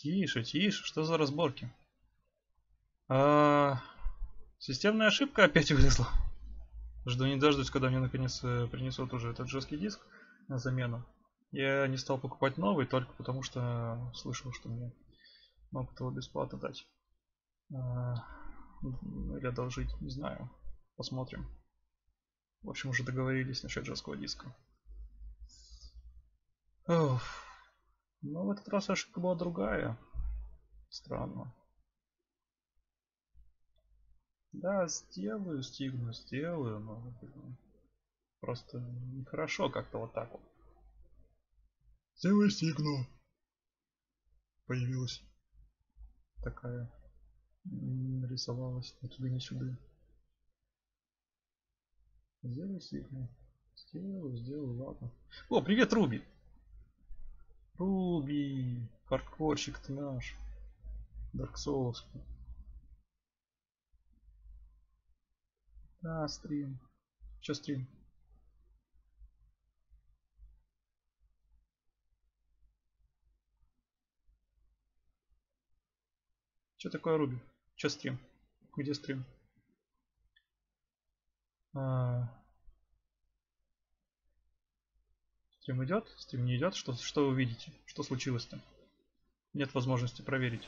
Тише, тише, что за разборки? Системная ошибка опять вылезла. Жду не дождусь, когда мне наконец принесут уже этот жесткий диск на замену. Я не стал покупать новый только потому, что слышал, что мне могут его бесплатно дать. Или одолжить, не знаю. Посмотрим. В общем, уже договорились насчет жесткого диска. Но в этот раз ошибка была другая. Странно. Да, сделаю, сделаю, но просто нехорошо как-то вот так вот. Сделай стигну. Появилась такая. Нарисовалась ни туда, ни сюда. Сделай стигну. Сделаю, ладно. О, привет, Руби! Руби! Хардкорщик ты наш. Дарксоуловский. Да, стрим. Че стрим? Че такое Руби? Че стрим? Где стрим? Стрим идет? Стрим не идет? Что вы видите? Что случилось-то? Нет возможности проверить.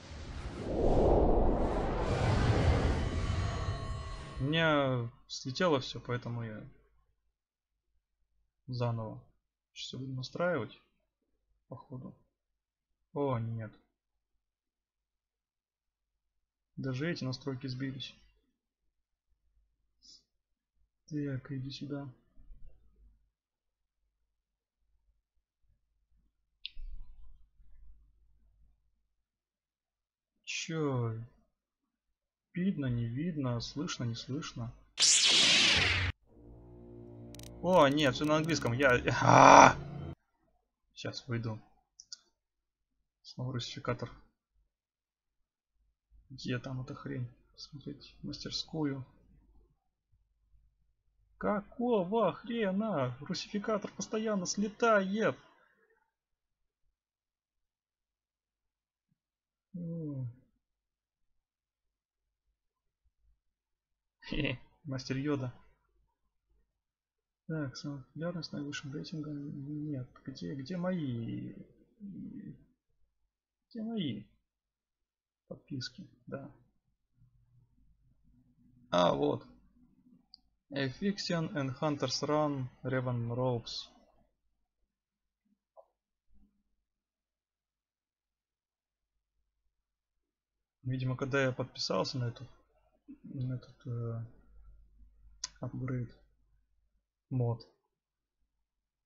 У меня слетело все, поэтому я заново все буду настраивать. Походу. О, нет. Даже эти настройки сбились. Так, иди сюда. Чё? Видно, не видно, слышно, не слышно. О, нет, все на английском. Сейчас выйду. Снова русификатор. Где там эта хрень? Смотреть мастерскую. Какого хрена? Русификатор постоянно слетает. Мастер Йода. Так, самая популярность наивысшим рейтингом нет. Где мои? Где мои подписки? Да. Вот. A Fiction and Hunters Run, Raven Ropes. Видимо, когда я подписался на этот апгрейд мод,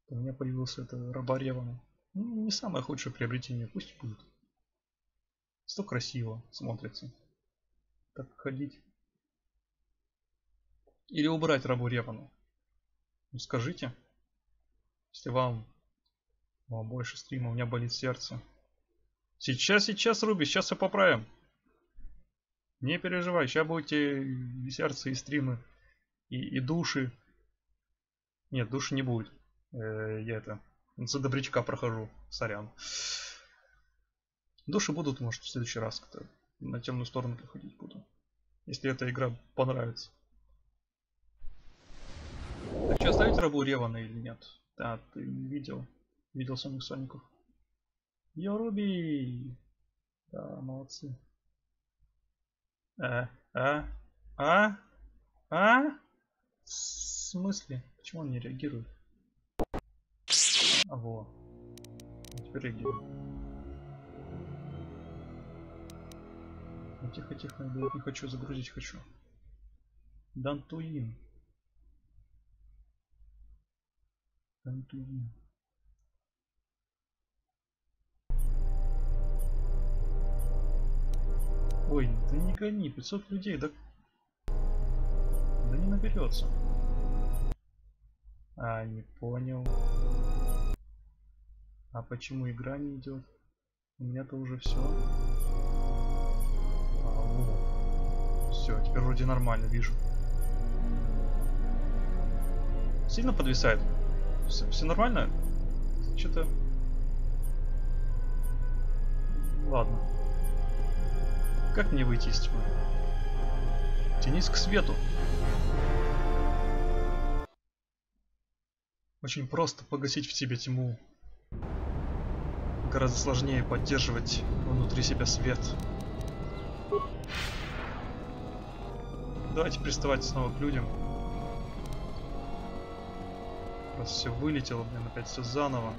у меня появился это раба Ревана. Ну, не самое худшее приобретение, пусть будет. Что красиво смотрится. Так ходить. Или убрать рабу Ревану. Ну, скажите, если вам больше стрима, у меня болит сердце. Сейчас, Руби, сейчас все поправим. Не переживай, сейчас будете и сердце, и стримы, и души. Нет, души не будет. Я это за добрячка прохожу, сорян. Души будут, может, в следующий раз как-то на темную сторону приходить буду. Если эта игра понравится. Так что, оставить рабу Ревана или нет? Да, ты не видел. Видел самих Соников. Йо, Руби! Да, молодцы. В смысле? Почему он не реагирует? Во. Теперь реагирует. Тихо, тихо, я не хочу загрузить, хочу. Дантуин. Дантуин. Ой, да не гони, 500 людей, да не наберется. Не понял. А почему игра не идет? У меня-то уже все. Все, теперь вроде нормально, вижу. Сильно подвисает? Все нормально? Что-то... Ладно. Как мне выйти из тьмы? Тянись к свету. Очень просто погасить в себе тьму. Гораздо сложнее поддерживать внутри себя свет. Давайте приставать снова к людям. Раз все вылетело, блин, опять все заново.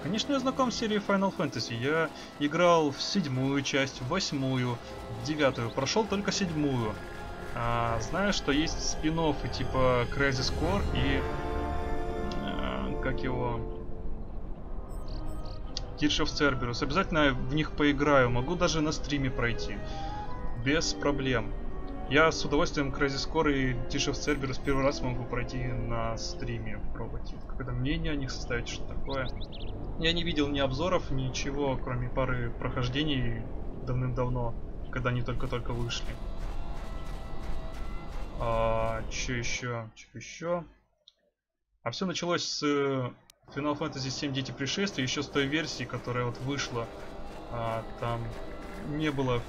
Конечно, я знаком с серией Final Fantasy. Я играл в 7-ю часть, в 8-ю, в 9-ю. Прошел только 7-ю. Знаю, что есть спин-оффы типа Crisis Core и... как его... Tears of Cerberus. Обязательно в них поиграю. Могу даже на стриме пройти. Без проблем. Я с удовольствием Crisis Core и Tears of Cerberus первый раз могу пройти на стриме. Пробовать. Когда мнение о них составить, что такое. Я не видел ни обзоров, ничего, кроме пары прохождений давным-давно, когда они только-только вышли. Что еще? А все началось с Final Fantasy 7 Дети Пришествия, еще с той версии, которая вот вышла. Там не было...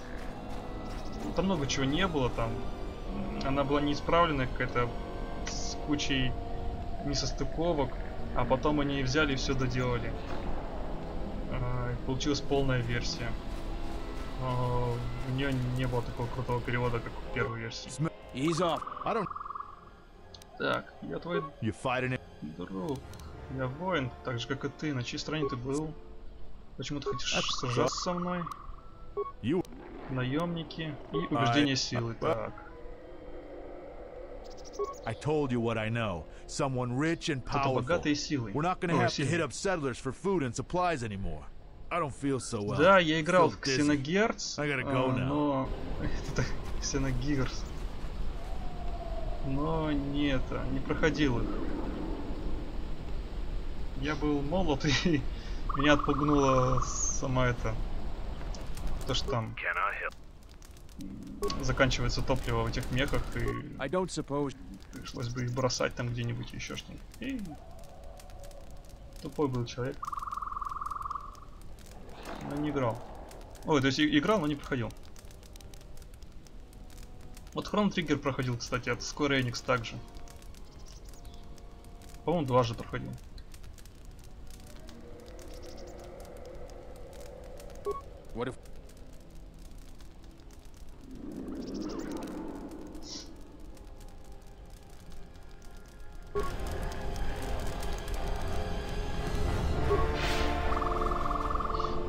Там много чего не было, там... Она была неисправленная какая-то, с кучей несостыковок, а потом они взяли и все доделали. Получилась полная версия. У нее не было такого крутого перевода, как в первой версии. Так, я твой друг. Я воин, так же как и ты. На чьей стороне ты был? Почему ты хочешь сражаться со мной? Наемники и убеждение силы. Так. Кто-то богатый и силой. Да, я играл в Ксеногерц, но... Это Ксеногерц. Но нет, не проходил их. Я был молод, и меня отпугнула сама это... То, что там заканчивается топливо в этих мехах, и пришлось бы их бросать там где-нибудь, еще что-нибудь. И... Тупой был человек. Но не играл. Ой, то есть играл, но не проходил. Вот Chrono Trigger проходил, кстати, от Square Enix также. По-моему, дважды проходил.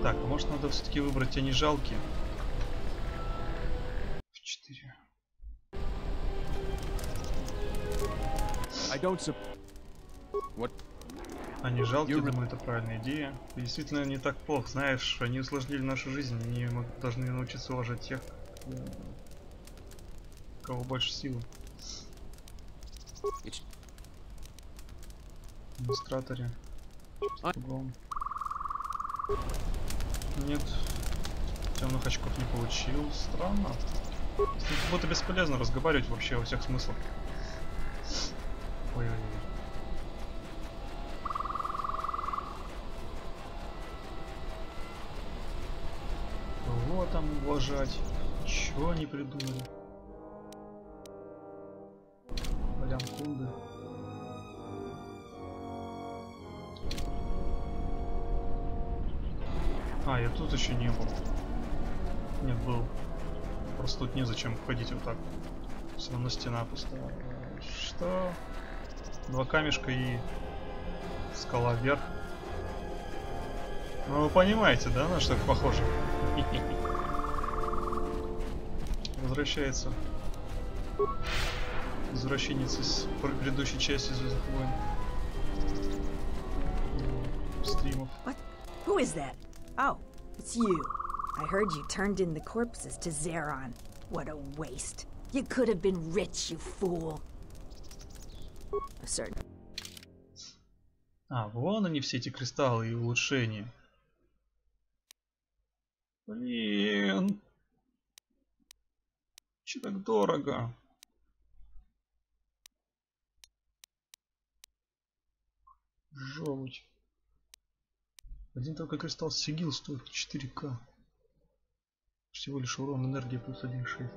Так, а может надо все-таки выбрать тени жалкие? В 4. Они жалкие, думаю, это правильная идея. И действительно не так плохо, знаешь, они усложнили нашу жизнь, они должны научиться уважать тех, у кого больше силы. Администраторе. Нет, темных очков не получил. Странно. Как будто бесполезно разговаривать вообще во всех смыслах. Ой-ой-ой. Кого там уважать? Чего они придумали? Валям-кунды. Я тут еще не был. Нет, был. Просто тут незачем ходить вот так. Все равно стена пустая. Что? 2 камешка и скала вверх. Ну вы понимаете, да, на что это похоже? Возвращается извращенец из предыдущей части Звездных войн. Стримов. Who is that? Oh, it's you. I heard you turned in the corpses to Zeron. What a waste. You could have been rich, you fool. A certain... Вон они все эти кристаллы и улучшения. Блин. Че так дорого? Желудь. Один только кристалл сигил стоит 4К. Всего лишь урон энергии плюс 1,6.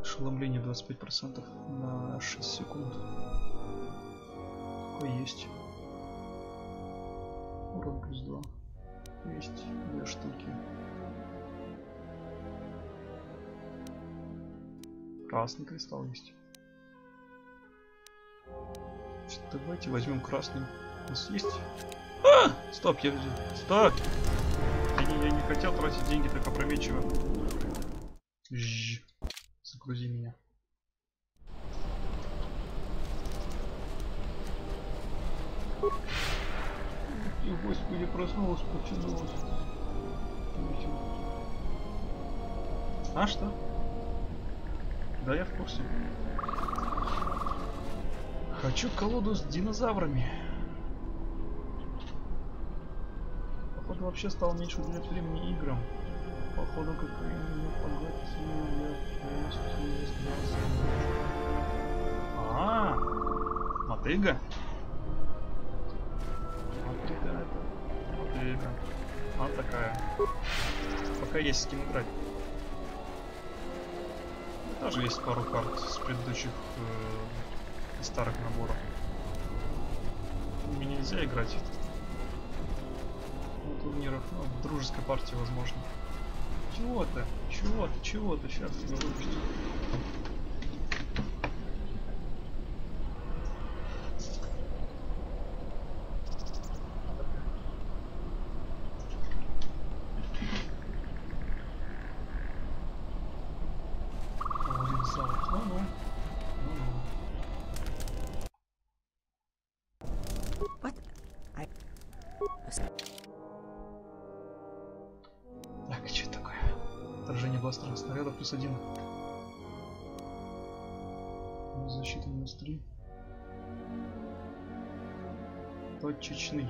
Ошеломление 25% на 6 секунд. Такое есть. Урон плюс 2. Есть 2 штуки. Красный кристалл есть. Давайте возьмем красный. У нас есть? Стоп, я взял. Стоп! Я не хотел тратить деньги так опрометчиво. Загрузи меня. И, господи, проснулась, потянулась. А что? Да, я в курсе. Хочу колоду с динозаврами. Походу вообще стал меньше уделять времени играм. Походу какая-нибудь мотыга? Мотыга. Она такая. Пока есть с кем играть. Тоже есть пару карт с предыдущих старых наборов. Мне нельзя играть на турнирах, но в дружеской партии возможно. Чего-то, сейчас тебя выпустят. Так, что такое? Отражение бластера снаряда плюс 1. Защита минус 3. Точечный.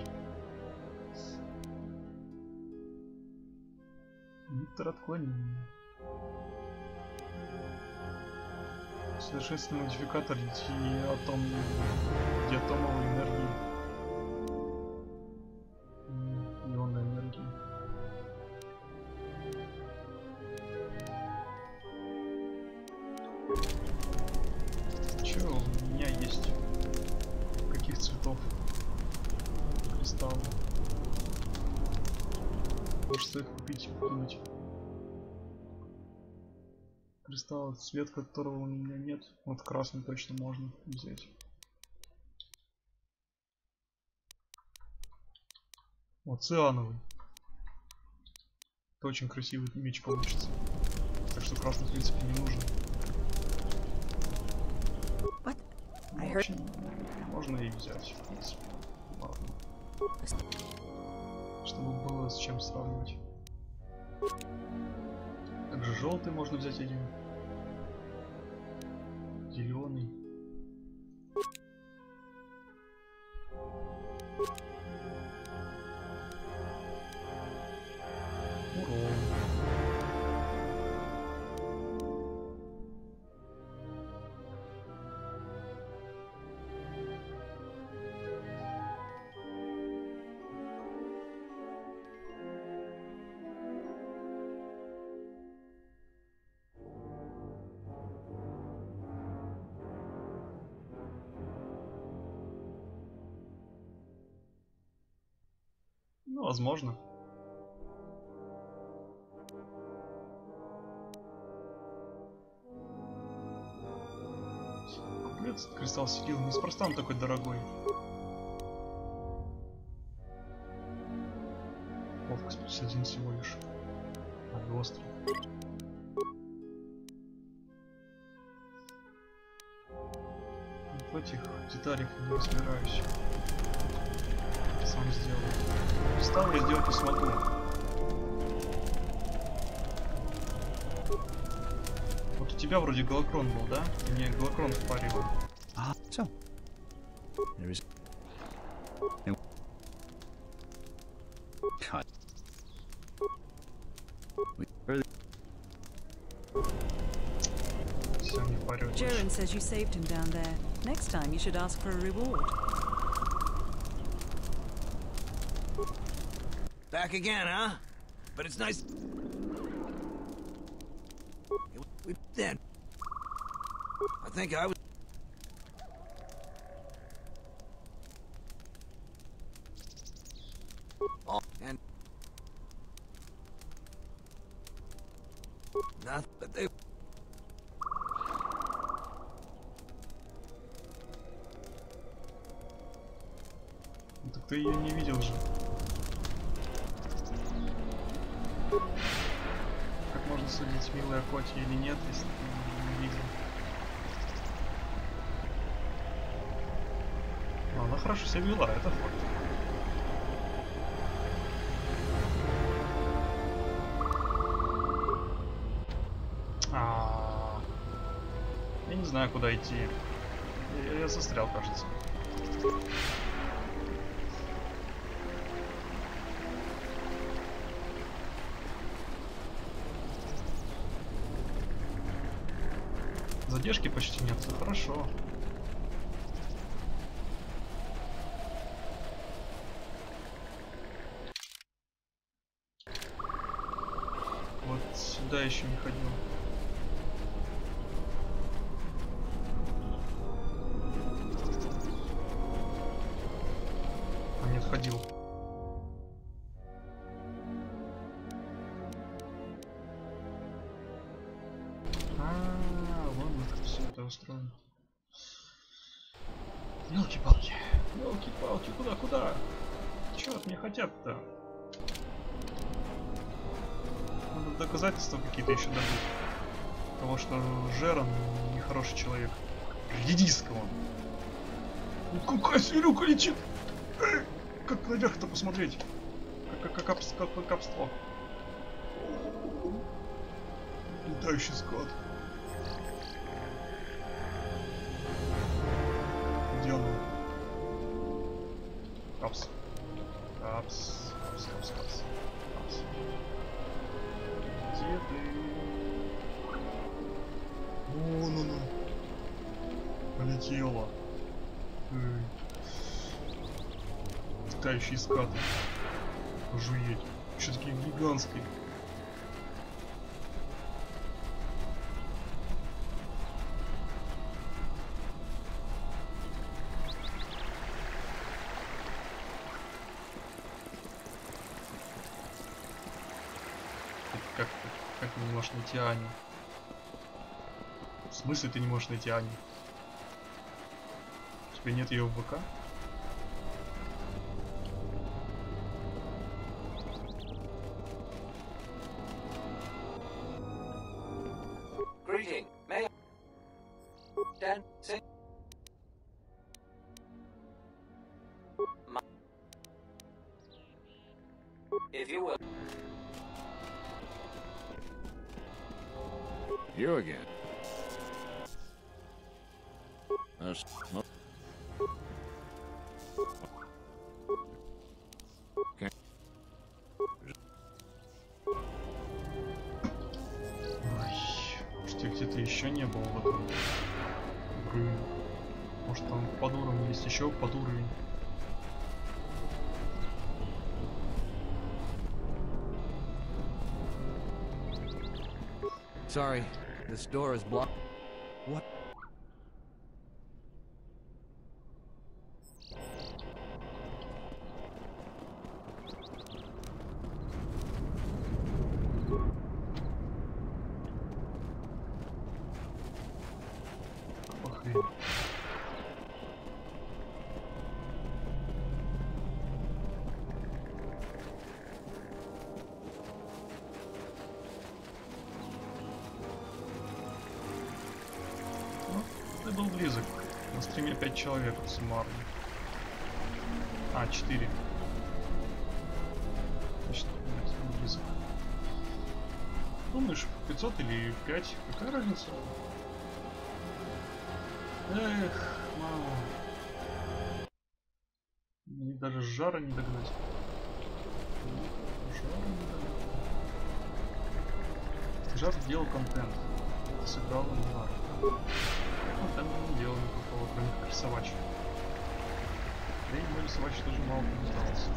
Вектор отклонения. Совершенственный модификатор диатомовой энергии. Ионной энергии. Че у меня есть? Каких цветов? Кристаллы. Может, стоит купить, подумать. Кристалл, цвет которого у меня нет. Вот красный точно можно взять. Вот циановый. Это очень красивый меч получится. Так что красный в принципе не нужен. Очень можно и взять, в принципе. Ладно. Чтобы было с чем сравнивать. Также желтый можно взять один. Зеленый. Урон. Ну, возможно. Куплет кристалл сигил. Неспроста он такой дорогой. Ловкость 51 всего лишь. А и острый. В этих деталях я не разбираюсь. Сам сделаю. Кристалл я сделать не смогу. Вот у тебя вроде голокрон был, да? Ты мне голокрон впаривал. So, there is cut. Все, не впаривай. Jaren says you saved him down there. Next time you should ask for a reward. Back again, huh? But it's nice. We then. I think I was. Oh, and nothing, but they. Так ты ее не видел же. Как можно судить, милая Коти или нет, если ты не видел? Но она хорошо себя вела, это факт. Я не знаю, куда идти. Я застрял, кажется. Задержки почти нет, все хорошо. Вот сюда еще не ходил. А нет, ходил. Устроен. Ёлки-палки. Ёлки-палки, куда? Чё от меня хотят-то? Надо доказательства какие-то еще добыть. Того, что Жерон нехороший человек. Редиска он. Ну какая свирюка летит! Как наверх-то посмотреть? Как капство. Летающий скот. Где он? Капс. Где ты? Ну. Полетела. Летающий скат. Ожуеть. Еще такие гигантские. Как ты не можешь найти Аню? В смысле ты не можешь найти Аню? У тебя нет ее в ВК? Greeting, may dancing. If you will. You again. Okay. Может, я где-то еще не был в этом игры. Может, там под уровнем есть еще под уровень. Sorry, this door is blocked. What? Охренеть. Был близок. На стриме 5 человек суммарно. 4. Значит, нет, не близок. Думаешь, 500 или 5? Какая разница? Эх, мама. Мне даже жара не догнать. Жар делал контент. Сыграл на жар. Там не делал никакого, кроме как рисовать. Да и мой рисовать тоже мало побеждался.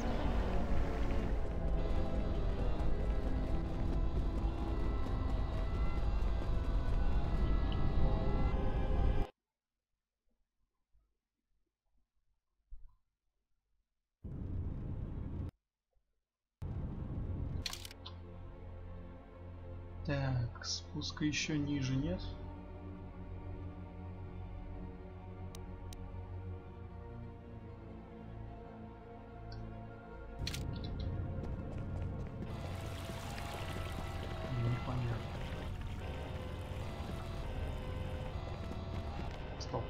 Так, спуска еще ниже нет. Непонятно. Стоп.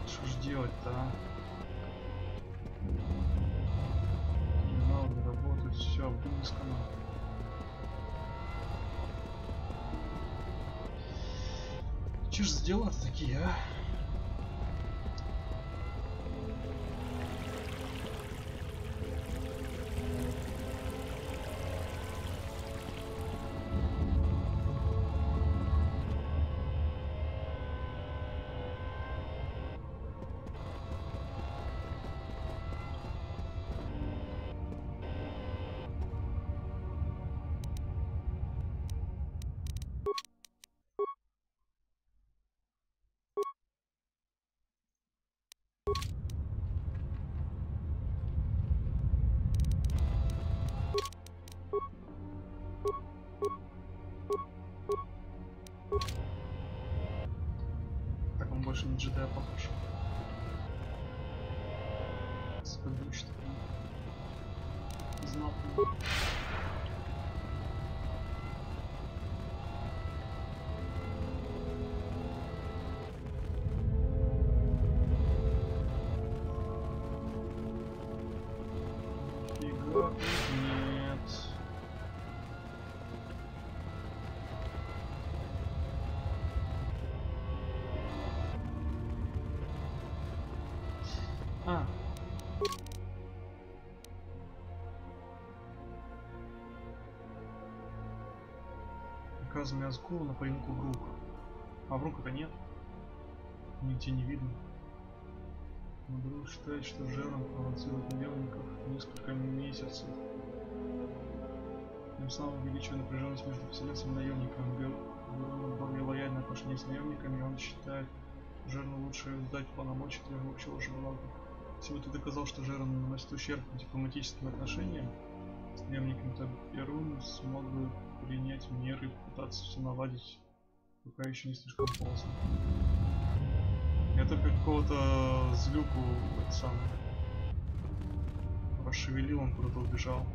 Что ж делать-то, а? Терминал не работает, все обыскано. Че ж сделать такие, а? Так, он больше не джедая похож. Сподвижь такой. Знатный. Фига нет. А. Наказывай мязку на поимку в рук. А в рук-то нет. Нигде не видно. Могу считать, что Жерон провоцирует наемников несколько месяцев. Тем самым увеличивая напряженность между поселенцами и наемниками. Берон более лояльное отношение с наемниками, он считает Жерону лучше сдать полномочия для общего же блага. Если бы ты доказал, что Жерон наносит ущерб дипломатическим отношениям с наемниками, то Берон смог бы принять меры и попытаться все наладить, пока еще не слишком поздно. Я только какого-то злюку это самое расшевелил, он куда-то убежал.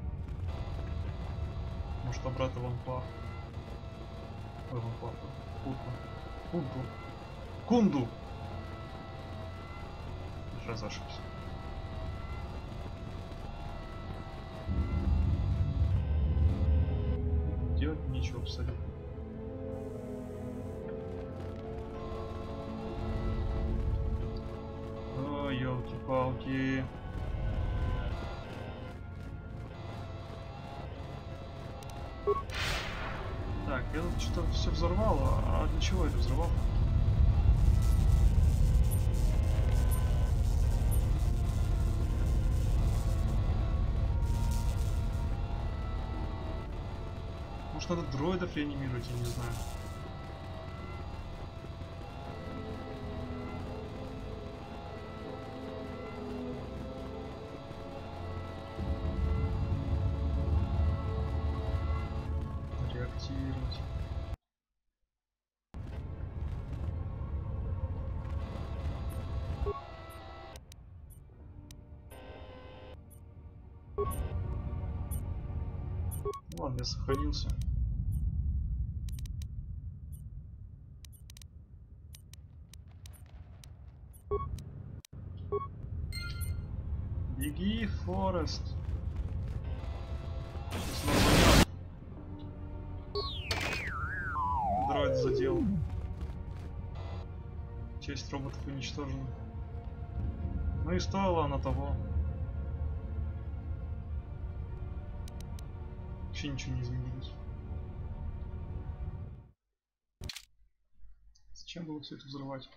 Может, обратно вон пар. Ой, вон пар. Кунду! Разошелся. Делать нечего абсолютно. О, елки-палки. Так, я тут что-то все взорвал, а для чего это взорвал? Может, надо дроидов реанимировать, я не знаю. Реактивировать. Ладно, я сохранился. Беги, Форест. Дроид задел. Часть роботов уничтожена. Ну и стоило она того. Вообще ничего не изменилось. Зачем было все это взрывать?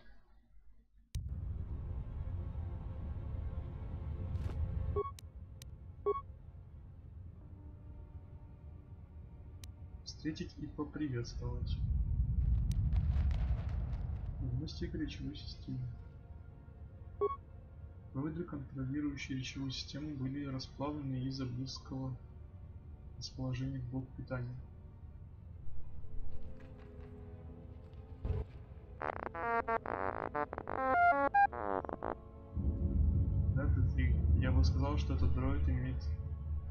встретить и поприветствовать. Вместе к речевой системе. Проводы, контролирующие речевую систему, были расплавлены из-за близкого расположения к блоку питания. Дата 3. Я бы сказал, что этот дроид имеет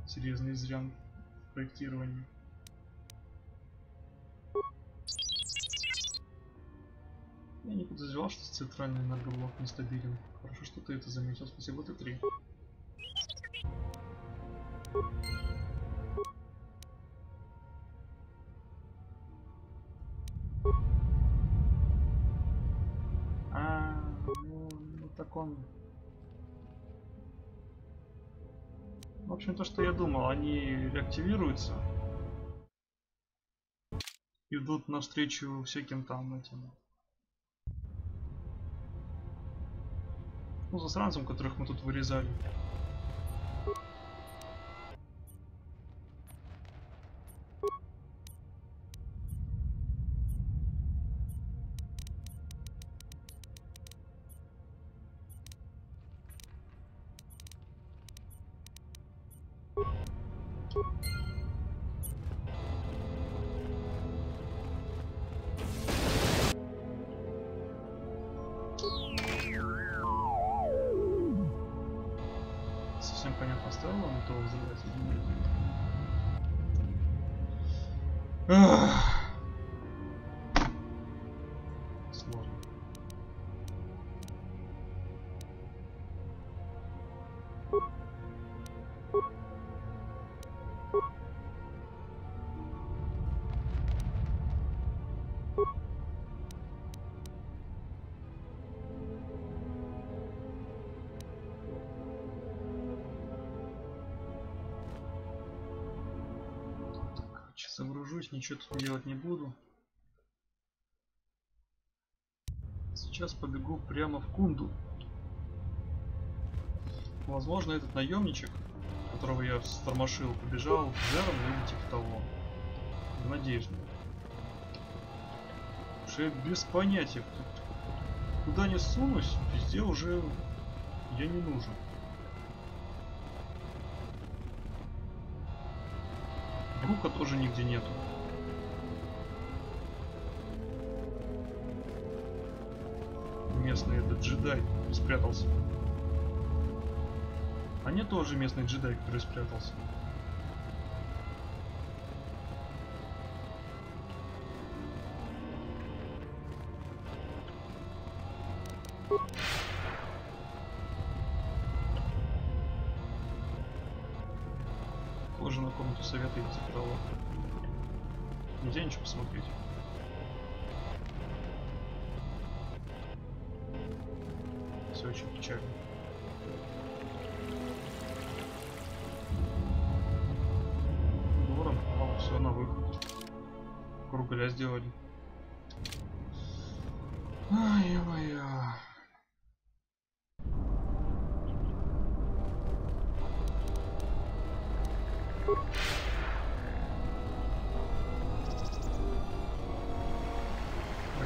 серьезный изъян в проектировании. Я не подозревал, что центральный энергоблок нестабилен. Хорошо, что ты это заметил. Спасибо, Т3. Ну так он... В общем, то, что я думал, они реактивируются и идут навстречу всяким там этим... Ну, засранцам, которых мы тут вырезали. Понятно, стоило на то взрывать или нет? Сложно. Загружусь, ничего тут делать не буду. Сейчас побегу прямо в Кунду. Возможно, этот наемничек, которого я стормошил, побежал в Зерон или типа того. В надежде. Потому что я без понятия. Куда не сунусь, везде уже я не нужен. Брука тоже нигде нету. Местный этот джедай спрятался. А нет тоже местный джедай, который спрятался. Похоже на комнату совета или типа того. Нельзя ничего посмотреть. Все очень печально. Ворон, все на выход. Кругаля сделали. Ай-ё-моё.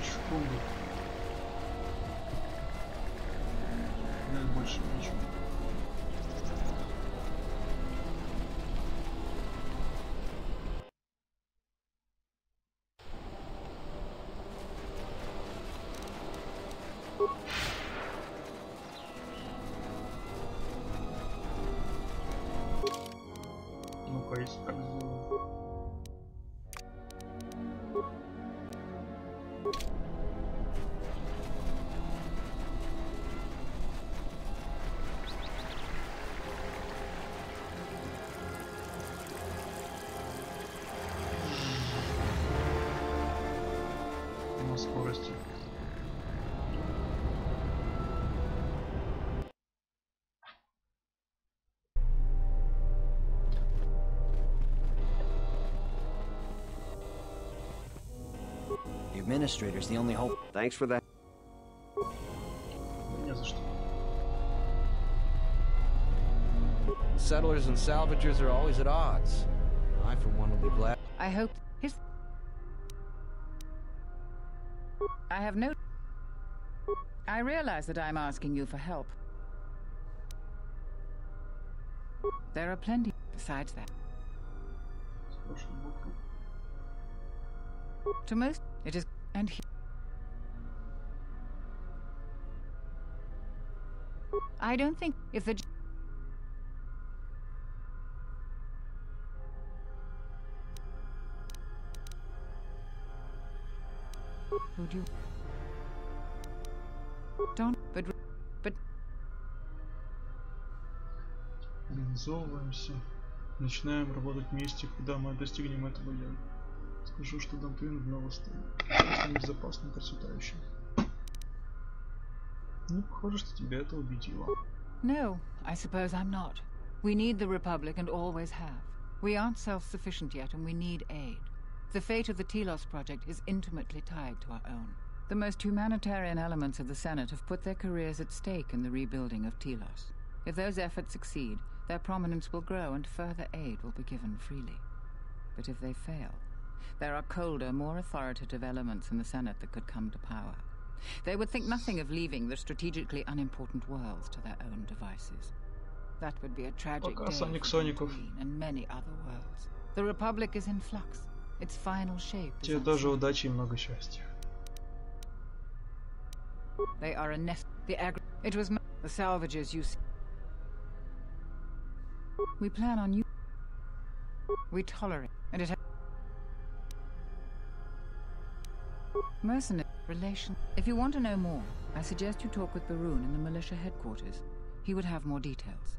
Секунду. Нет больше ничего. Ну-ка, если так сделаю. На скорости. The administrator's the only hope. Thanks for that. Не за что. Settlers and salvagers are always at odds. I, for one, will be glad. I hope his... I have no... I realize that I'm asking you for help. There are plenty besides that. To most, it is... and he... I don't think if the... Would you... Don't... But... Организовываемся. Начинаем работать вместе. Когда мы достигнем этого, я скажу, что Дантуин вновь станет безопасным процветающим. Ну, похоже, что тебя это убедило. No, I suppose I'm not. We need the Republic and always have. We aren't self-sufficient yet and we need aid. The fate of the Telos project is intimately tied to our own. The most humanitarian elements of the Senate have put their careers at stake in the rebuilding of Telos. If those efforts succeed, their prominence will grow and further aid will be given freely. But if they fail, there are colder, more authoritative elements in the Senate that could come to power. They would think nothing of leaving the strategically unimportant worlds to their own devices. That would be a tragic day for Queen and many other worlds. The Republic is in flux. Its final shape is Тебе тоже удачи и много счастья. They are a nest. It was the salvages you see. We plan on you. We tolerate, and it has mercenary relation. If you want to know more, I suggest you talk with Baroon in the militia headquarters. He would have more details.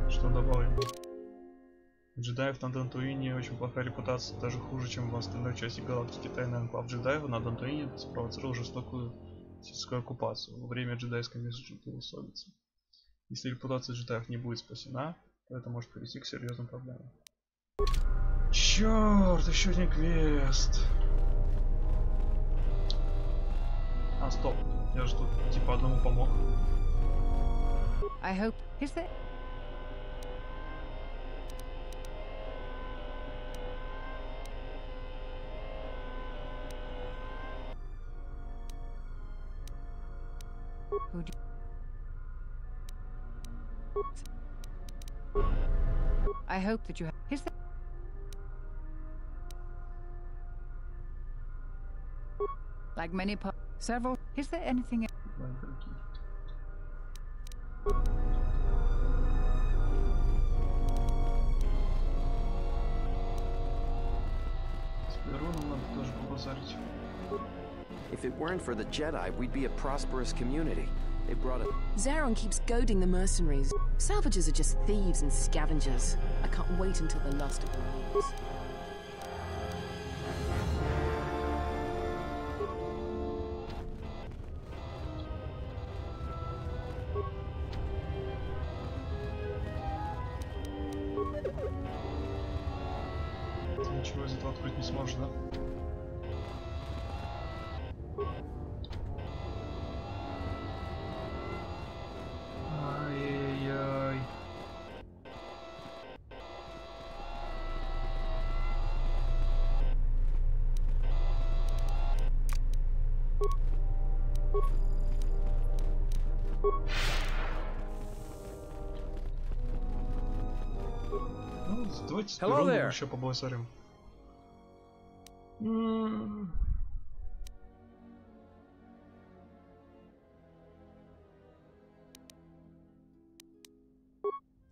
Что добавим? У джедаев на Дантуине очень плохая репутация, даже хуже, чем в остальной части галактики. Тайный анклав джедаев на Дантуине спровоцировал жестокую сельскую оккупацию во время джедайской междоусобицы. Если репутация джедаев не будет спасена, то это может привести к серьезным проблемам. Черт, еще один квест. А, стоп. Я же тут типа одному помог. I hope is there. I hope that you have. Is there like many several? Is there anything? If it weren't for the Jedi, we'd be a prosperous community. They brought a... Zeron keeps goading the mercenaries. Salvagers are just thieves and scavengers. I can't wait until the last of the rules. Ты ничего из этого открыть не сможешь, да? Ай-яй-яй. Ну, давайте с еще поблагодарим.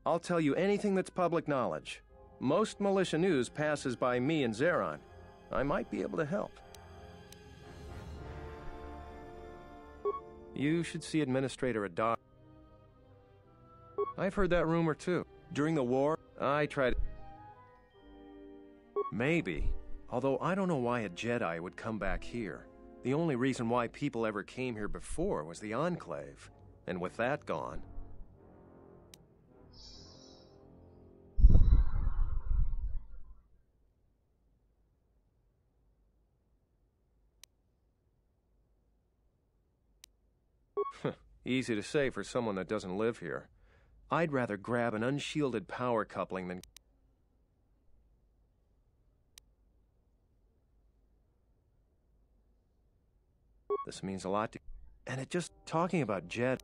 I'll tell you anything that's public knowledge. Most militia news passes by me and Zeron. I might be able to help. You should see Administrator Adar. I've heard that rumor too. During the war, I tried... Maybe. Although I don't know why a Jedi would come back here. The only reason why people ever came here before was the Enclave. And with that gone... Easy to say for someone that doesn't live here. I'd rather grab an unshielded power coupling than... This means a lot to... And it just talking about Jed...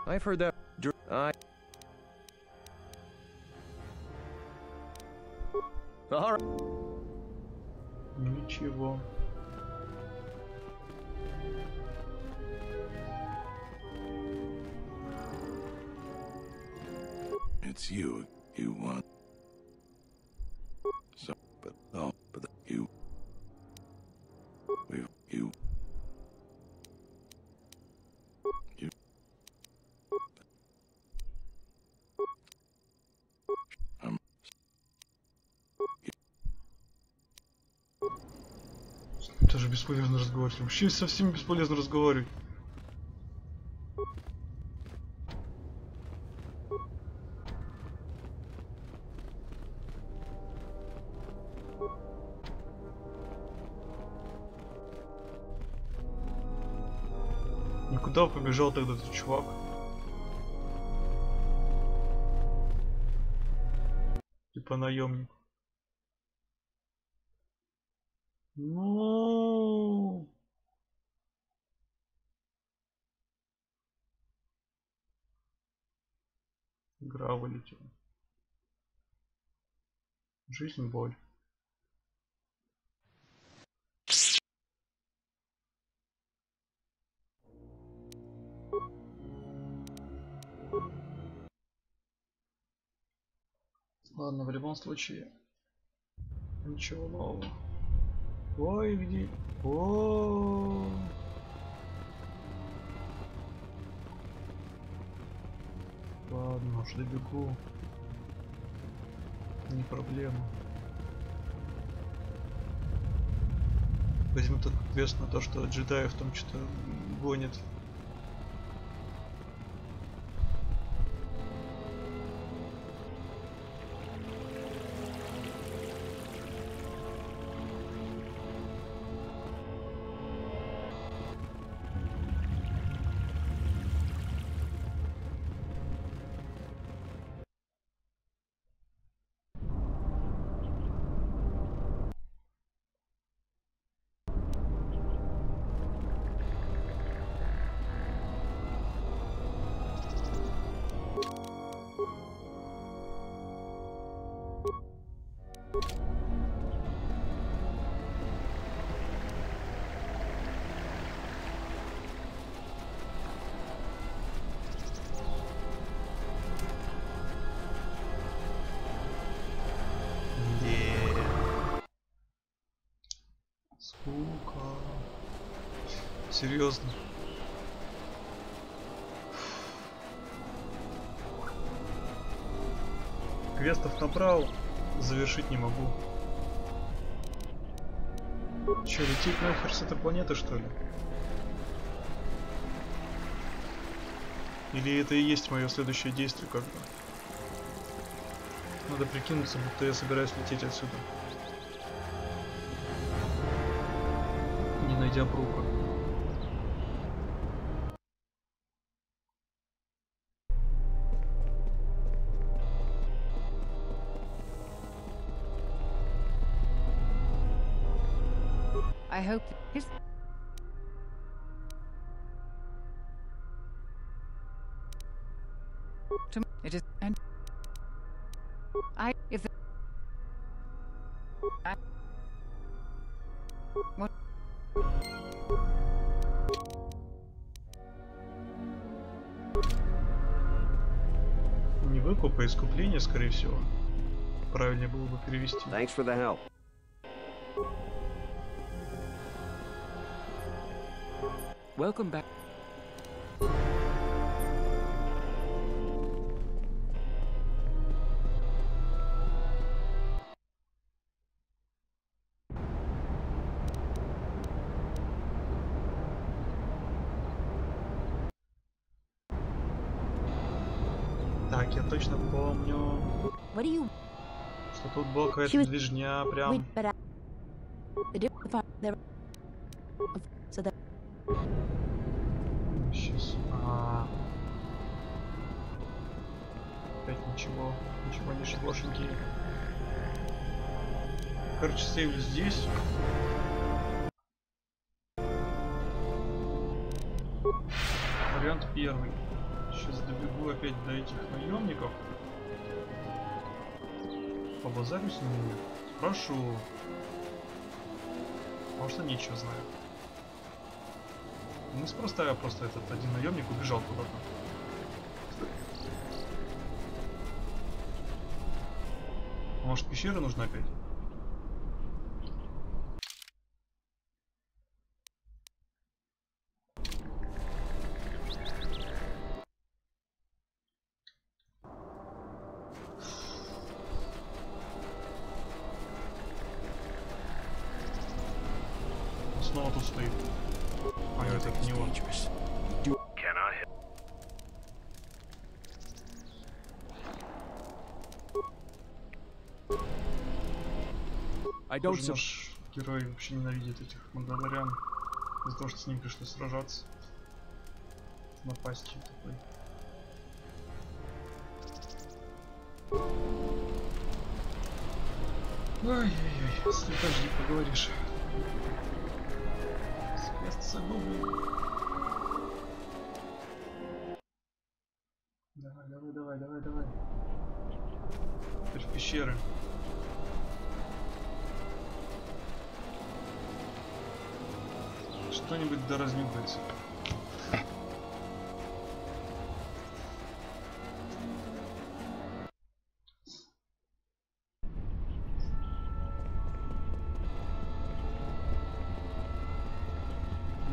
I've heard that... All right. Ничего. It's you want. So, but you. You. Тоже бесполезно разговаривать. Вообще совсем бесполезно разговаривать. Никуда побежал тогда этот чувак? Типа наемник. Ну. Игра вылетела. Жизнь, боль. Ладно, в любом случае ничего нового. Ой, где? О. Ладно, уж добегу. Не проблема. Возьму тут квест на то, что джедаев там что-то гонит. Скука. Серьезно. Квестов набрал, завершить не могу. Че, лететь нахер с этой планеты, что ли? Или это и есть мое следующее действие как-то? Надо прикинуться, будто я собираюсь лететь отсюда. Не найдя брука. I hope his... It is... And... I... If the... I... What? Не выкуп, а искупление, скорее всего. Правильнее было бы перевести. Thanks for the help. Welcome back. Так, я точно помню, What do you... что тут была какая-то движня прям. Wait, but so that... Сейчас. Опять ничего не шибошеньки. Короче, сейвлю здесь. Вариант первый. Сейчас добегу опять до этих наемников. Побазарю с ними. Спрошу. Может, они ничего знают. Неспроста я просто этот один наемник убежал куда-то. Может, пещера нужна опять? Снова тут стоит. А, это от него. Похоже, наш герой вообще ненавидит этих мандалорян из-за того, что с ним пришлось сражаться. Напасть такой. Ой-ой-ой, подожди, поговоришь. Давай. Теперь в пещеры. Что-нибудь да разнюхается.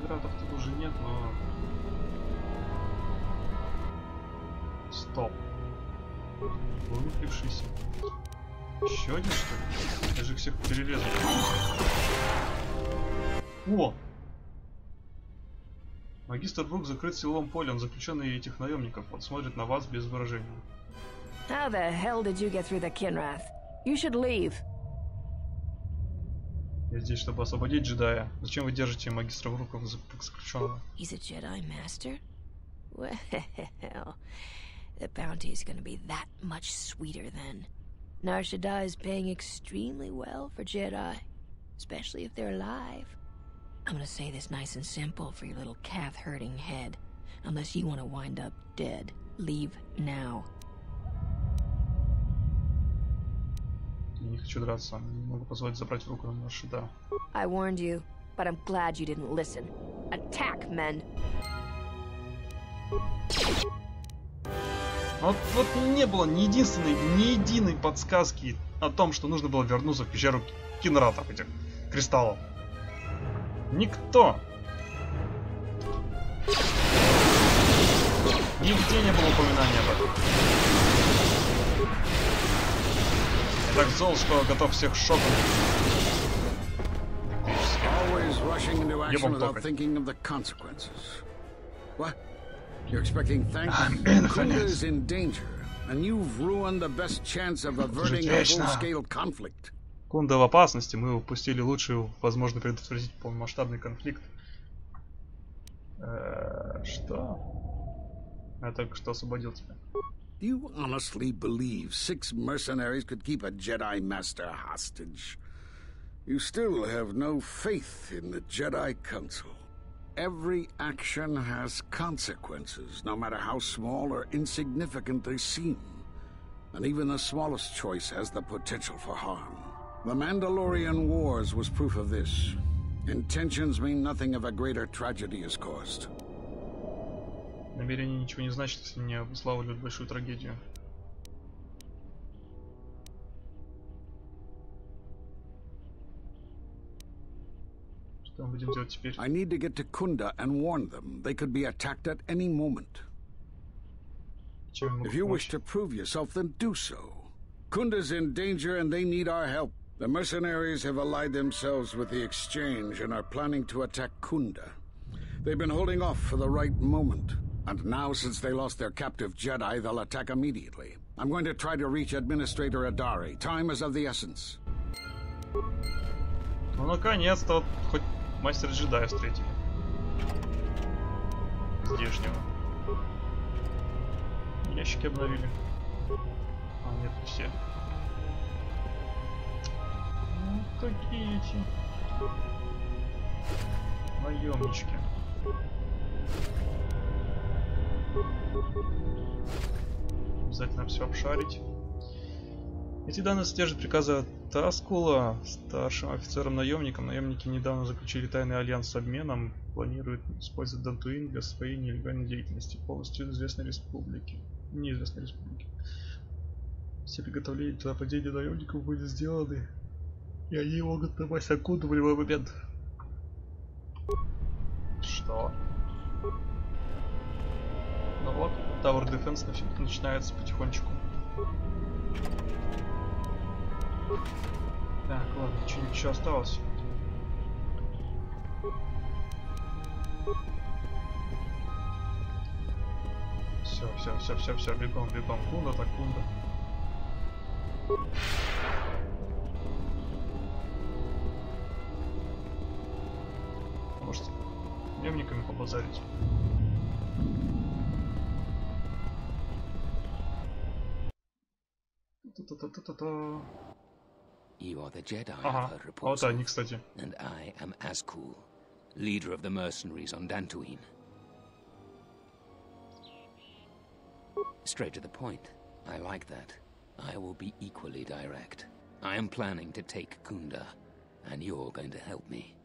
Пиратов тут уже нет, но... Стоп. Вылупившийся. Еще один, что ли? Я же их всех перерезал. О! Магистр Брук закрыт в силовом поле. Он заключенный этих наемников. Он смотрит на вас без выражения. How the hell did you get through the Kinrath? You should leave. Я здесь, чтобы освободить джедая. Зачем вы держите магистра Брука заключенного? He's a Jedi Master? Well, the bounty is going to be that much sweeter then. Nar Shaddaa is paying extremely well for Jedi, especially if they're alive. I'm gonna say this nice and simple for your little calf-hurting head. Unless you want to wind up dead, leave now. Я не хочу драться. Не могу позволить забрать в руку Нар Shaddaa. I warned you, but I'm glad you didn't listen. Attack, men! Вот не было ни единой подсказки о том, что нужно было вернуться в пещеру кинратов, этих кристаллов. Никто! Нигде не было упоминания об этом. Я так зол, что готов всех шоком. Always rushing into action without thinking of the consequences. What? You're expecting thanks? Kunda is in danger, and you've ruined the best chance of averting a full-scale conflict. Кунда в опасности, мы упустили лучшую возможность предотвратить полномасштабный конфликт. Что? Я только что освободил тебя. Do you honestly believe 6 mercenaries could keep a Jedi Master hostage? You still have no faith in the Jedi Council. Every action has consequences, no matter how small or insignificant they seem. And even the smallest choice has the potential for harm. The Mandalorian Wars was proof of this. Intentions mean nothing if a greater tragedy is caused. Намерение ничего не значит, если не обуславливают большую трагедию. Что мы будем делать теперь? I need to get to Kunda and warn them. They could be attacked at any moment. If you wish to prove yourself, then do so. Kunda's in danger and they need our help. The mercenaries have allied themselves with the Exchange and are planning to attack Kunda. They've been holding off for the right moment. And now, since they lost their captive Jedi, they'll attack immediately. I'm going to try to reach Administrator Adari. Time is of the essence. Ну, наконец-то, вот, хоть мастер джедая встретили. Здешнего. Ящики обновили. А, нет, не все. Ну, какие эти наемнички. Обязательно все обшарить. Эти данные содержат приказы от Таскула, старшим офицерам-наемникам. Наемники недавно заключили тайный альянс с обменом. Планируют использовать Дантуин для своей нелегальной деятельности. Полностью известной республики. Неизвестной республики. Все приготовления для нападения наемников были сделаны. И они могут напасть Акуду в любой момент. Что? Ну вот, Тавер Дефенсе начинается потихонечку. Так, ладно, что-нибудь еще осталось. Все, бегом, кунда так кунда. Может, наемниками побазарить? You are the Jedi Ага, I've heard вот reports они, of, кстати. and I am Azkul, leader of the mercenaries on Dantooine. Straight to the point. I like that. I will be equally direct. I am planning to take Kunda, and you're going to help me.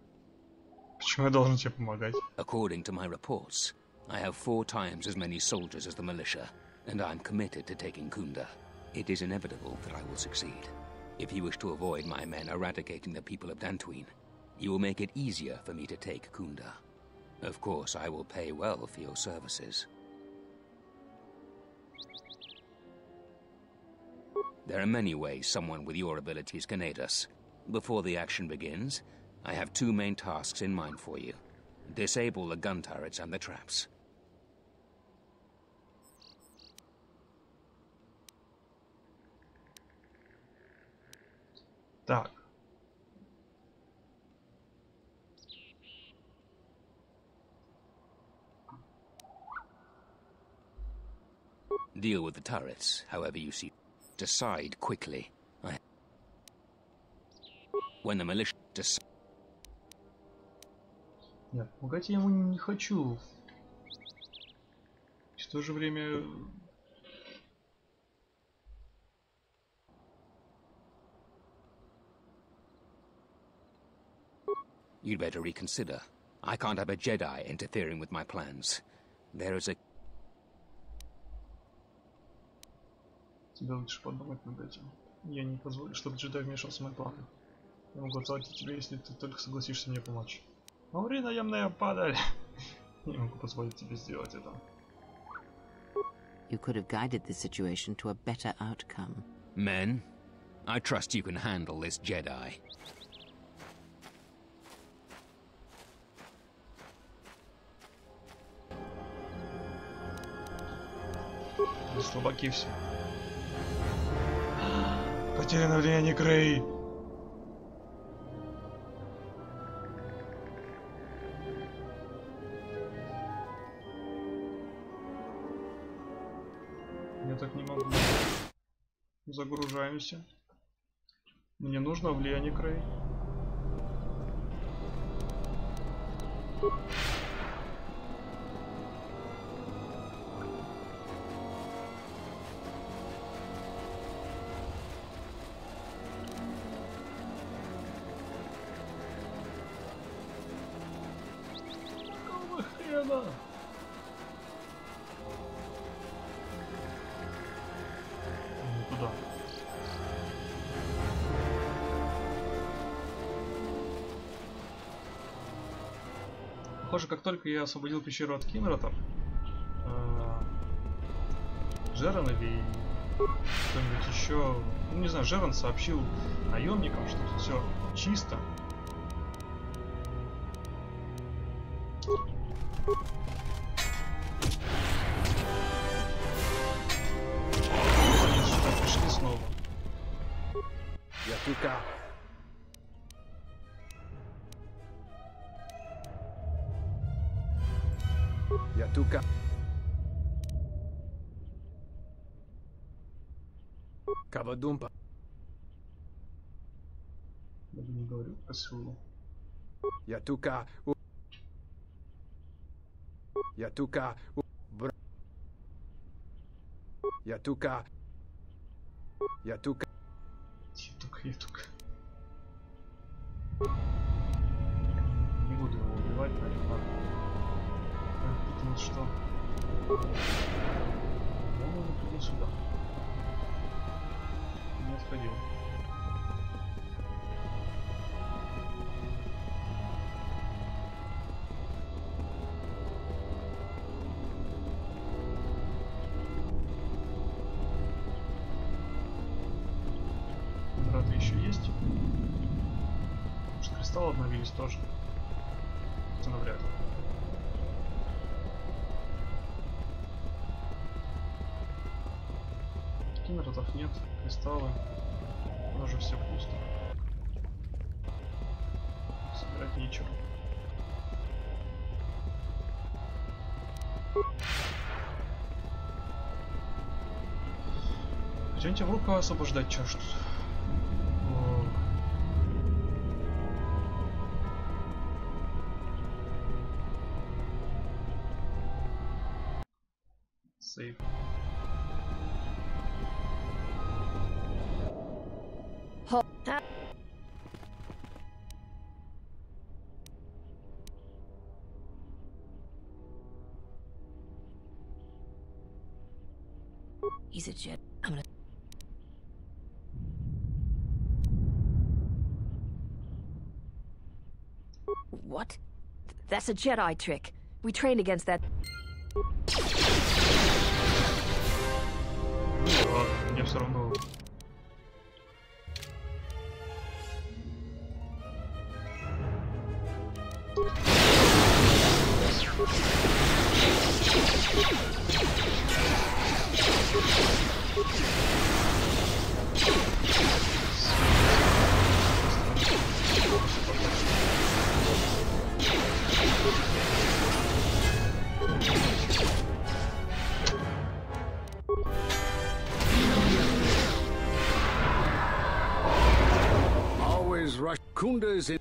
Почему я должен тебе помогать? According to my reports, I have 4 times as many soldiers as the militia, and I'm committed to taking Kunda. It is inevitable that I will succeed. If you wish to avoid my men eradicating the people of Dantooine, you will make it easier for me to take Kunda. Of course, I will pay well for your services. There are many ways someone with your abilities can aid us. Before the action begins, I have 2 main tasks in mind for you. Disable the gun turrets and the traps. Так. Deal with the turrets, however you see. Decide quickly. When the militia decide. Нет, помогать я ему не хочу. В то же время... You'd better reconsider. I can't have a Jedi interfering with my plans. There is a... Тебе лучше подумать над этим. Я не позволю, чтобы джедай вмешался в мои планы. Я могу отплатить тебе, если ты только согласишься мне помочь. Говори, наемная падаль. Я не могу позволить тебе сделать это. You could have guided the situation to a better outcome. Men, I trust you can handle this Jedi. Вы слабаки все. Потеряно влияние Грей. Я так не могу. Загружаемся. Мне нужно влияние Грей. Хрена. Ну, туда. Похоже, как только я освободил пещеру от Кинратов, Жерон или кто-нибудь еще, ну не знаю, Жерон сообщил наемникам, что тут все чисто. Yatuka. Yatuka. Кавадумпа. Я бы не говорил про силу. Yatuka. Yatuka. Yatuka. Yatuka. Ятук. Не буду его убивать, наверное, надо. Потому что... Он уже придет сюда. Не отходил. Разве еще есть? Может, кристаллы обновились тоже? Это навряд ли. Киноротов нет, кристаллы тоже все пусто. Собирать нечего. Пойдемте в руку освобождать чашу. Сейф. He's a jet. I'm gonna... What? That's a Jedi trick. We trained against that. Ну ладно, мне все равно. Always rush. Kunda is in.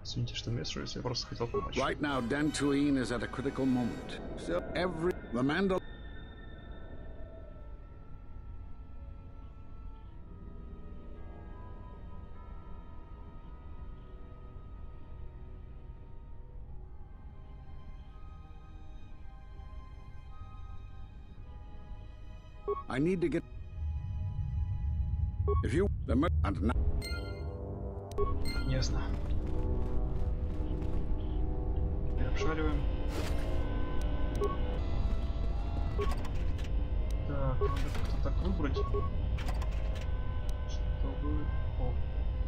Извините, что вмешиваюсь, я просто хотел помочь. Right now, Dantooine is at a critical moment. So the Mandal. I need to get. If you and now. Ясно. Обшариваем. Так, надо как-то так выбрать, чтобы... О,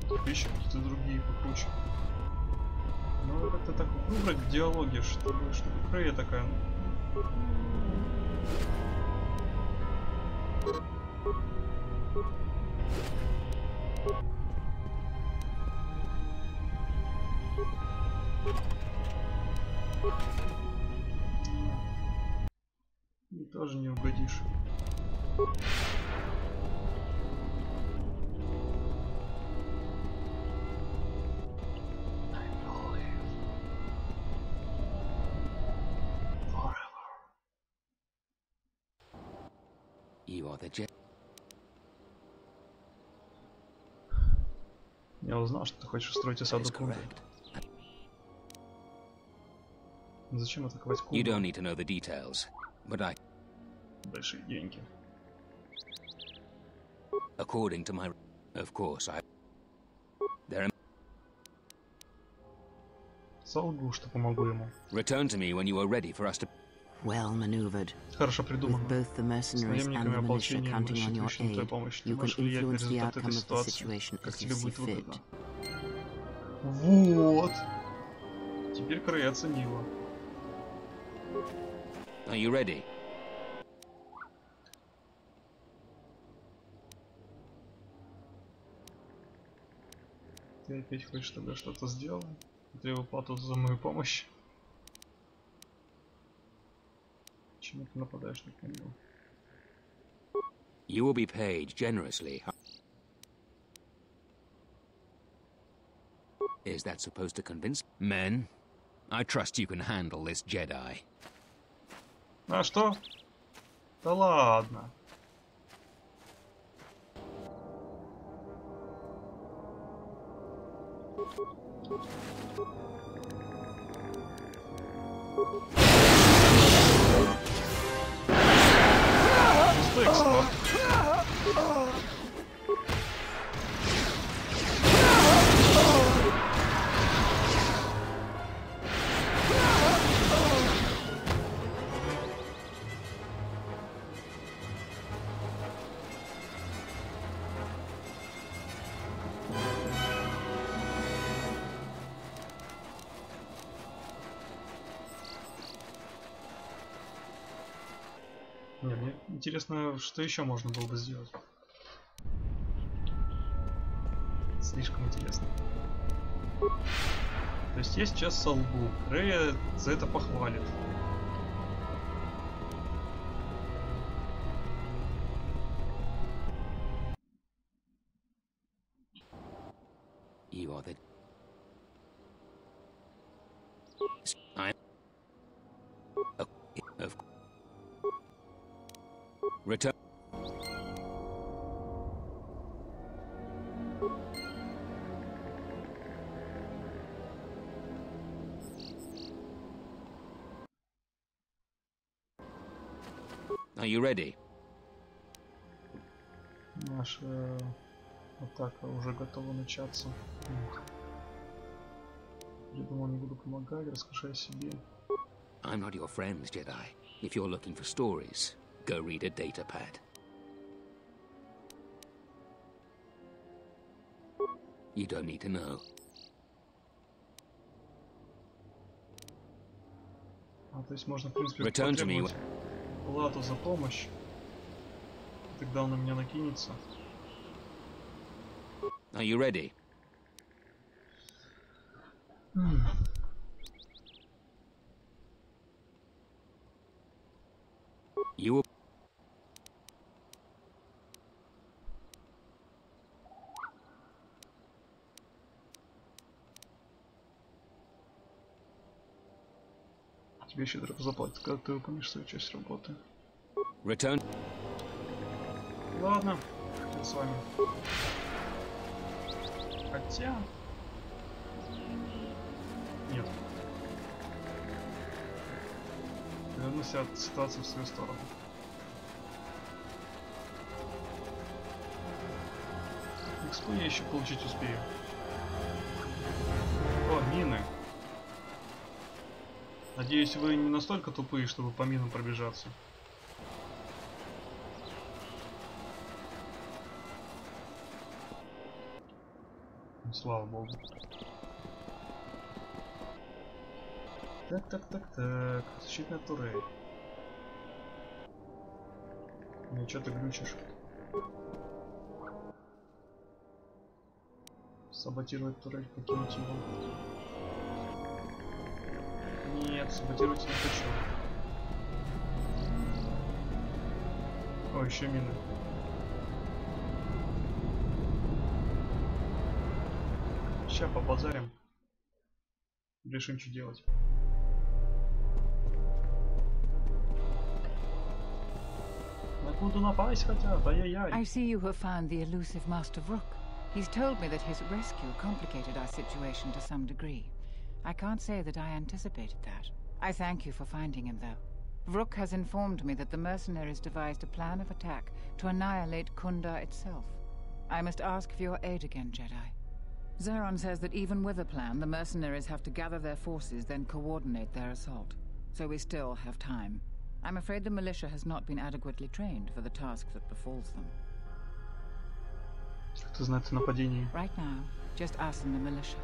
тут еще какие-то другие покруче. Надо как-то так выбрать в диалоге, чтобы Крея такая... И тоже не угодишь. You are the jet. Я узнал, что ты хочешь устроить осаду Кунды. Зачем атаковать Кунду? You don't need to know the details, but I... Большие деньги. According to my... Of course, I... There are... Солгу, что помогу ему. Return to me when you are ready for us to... Well maneuvered. Хорошо придумано. With both the mercenaries and the militia counting on your aid, you can influence the outcome of the situation as you see fit. Вот. Теперь Крей оценила. Are you ready? Ты опять хочешь, чтобы я что-то сделал? Требую плату за мою помощь. Почему ты нападаешь на него? You will be paid generously. Is that supposed to convince men? I trust you can handle this Jedi. А что? Да ладно. Мистекство. Не, мне интересно, что еще можно было бы сделать. Слишком интересно. То есть я сейчас солгу. Рэя за это похвалит. You are the... Of... Return... Are you ready? Наша атака уже готова начаться. Я думал, не буду помогать, расскажи о себе. I'm not your friend, Jedi. If you're looking for stories, go read a datapad. You don't need to know. А, то есть можно, в принципе, Return to me. потребовать плату за помощь. Тогда он на меня накинется. Are you ready? You will... Тебе щедро заплатят, когда ты выполнишь свою часть работы. Return. Ладно, я с вами. Хотя... Нет. Вернусь от ситуации в свою сторону. Экспо я еще получить успею. О, мины. Надеюсь, вы не настолько тупые, чтобы по минам пробежаться. Слава богу. Так. Защитная турель. Ну, что ты глючишь? Саботировать турель, покинуть его. Нет, саботировать не хочу. О, еще мины. Сейчас побазарим. Решим, что делать. На куда напасть хотят? Ай-яй-яй. I see you have found the elusive Master Rook. He's told me that his rescue complicated our situation to some degree. I can't say that I anticipated that. I thank you for finding him, though. Rook has informed me that the mercenaries devised a plan of attack to annihilate Kunda itself. I must ask for your aid again, Jedi. Zeron says that even with a plan, the mercenaries have to gather their forces, then coordinate their assault. So we still have time. I'm afraid the militia has not been adequately trained for the task that befalls them. Что знает о нападении? Right now, just us and the militia.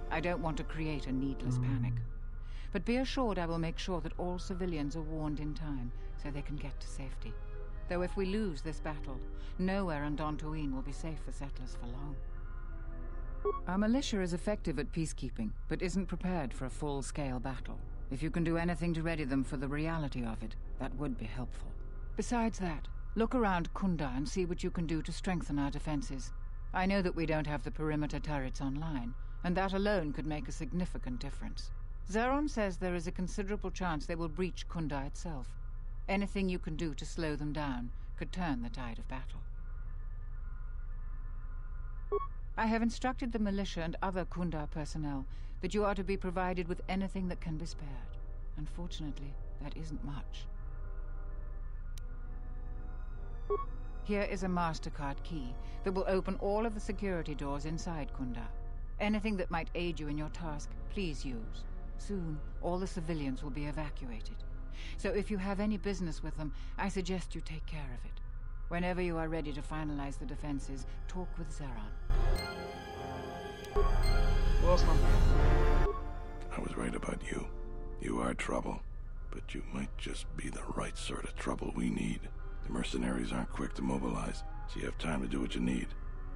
I don't want to create a needless panic. But be assured I will make sure that all civilians are warned in time, so they can get to safety. Though if we lose this battle, nowhere on Dantooine will be safe for settlers for long. Our militia is effective at peacekeeping, but isn't prepared for a full-scale battle. If you can do anything to ready them for the reality of it, that would be helpful. Besides that, look around Kunda and see what you can do to strengthen our defenses. I know that we don't have the perimeter turrets online, and that alone could make a significant difference. Zeron says there is a considerable chance they will breach Kunda itself. Anything you can do to slow them down could turn the tide of battle. I have instructed the militia and other Kunda personnel that you are to be provided with anything that can be spared. Unfortunately, that isn't much. Here is a MasterCard key that will open all of the security doors inside Kunda. Anything that might aid you in your task, please use. Soon, all the civilians will be evacuated. So if you have any business with them, I suggest you take care of it. Whenever you are ready to finalize the defenses, talk with Zeron. Awesome. I was right about you. You are trouble, but you might just be the right sort of trouble we need. The mercenaries aren't quick to mobilize, so you have time to do what you need.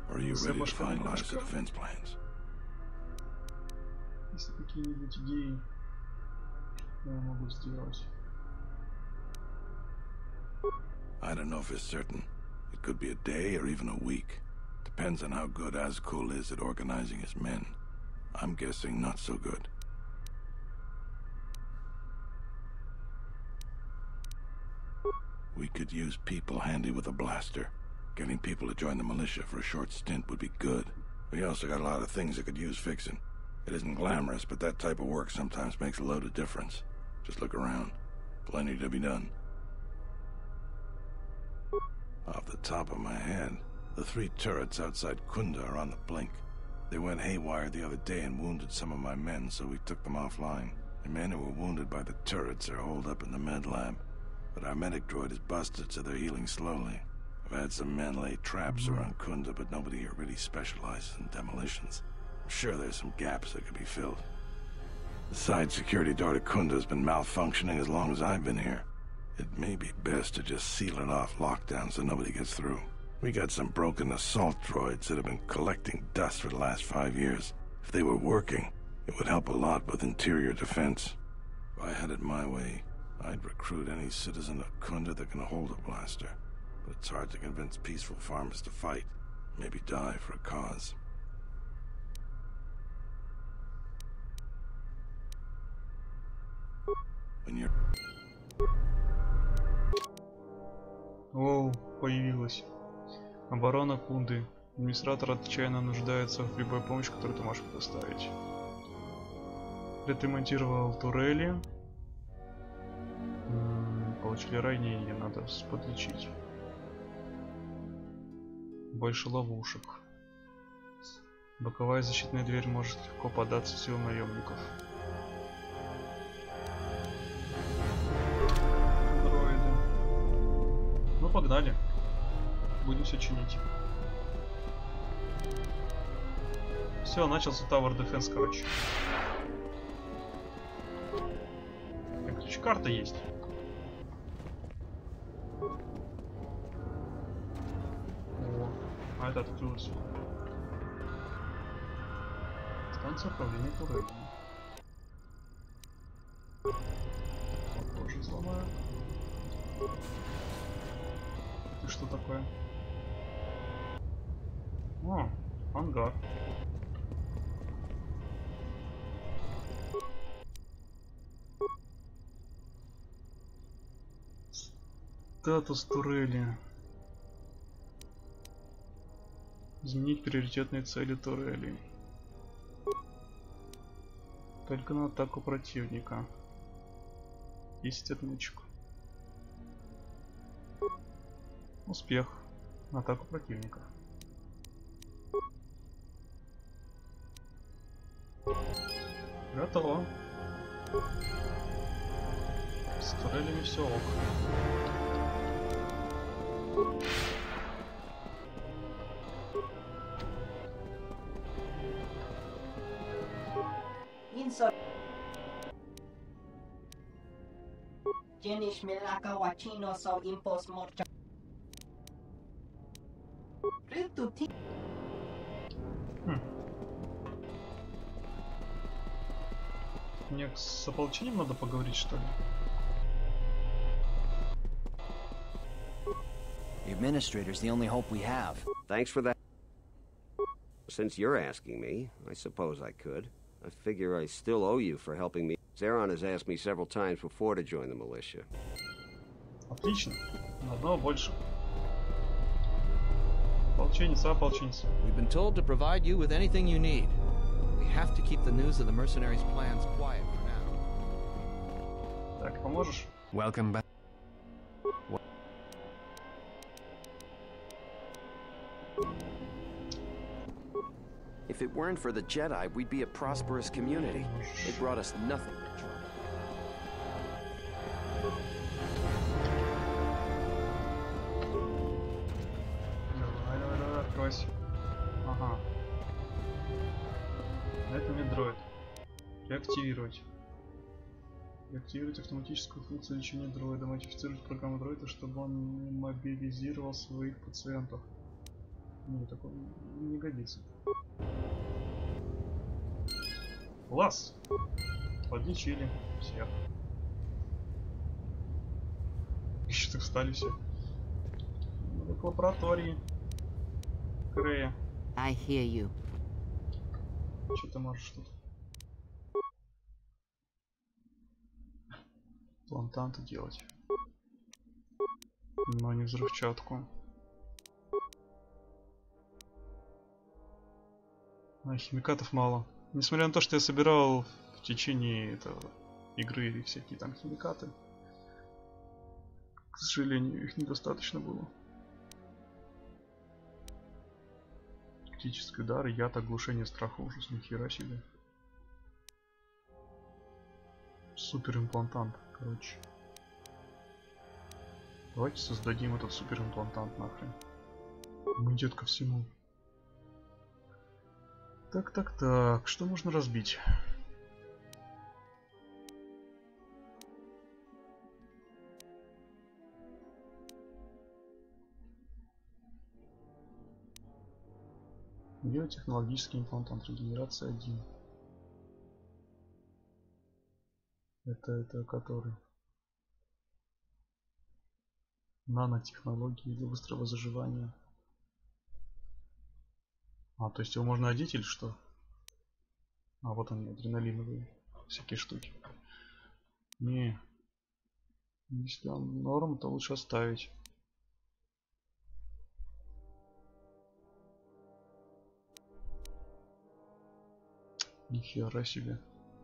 Or are you ready to finalize the defense plans? Если какие-нибудь идеи я могу сделать. I don't know for certain. It could be a day or even a week. Depends on how good Azkul is at organizing his men. I'm guessing not so good. We could use people handy with a blaster. Getting people to join the militia for a short stint would be good. We also got a lot of things that could use fixing. It isn't glamorous, but that type of work sometimes makes a load of difference. Just look around. Plenty to be done. Off the top of my head, the 3 turrets outside Kunda are on the blink. They went haywire the other day and wounded some of my men, so we took them offline. The men who were wounded by the turrets are holed up in the med lab. But our medic droid is busted, so they're healing slowly. I've had some men lay traps around Kunda, but nobody here really specializes in demolitions. I'm sure there's some gaps that could be filled. The side security door to Kunda has been malfunctioning as long as I've been here. It may be best to just seal it off lockdown so nobody gets through. We got some broken assault droids that have been collecting dust for the last 5 years. If they were working, it would help a lot with interior defense. If I had it my way, I'd recruit any citizen of Kunda that can hold a blaster. But it's hard to convince peaceful farmers to fight, maybe die for a cause. When you're... Оу, появилась. Оборона Кунды. Администратор отчаянно нуждается в любой помощи, которую ты можешь предоставить. Ремонтировал турели. Получили ранения, надо подлечить. Больше ловушек. Боковая защитная дверь может легко поддаться силам наемников. Ну погнали. Будем все чинить. Все, начался Тавер Дефенс, короче. Так, ключ карта есть. О, а это открылось. Станция управления турелями. Тоже сломаю. Это что такое? О, ангар. Статус турели. Изменить приоритетные цели турелей. Только на атаку противника. 10 отмычек. Успех. На атаку противника. Готово. С турелями все ок. Jenish Milaka Wachino so impos morcha. Мне с ополчением надо поговорить, что ли? The administrator's the only hope we have. Thanks for that. Since you're asking me, I suppose I could. I figure I still owe you for helping me. Zeron has asked me several times before to join the militia. Отлично. На одного больше. Ополченец, ополченец. We've been told to provide you with anything you need. We have to keep the news of the mercenaries' plans quiet for now. Так, поможешь? Welcome back. If it weren't for the Jedi, we'd be a prosperous community. They brought us nothing but trouble. Давай, откройся. Ага. Это медроид. Реактивировать. Реактивировать автоматическую функцию лечения дроида. Модифицировать программу дроида, чтобы он не мобилизировал своих пациентов. Не, такое не годится. Класс! Подлечили всех. Еще так встали все. Надо к лаборатории. Крея. I hear you. Что ты можешь тут? Плантанты делать. Но не взрывчатку. А, химикатов мало. Несмотря на то, что я собирал в течение этого игры всякие там химикаты, к сожалению, их недостаточно было. Критический удар, яд, оглушение, страх, ужас, нихера себе. Супер имплантант, короче. Давайте создадим этот супер имплантант нахрен. Иммунитет ко всему. Так, что можно разбить? Биотехнологический имплантант, регенерация 1. Это который? Нанотехнологии для быстрого заживания. А, то есть его можно одеть или что? А, вот они, адреналиновые всякие штуки. Не. Если он норм, то лучше оставить. Нихера себе.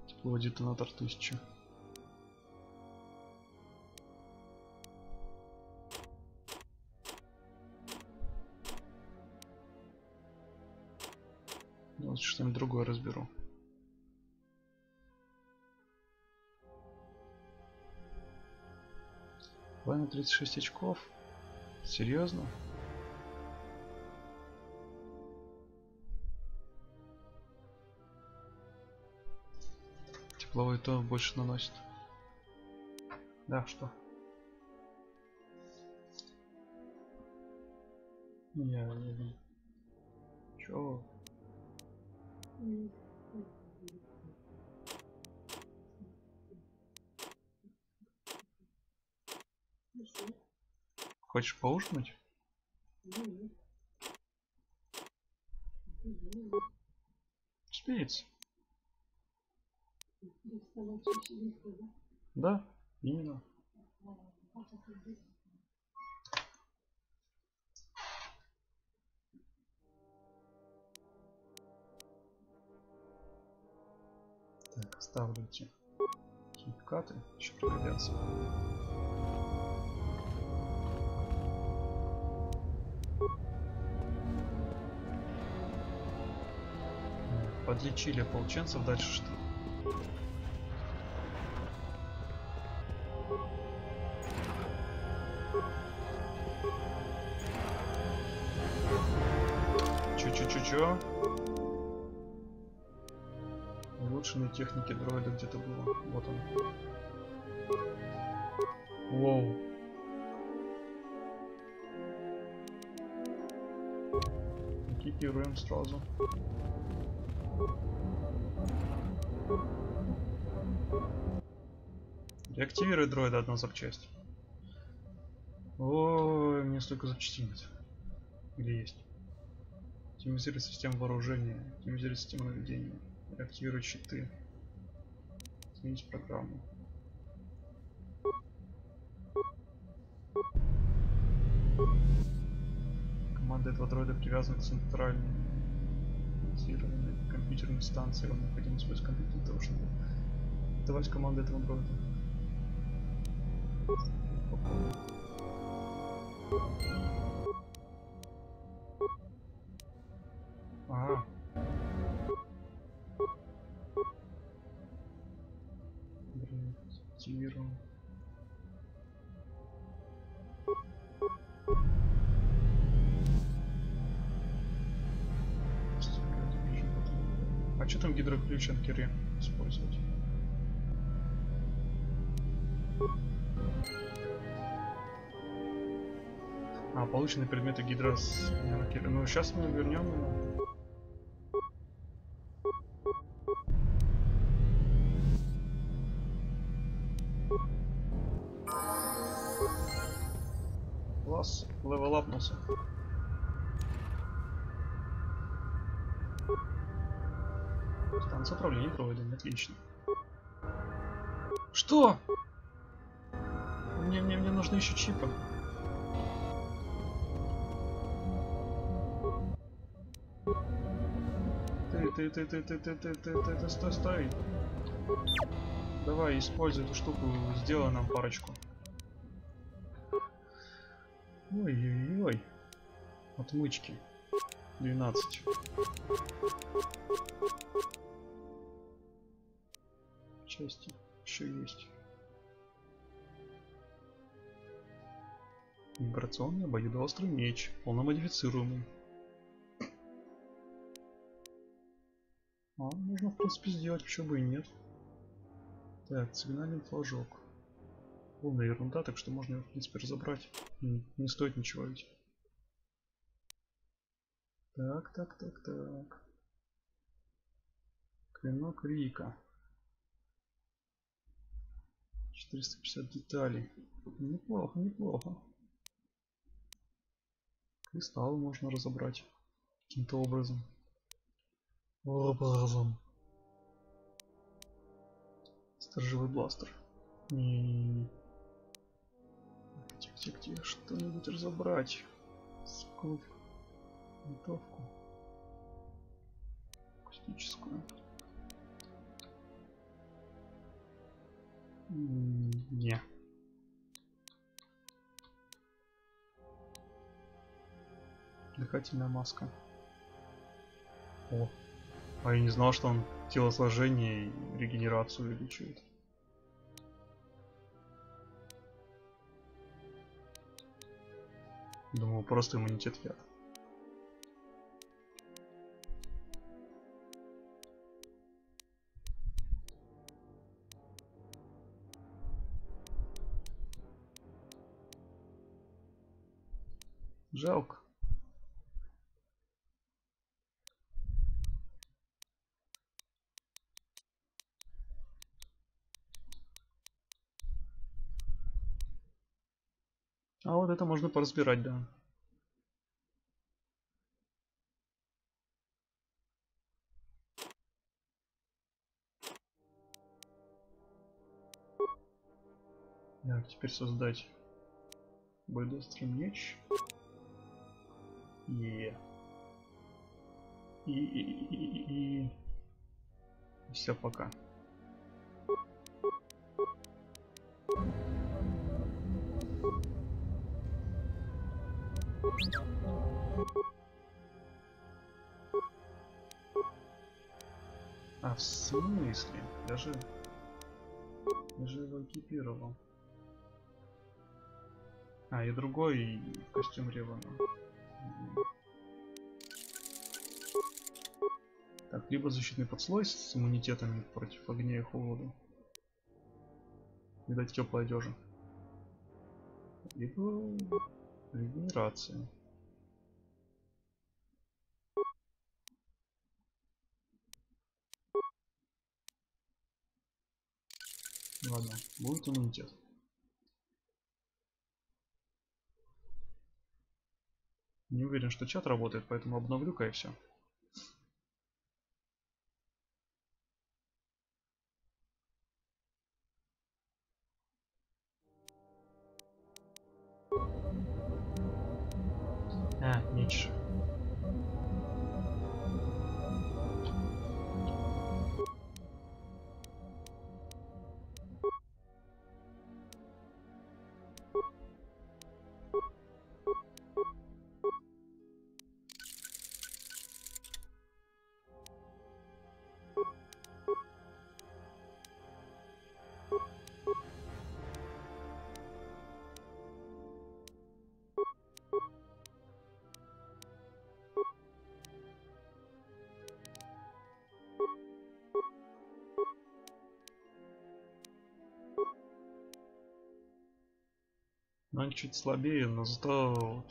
Тепловой детонатор 1000. Давайте что-нибудь другое разберу. Война 36 очков. Серьезно? Тепловой тон больше наносит. Да, что? Не. Чё? Хочешь поужинать? Спится. Да, именно. Так, оставлю эти химикаты, еще пригодятся. Подлечили ополченцев, дальше что? Чё? Улучшенные техники дроида где-то было. Вот он. Воу. Экипируем сразу. И активируй дроида одну запчасть. Ой, мне столько запчастей нет. Или есть? Оптимизировать систему вооружения, оптимизировать систему наведения, активировать щиты, сменить программу. Команда этого дроида привязана к центральной компьютерной станции. Вам необходимо использовать компьютер для того, чтобы давать команды этого дроида. Ага. Активируем. А что там гидроключ анкере использовать? А, полученные предметы гидрос. Ну, сейчас мы вернем его. Класс, левел апнулся. Станция управления проводами, отлично. Что? Мне нужны еще чипы. Ты, стой. Давай, используй эту штуку, сделай нам парочку. Ой-ой-ой. Отмычки. 12. Части еще есть. Вибрационный обоюдоострый меч, полномодифицируемый. Можно в принципе сделать, почему бы и нет. Так, сигнальный флажок. Полная ерунда, так что можно его в принципе разобрать. Не стоит ничего ведь. Так. Клинок Рика. 450 деталей. Неплохо. Кристаллы можно разобрать каким-то образом. Сторожевой бластер. Не. Тихо. Что-нибудь разобрать. Сколько? Винтовку. Акустическую. Не. Дыхательная маска. О. А я не знал, что он телосложение и регенерацию увеличивает. Думал, просто иммунитет яд. Жалко. А вот это можно поразбирать, да. Так, теперь создать бойдострый меч. И все, пока. А в смысле? Я же его экипировал. А, и другой костюм Ревана. Так, либо защитный подслой с иммунитетами против огня и холода. Видать, теплая одежда. Либо регенерация. Ладно, будет иммунитет. Не уверен, что чат работает, поэтому обновлю-ка и все. Меньше. Он чуть слабее, но зато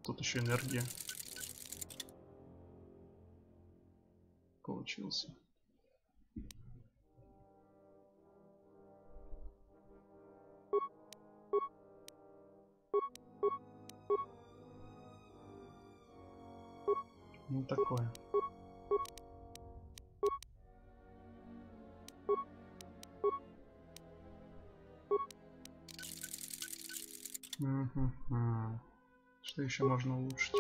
тут еще энергия получился. Ну такое. Что еще можно улучшить?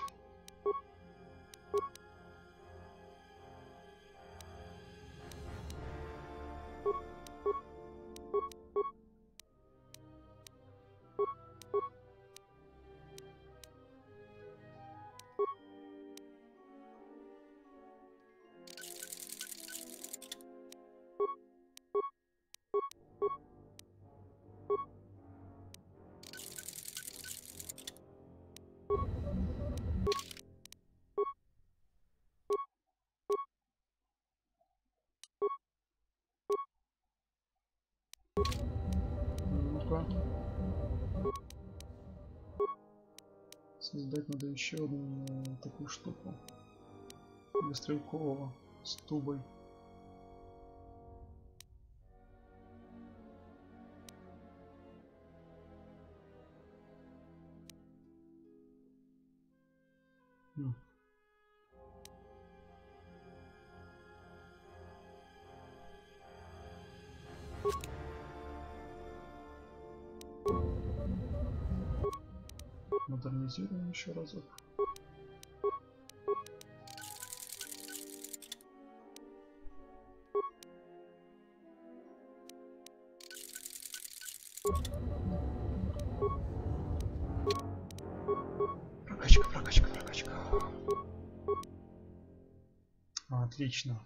Создать надо еще одну такую штуку для стрелкового с тубой. Модернизируем еще разок. Прокачка. Отлично.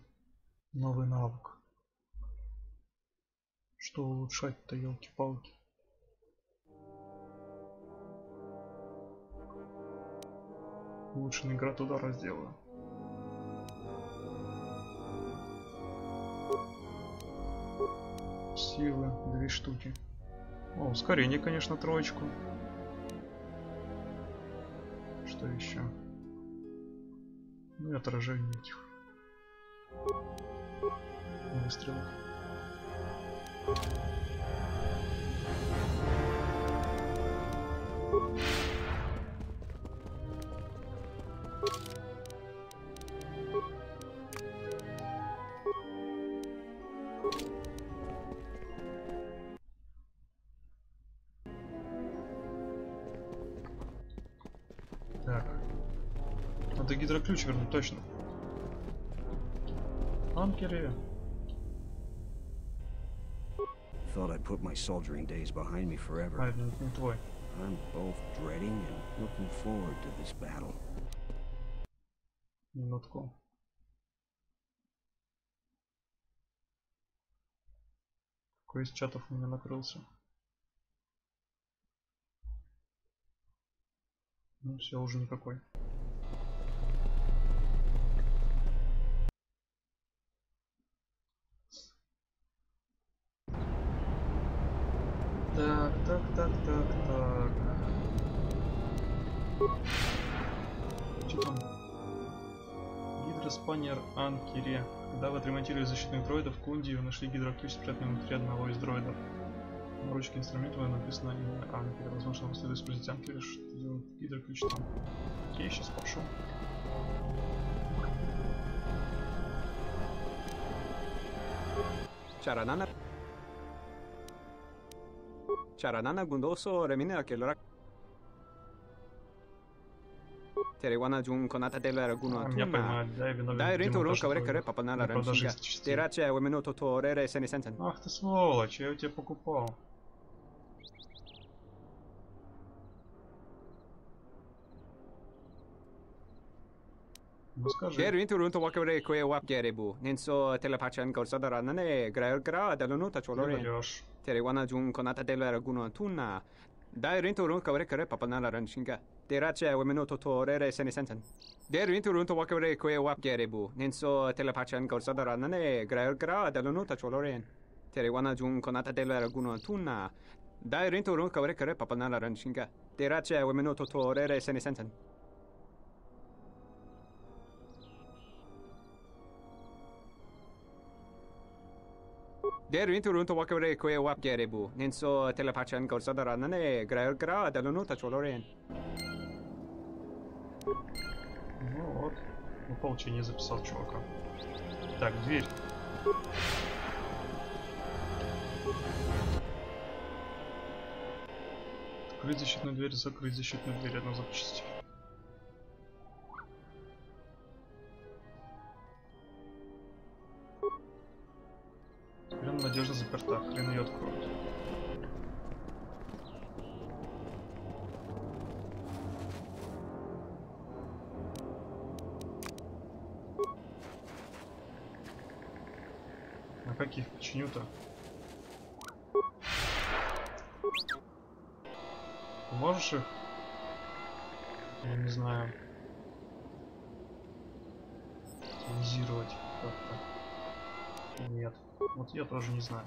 Новый навык. Что улучшать-то, елки-палки? Улучшенный град удара сделаю. Силы 2 штуки. О, ускорение, конечно, 3. Что еще? Ну и отражение этих выстрелов. Так. Надо гидроключ вернуть, точно. Анкере. Thought I'd put my soldiering days behind me forever. А, это не твой. I'm both dreading and looking forward to this battle. Минутку. Какой из чатов у меня накрылся? Ну все, уже никакой. Так. Что там? Гидроспанер Анкере. Когда вы отремонтировали защитных дроидов в Кунди, вы нашли гидроключ, спрятанный внутри одного из дроидов. На ручке инструмента написано имя Анкера. Возможно, вам следует спросить Анкера, что делает гидроключ там. Окей, сейчас спрошу. Charanana gundoso remine che lo Terewana jun konata della raguna tuna. Dai rinturun каврекаре попанала раньше. Тераче у минуту то рере сени сенсен. Ах ты сволочь, я у тебя покупал. Ну скажи. Rinturun to wakare kwe wap gerebu. Ninso telepachan gorsada nane gra delunu tacholore. Terewana jun konata della raguna tuna. Dai rinturun kavrekare papanala ranshinga. Derace u minuto to rere seni senten. Der rinturun to wakare kwe wap gerebu. Ninso telepachan gorsada nane gra delunu tacholore. Terewana jun konata della raguna tuna. Dai rinturun kavrekare papanala ranshinga. Derace u minuto to rere seni senten. Der rinturun to wakare kwe wap gerebu. Ninso telepachan gorsada nane gra delunu tacholore. Ну вот. Ну, получение записал чувака. Так, дверь. Открыть защитную дверь, закрыть защитную дверь, одна запчасть. Теперь она надежно заперта, хрен ее откроют. А как их починю-то? Можешь их? Я не знаю. Оптимизировать как-то. Нет. Вот я тоже не знаю.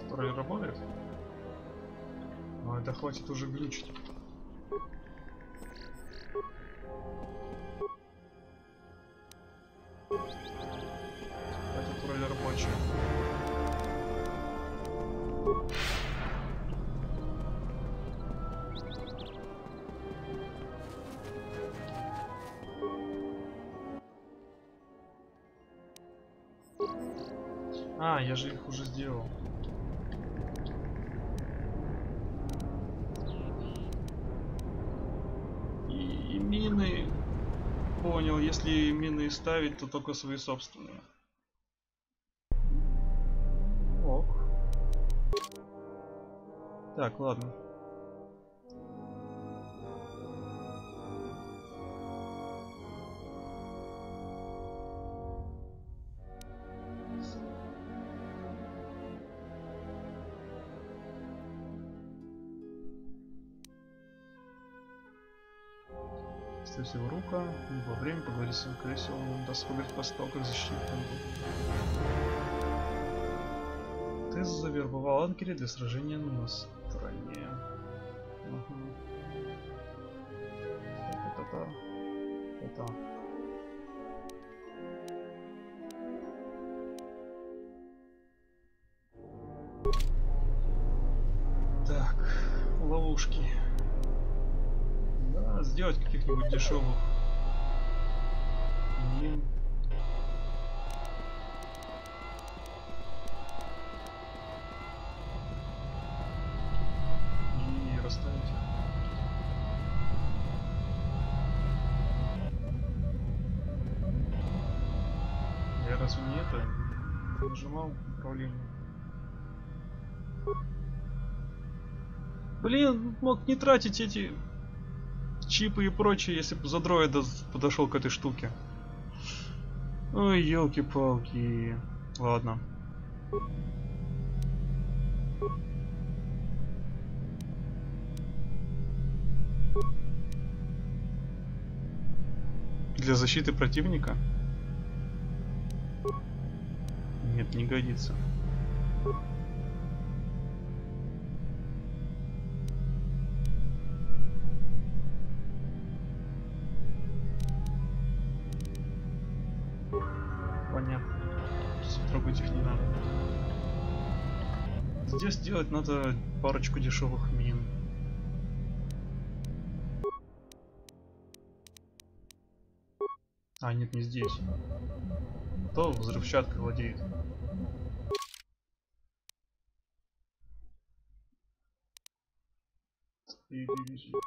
Второй работает? Но это хватит уже глючить. Это тролль рабочий. А, я же их уже сделал. И мины... Понял, если мины ставить, то только свои собственные. Ок. Так, ладно. Ставьте его рука, во время поговорить с колесом, он даст поговорить по столу, как защитить Кунду. Ты завербовал Анкери для сражения на стороне. Угу. Так, это. Так, ловушки. Да, сделать каких-нибудь дешевых мин. И расставить их. Я разве не это нажимал управление? Блин, мог не тратить эти чипы и прочее, если бы за дроида подошел к этой штуке. Ой, елки-палки. Ладно. Для защиты противника? Нет, не годится. Понятно. Трогать их не надо. Здесь делать надо парочку дешевых мин. А, нет, не здесь. То взрывчатка владеет. И дивизию.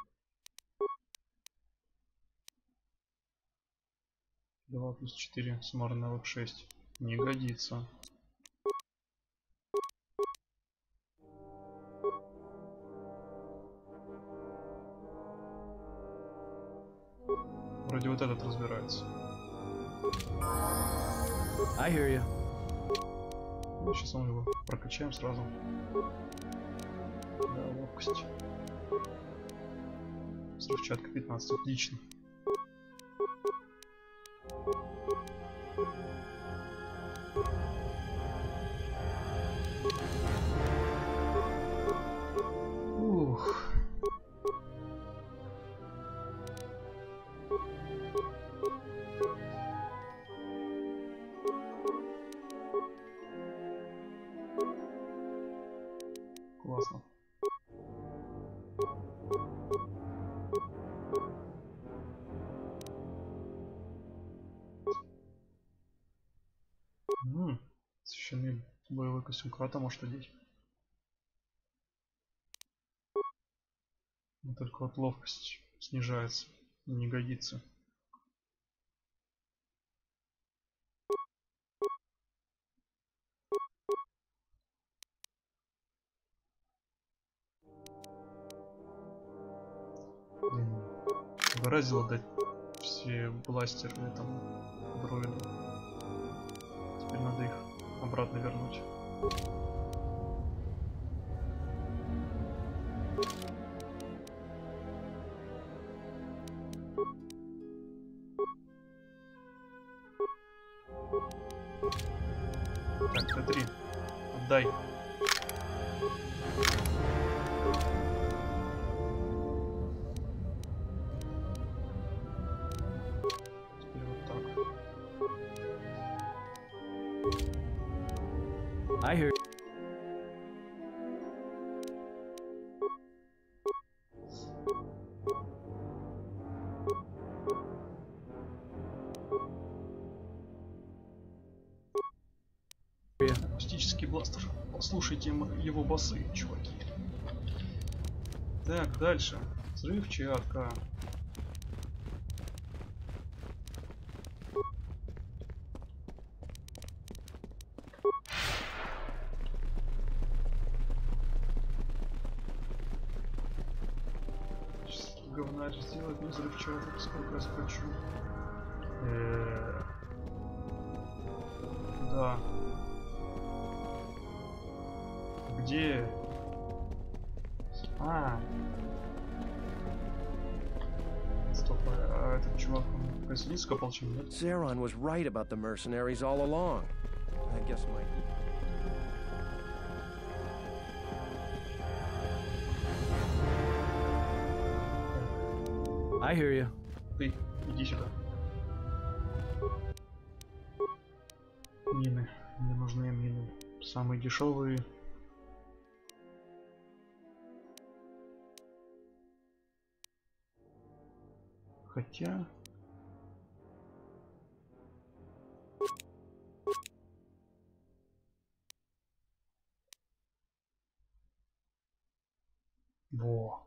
2+4 смор навык 6. Не годится. Вроде вот этот разбирается. I hear you. Ну, сейчас мы его прокачаем сразу. Да, ловкость. Взрывчатка 15, отлично. Ух. Классно. Священный боевой костюм Крата может одеть. Но только вот ловкость снижается. Не годится. Выразило дать все бластеры этому дроиду. Теперь надо их обратно вернуть. Так, Т3. Отдай. I hear. Акустический бластер. Послушайте его басы, чуваки. Так, дальше. Взрывчатка. Говнарь сделать мне взрывчатку, сколько я захочу. Да. Где? Стоп, а этот чувак, он поясницу копал чем нет? Zeron was right about the mercenaries all along. I guess my... I hear you. Ты, иди сюда. Мины. Мне нужны мины. Самые дешевые. Хотя... Во.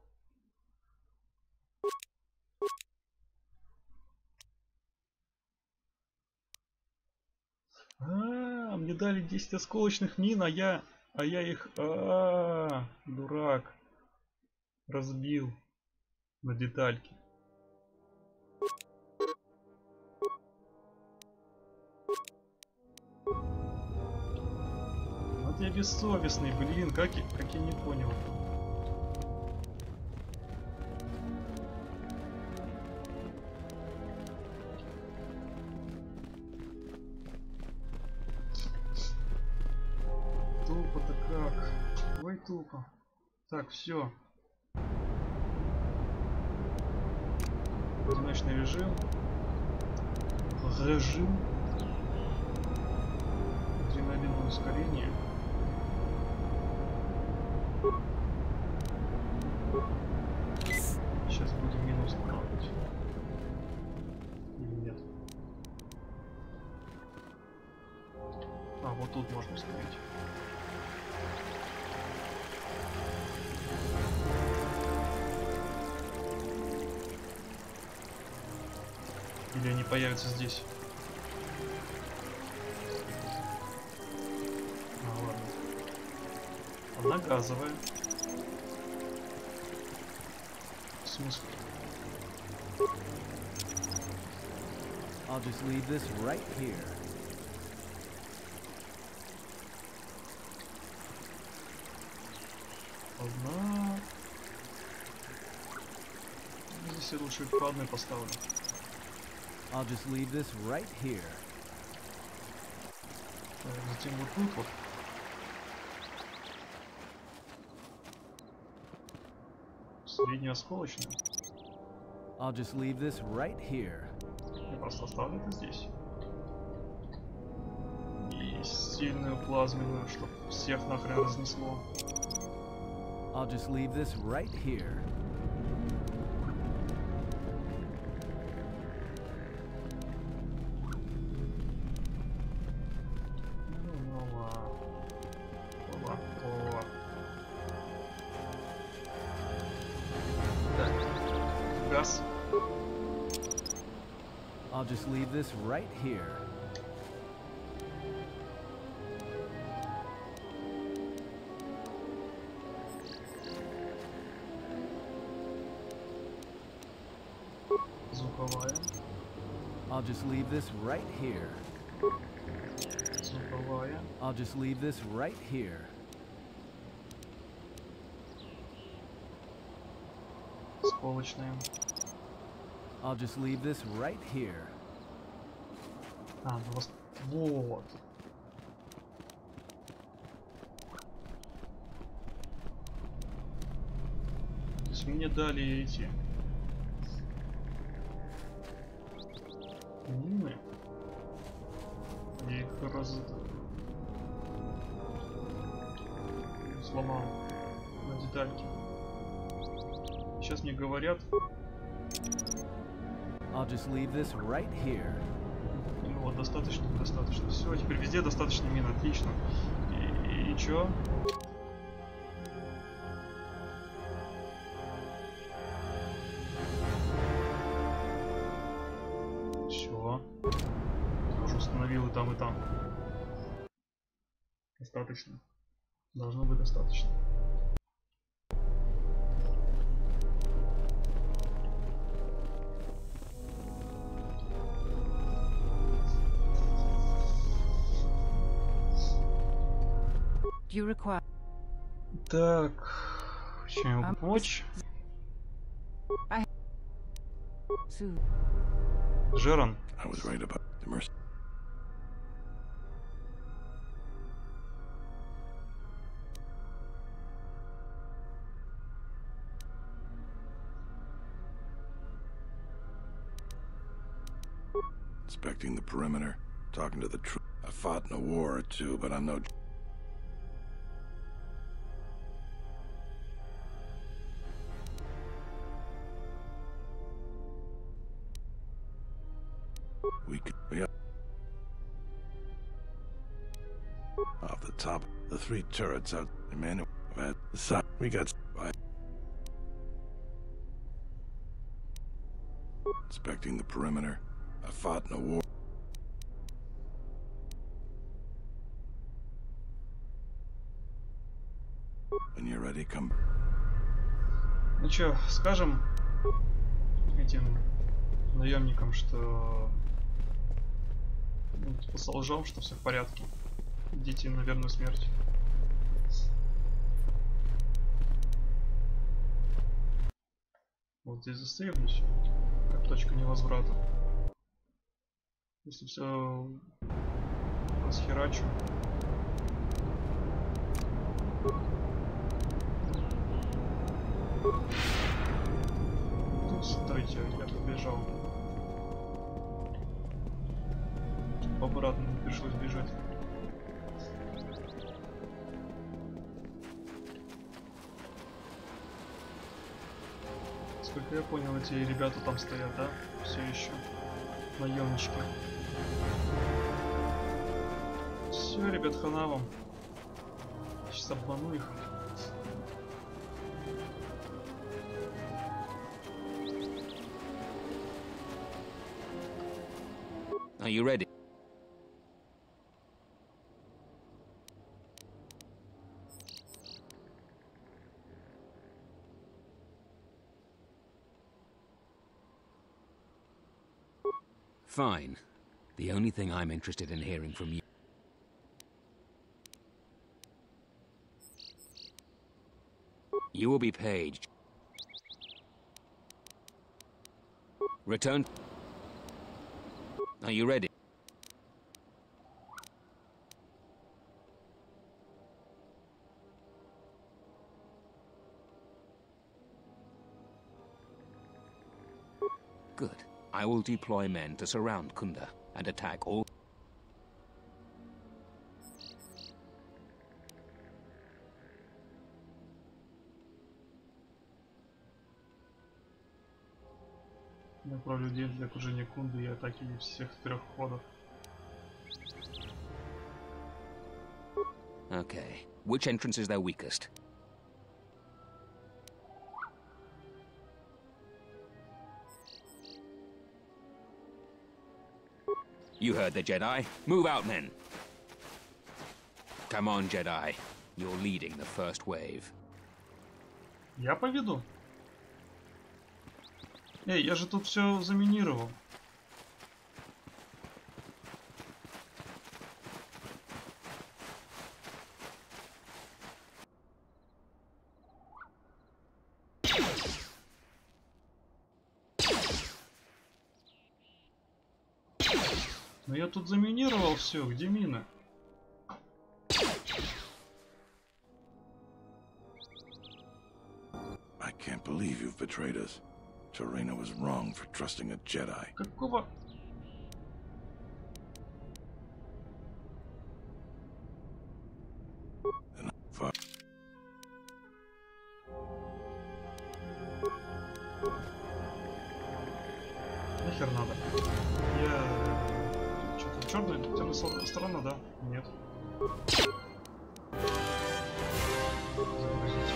Мне дали 10 осколочных мин, а я их... дурак. Разбил на детальки. Вот я бессовестный, блин, как я не понял. Ой, тупо. Так, все. Одиночный режим. Адреналиновое ускорение. Сейчас будем минус устанавливать. Или нет? А, вот тут можно ускорить. Или они появятся здесь? А, ладно. Одна газовая. В смысле? I'll just leave this right here. Одна. Здесь я лучше по одной поставлю. I'll just leave this right here. Затем вот тут вот. Средняя осколочная. I'll just leave this right here. Я просто оставлю это здесь. И сильную плазменную, чтоб всех нахрен разнесло. I'll just leave this right here. I'll just leave this right here. Звуковая. I'll just leave this right here. Звуковая. I'll just leave this right here. Осколочная. I'll just leave this right here. А, ну вас... Вот. То есть мне дали эти... мины. Я их сломал на детальки. Сейчас мне говорят... I'll just leave this right here. Вот, достаточно, достаточно. Все, теперь везде достаточно мин, отлично. И чё? Все. Я уже установил и там, и там. Достаточно. Должно быть достаточно. Так, чем я могу помочь? Жерон. Inspecting the perimeter, talking to the troops. I fought in a war or two, but I'm no... We could be up. Off the top, the 3 turrets out. Man, at the side, we got by. Inspecting the perimeter. I fought in a war. When you're ready, come. Ну чё, скажем этим наемникам, что типа солжем, что все в порядке. Идите на верную смерть. Вот здесь застрелюсь, как точка невозврата. Если все расхерачу. Тут, смотрите, я побежал. Обратно пришлось бежать. Сколько я понял, эти ребята там стоят, да? Все еще. Наемнички. Все, ребят, хана вам. Сейчас обману их. Are you ready? Fine. The only thing I'm interested in hearing from you. You will be paid. Return. Are you ready? Good. I will deploy men to surround Kunda and attack all. Направлю людей для окружения Кунды и атаки всех трех ходов. Okay. Which entrance is their weakest? You heard the Jedi. Move out, men. Come on, Jedi. You're leading the first wave. Я поведу. Эй, я же тут все заминировал. Но я тут заминировал все, где мина? I can't believe you've betrayed us. Torena was wrong for trusting a Jedi. Какого? Нахер надо. Я... Что-то черная, темная сторона, да? Нет. Загрузить.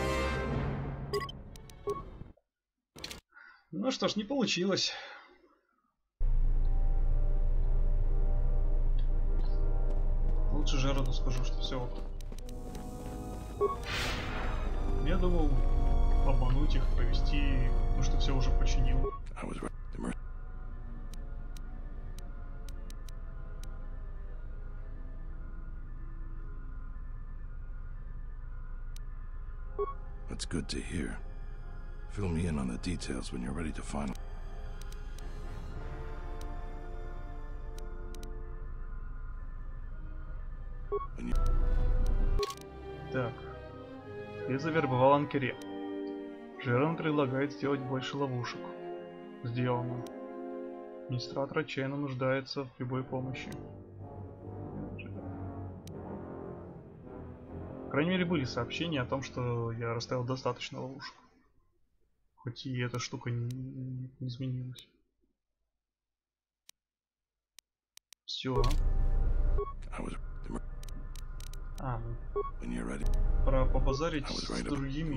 Ну что ж, не получилось. Лучше Жероду скажу, что все. Я думал обмануть их, провести, ну что все уже починил. That's good to hear. Fill me in on the details when you're ready to final. Так. Ты завербовал Анкере. Жерон предлагает сделать больше ловушек. Сделано. Администратор отчаянно нуждается в любой помощи. По крайней мере, были сообщения о том, что я расставил достаточно ловушек. Хоть и эта штука не изменилась. Все. Про побазарить с другими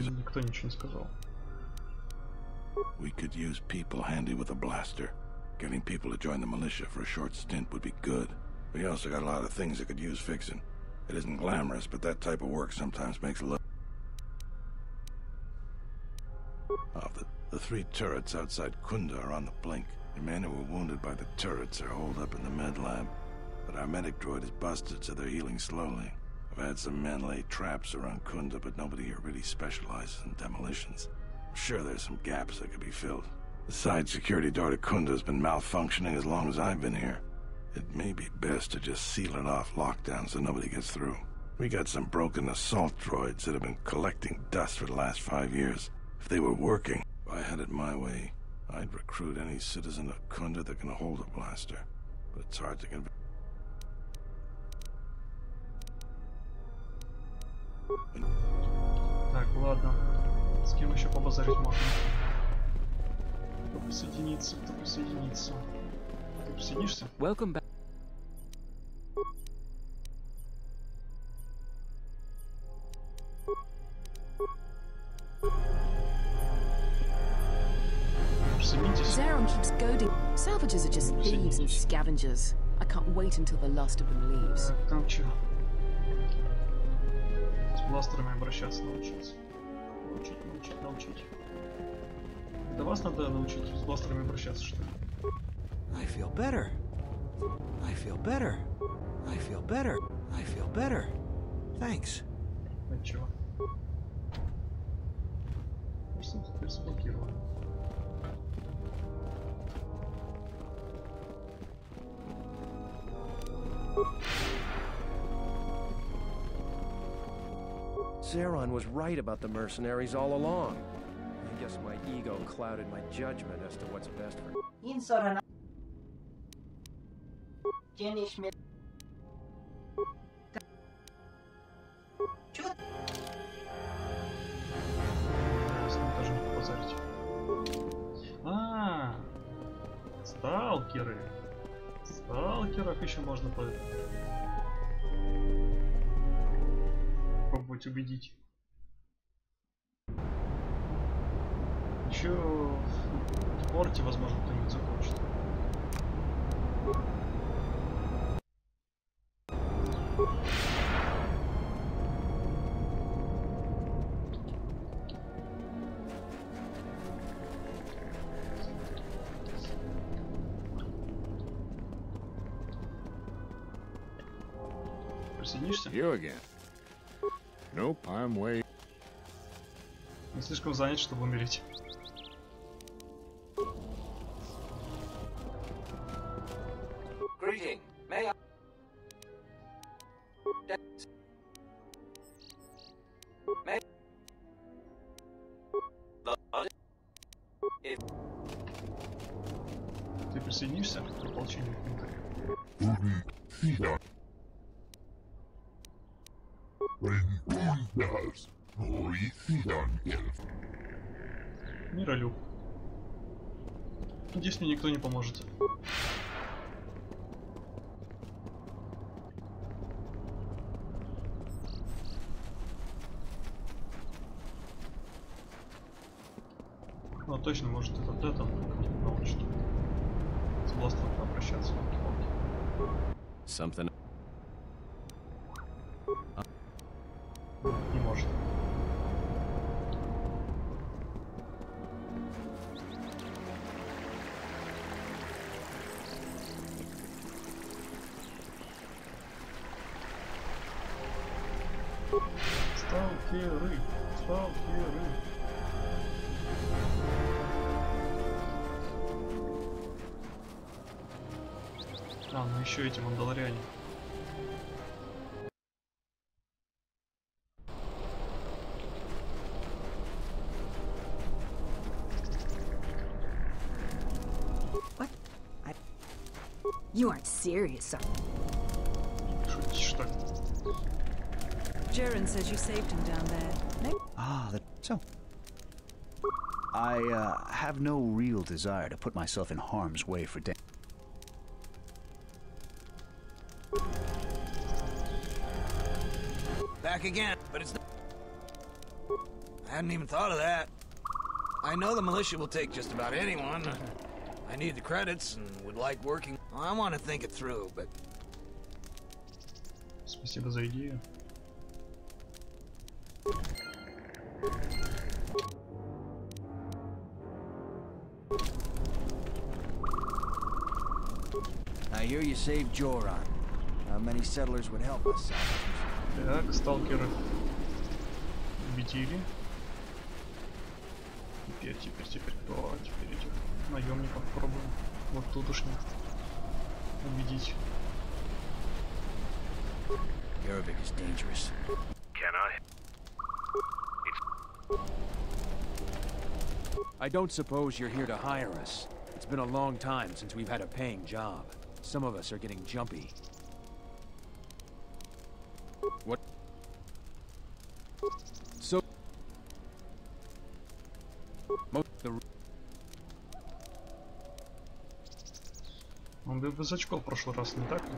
никто ничего не сказал. We could use people handy with a blaster. Getting people to join the militia for a short stint would be good. We also got a lot of things that could use fixing. It isn't glamorous, but that type of work sometimes makes a look. The three turrets outside Kunda are on the blink. The men who were wounded by the turrets are holed up in the med lab. But our medic droid is busted, so they're healing slowly. I've had some men lay traps around Kunda, but nobody here really specializes in demolitions. I'm sure there's some gaps that could be filled. The side security door to Kunda has been malfunctioning as long as I've been here. It may be best to just seal it off lockdown so nobody gets through. We got some broken assault droids that have been collecting dust for the last 5 years. If they were working, if I had it my way, I'd recruit any citizen of Kunda that can hold a blaster. But it's hard to convince. Так, ладно. С кем еще побазарить можно? Кто присоединится, кто присоединится. Ты присоединишься? Welcome back. Zeron keeps goading. Salvagers are just thieves and scavengers. I can't wait until the last of them leaves. Так, там что? С бластерами обращаться научиться. Научить. Да вас надо научить с бластерами обращаться, что ли? I feel better. I feel better. I feel better. I feel better. Thanks. А чего? Просто теперь заблокировано. Zeron was right about the mercenaries all along. I guess my ego clouded my judgment as to what's best for... Insorana. Jenny Schmidt. Даже не побазарить. Сталкеры. Сталкеров еще можно пробовать убедить. Еще в порте, возможно, кто-нибудь захочет. Присоединишься? You again. Nope, I'm way. Не слишком занят, чтобы умереть. Greeting. May I? May Ты присоединишься к ополчению комментариев? Миролюб. Надеюсь, мне никто не поможет. Ну, точно, может, этот Детон научит. С бластером обращаться. Something. Не может. Сталкеры. Сталкеры. А, ну еще эти мандалоряне. What? You aren't serious. Шутишь, что ли? Jaren says you saved him down there. No? Ah, so. I have no real desire to put myself in harm's way for damage. Back again, but it's not. I hadn't even thought of that. I know the militia will take just about anyone. I need the credits and would like working. I want to think it through, but... Спасибо за идею. I hear you saved Joran. How many settlers would help us? Так, сталкеры убедили. Теперь кто? Теперь этих наемников пробуем. Вот тут уж нет. Убедить. Arabic is dangerous. Can I? I don't suppose you're here to hire us. It's been a long time since we've had a paying job. Some of us are getting jumpy. What? So... Он без очков в прошлый раз, не так ли?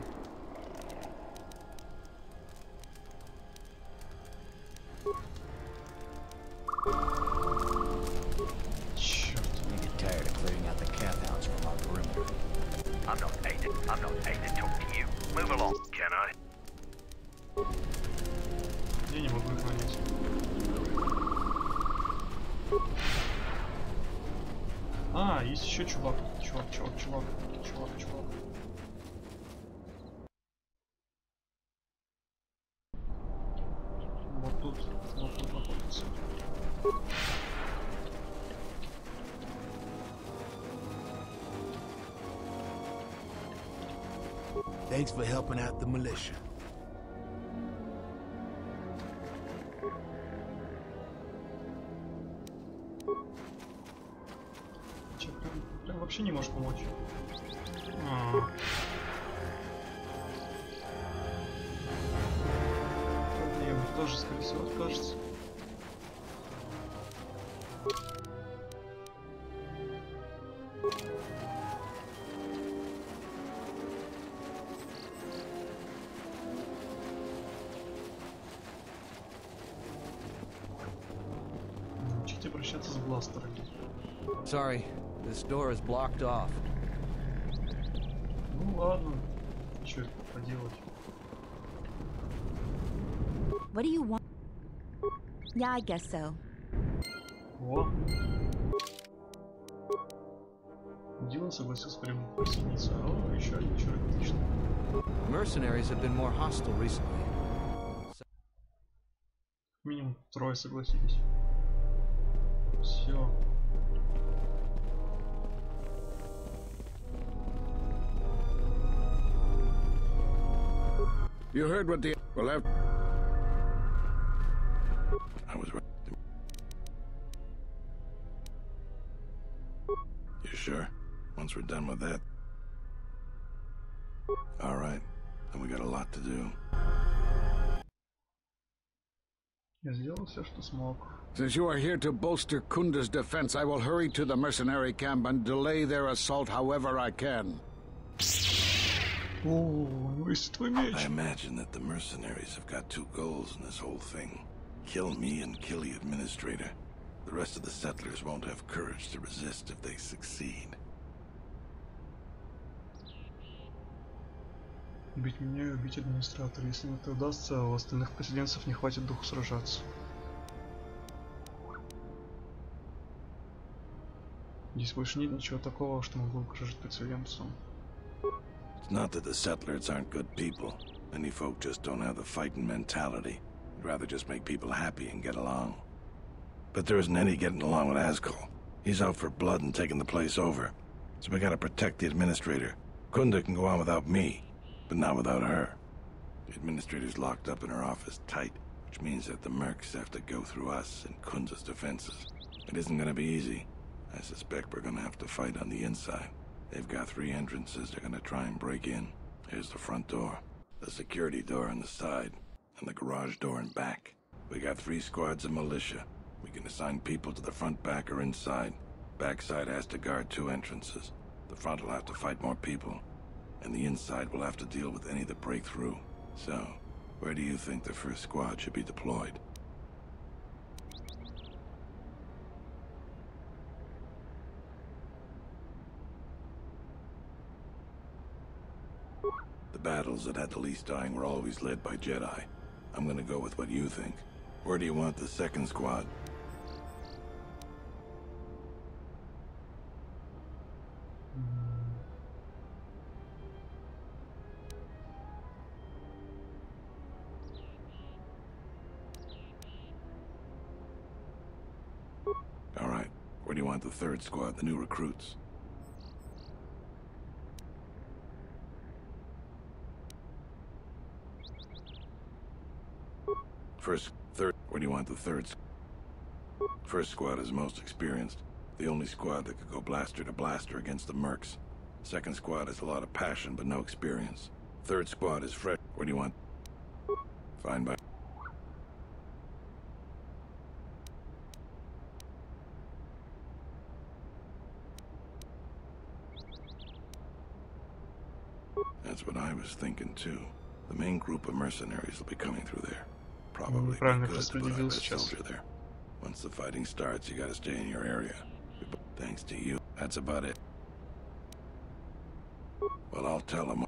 Я не могу их понять. А, есть еще чувак. Чувак. Вот тут находится. Thanks for helping out the militia. Че, прям вообще не можешь помочь? Проблемы тоже, скорее всего, откажется. Учите прощаться с бластерами. Sorry, this door is blocked off. Ну ладно, что поделать. What do you want? Yeah, I guess so. О. Дилан согласился присоединиться. О, еще один человек, отлично. Mercenaries have been more hostile recently. Минимум трое согласились. Все. You heard what the... Well, I was right. You sure? Once we're done with that. All right. Then we got a lot to do. Я сделал все, что смог. Since you are here to bolster Kunda's defense, I will hurry to the mercenary camp and delay their assault however I can. I imagine that the mercenaries have got two goals in this whole thing. Kill me and kill the administrator. The rest of the settlers won't have courage to resist if they succeed. Убить меня и убить администратора. Если это удастся, у остальных поселенцев не хватит духу сражаться. Здесь больше нет ничего такого, что могло угрожать поселенцам. It's not that the settlers aren't good people. Many folk just don't have the fighting mentality. They'd rather just make people happy and get along. But there isn't any getting along with Ascol. He's out for blood and taking the place over. So we gotta protect the administrator. Kunda can go on without me, but not without her. The administrator's locked up in her office tight, which means that the mercs have to go through us and Kunda's defenses. It isn't gonna be easy. I suspect we're gonna have to fight on the inside. They've got 3 entrances they're gonna try and break in. Here's the front door, the security door on the side, and the garage door in back. We got 3 squads of militia. We can assign people to the front, back, or inside. Backside has to guard 2 entrances. The front will have to fight more people. And the inside will have to deal with any that break through. So, where do you think the first squad should be deployed? The battles that had the least dying were always led by Jedi. I'm gonna go with what you think. Where do you want the second squad? All right. Where do you want the third squad, the new recruits? Where do you want the third? First squad is most experienced. The only squad that could go blaster to blaster against the mercs. Second squad has a lot of passion but no experience. Third squad is fresh. What do you want? Fine by. That's what I was thinking too. The main group of mercenaries will be coming through there. Probably be good to put a soldier there. Once the fighting starts, you gotta stay in your area. Thanks to you. That's about it. Well, I'll tell them.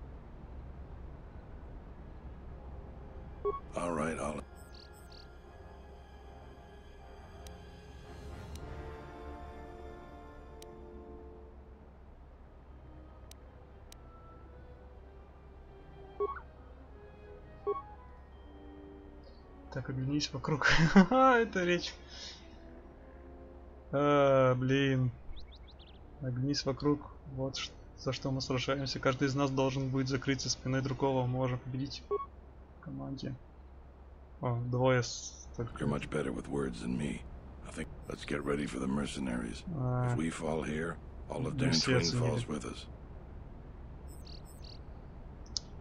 All right, I'll... Так, оглянись вокруг. Это речь. Блин. Оглянись вокруг. Вот за что мы сражаемся. Каждый из нас должен будет закрыться спиной другого. Мы можем победить в команде. О, двое только. You're much better with words than me. I think let's get ready for the mercenaries. If we fall here, all of Dan Twin falls with us.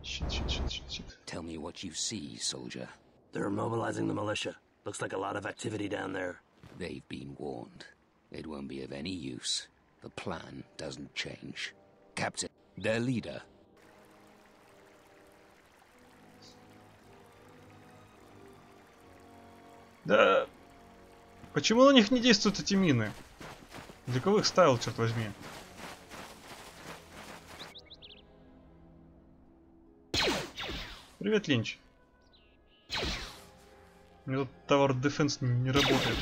Shit. Tell me what you see, soldier. They're mobilizing the militia. Looks like a lot of activity down there. They've been warned. It won't be of any use. The plan doesn't change. Captain, their leader. Да. Почему на них не действуют эти мины? Для кого их ставил, черт возьми? Привет, Линч. У меня тут Тавер Дефенсе не работает.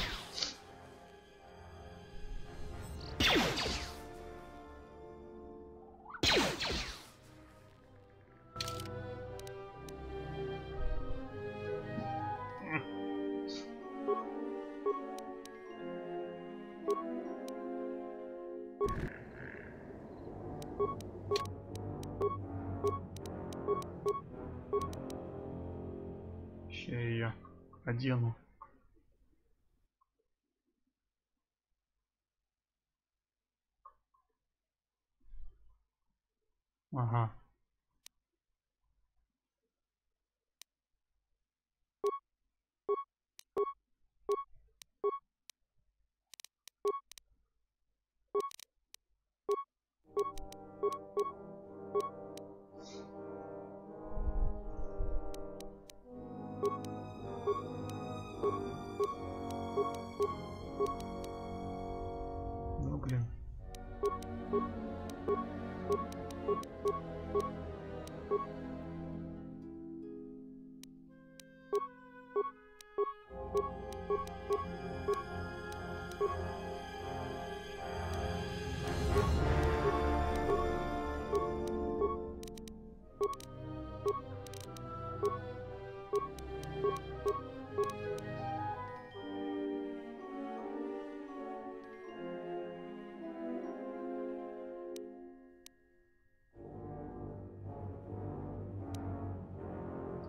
Сейчас я ее одену. Ага. Ну, блин.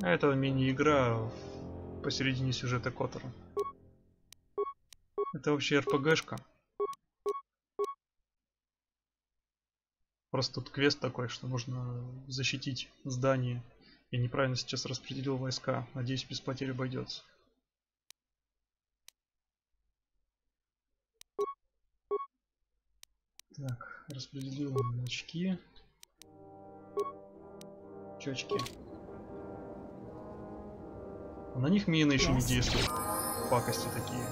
А это мини-игра посередине сюжета Котора. Это вообще РПГшка. Просто тут квест такой, что нужно защитить здание. Я неправильно сейчас распределил войска. Надеюсь, без потерь обойдется. Так, распределил очки. Чёчки. На них мины еще не действуют. Пакости такие.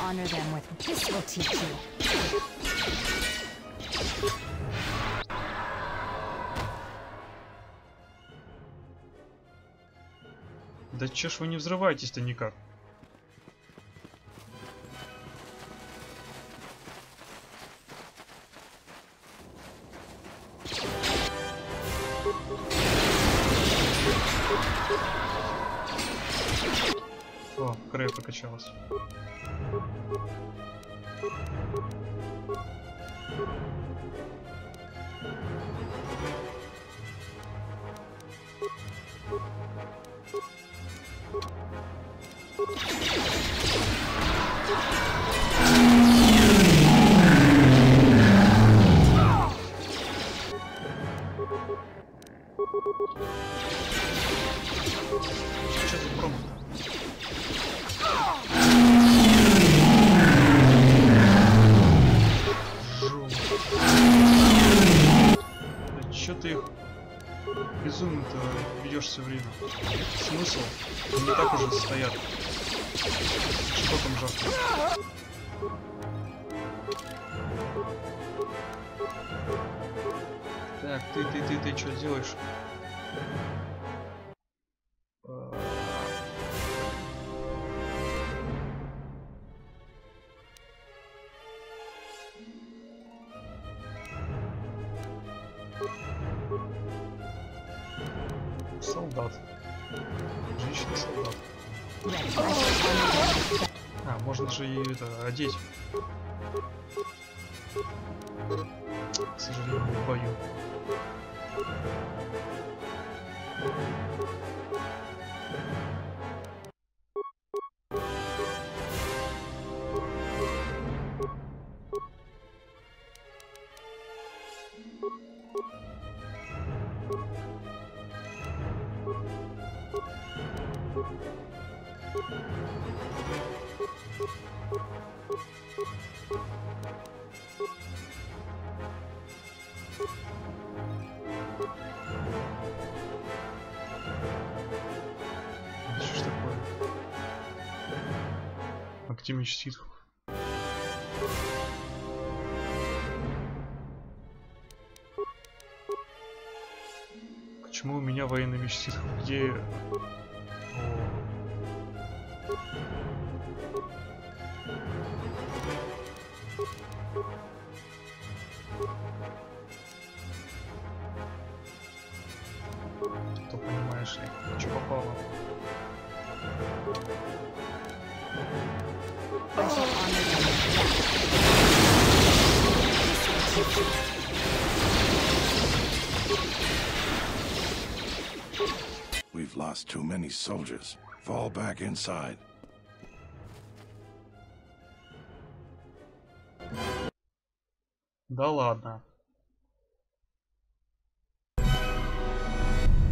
Honor them with this will teach you. Да чё ж вы не взрываетесь-то никак? О, края покачалась. Что тут промах-то? Да чё ты их безумно-то ведёшь все время? Смысл? Они не так уже стоят. Что там жахнет? Так, ты что делаешь? Солдат. Женщина-солдат. А, можно же и это одеть. К сожалению, в бою. Что ж такое? Активничь ситхов. Почему у меня военный меч ситхов? Где... То понимаешь ли, что попало. We've lost too many soldiers. Fall back inside. Да ладно.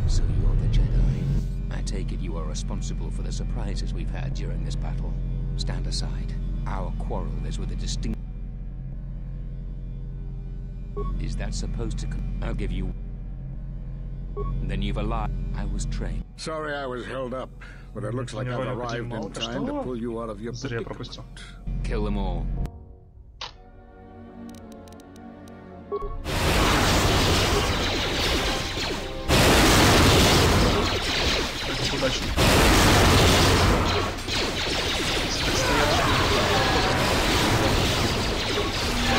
So you're the Jedi. I take it you are responsible for the surprises we've had during this battle. Stand aside. Our quarrel is with a distinct... Is that supposed to... I'll give you... Then you've lied. I was trained. Sorry I was held up, but it looks like I've arrived in time to pull you out of your predicament. Kill them all. Удачно.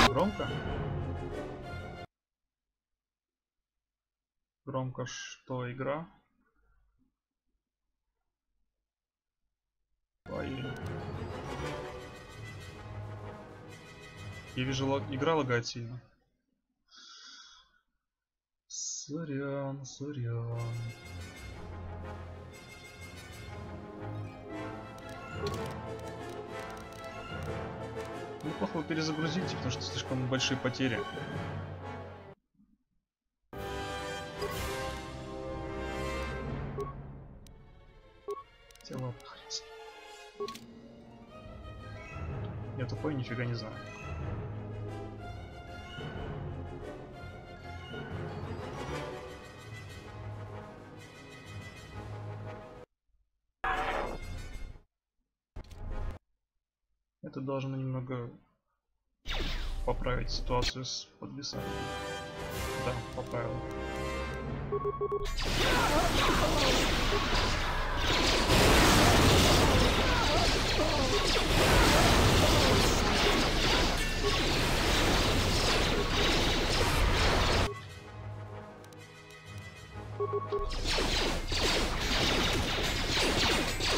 Громко? Громко что, игра? Ой. Я вижу, игра лагает сильно. Сорян, сорян. Неплохо перезагрузить, потому что слишком большие потери. Хотя ладно, хрен с ним. Я тупой, нифига не знаю. Это должно немного поправить ситуацию с подвисанием. Да, поправил.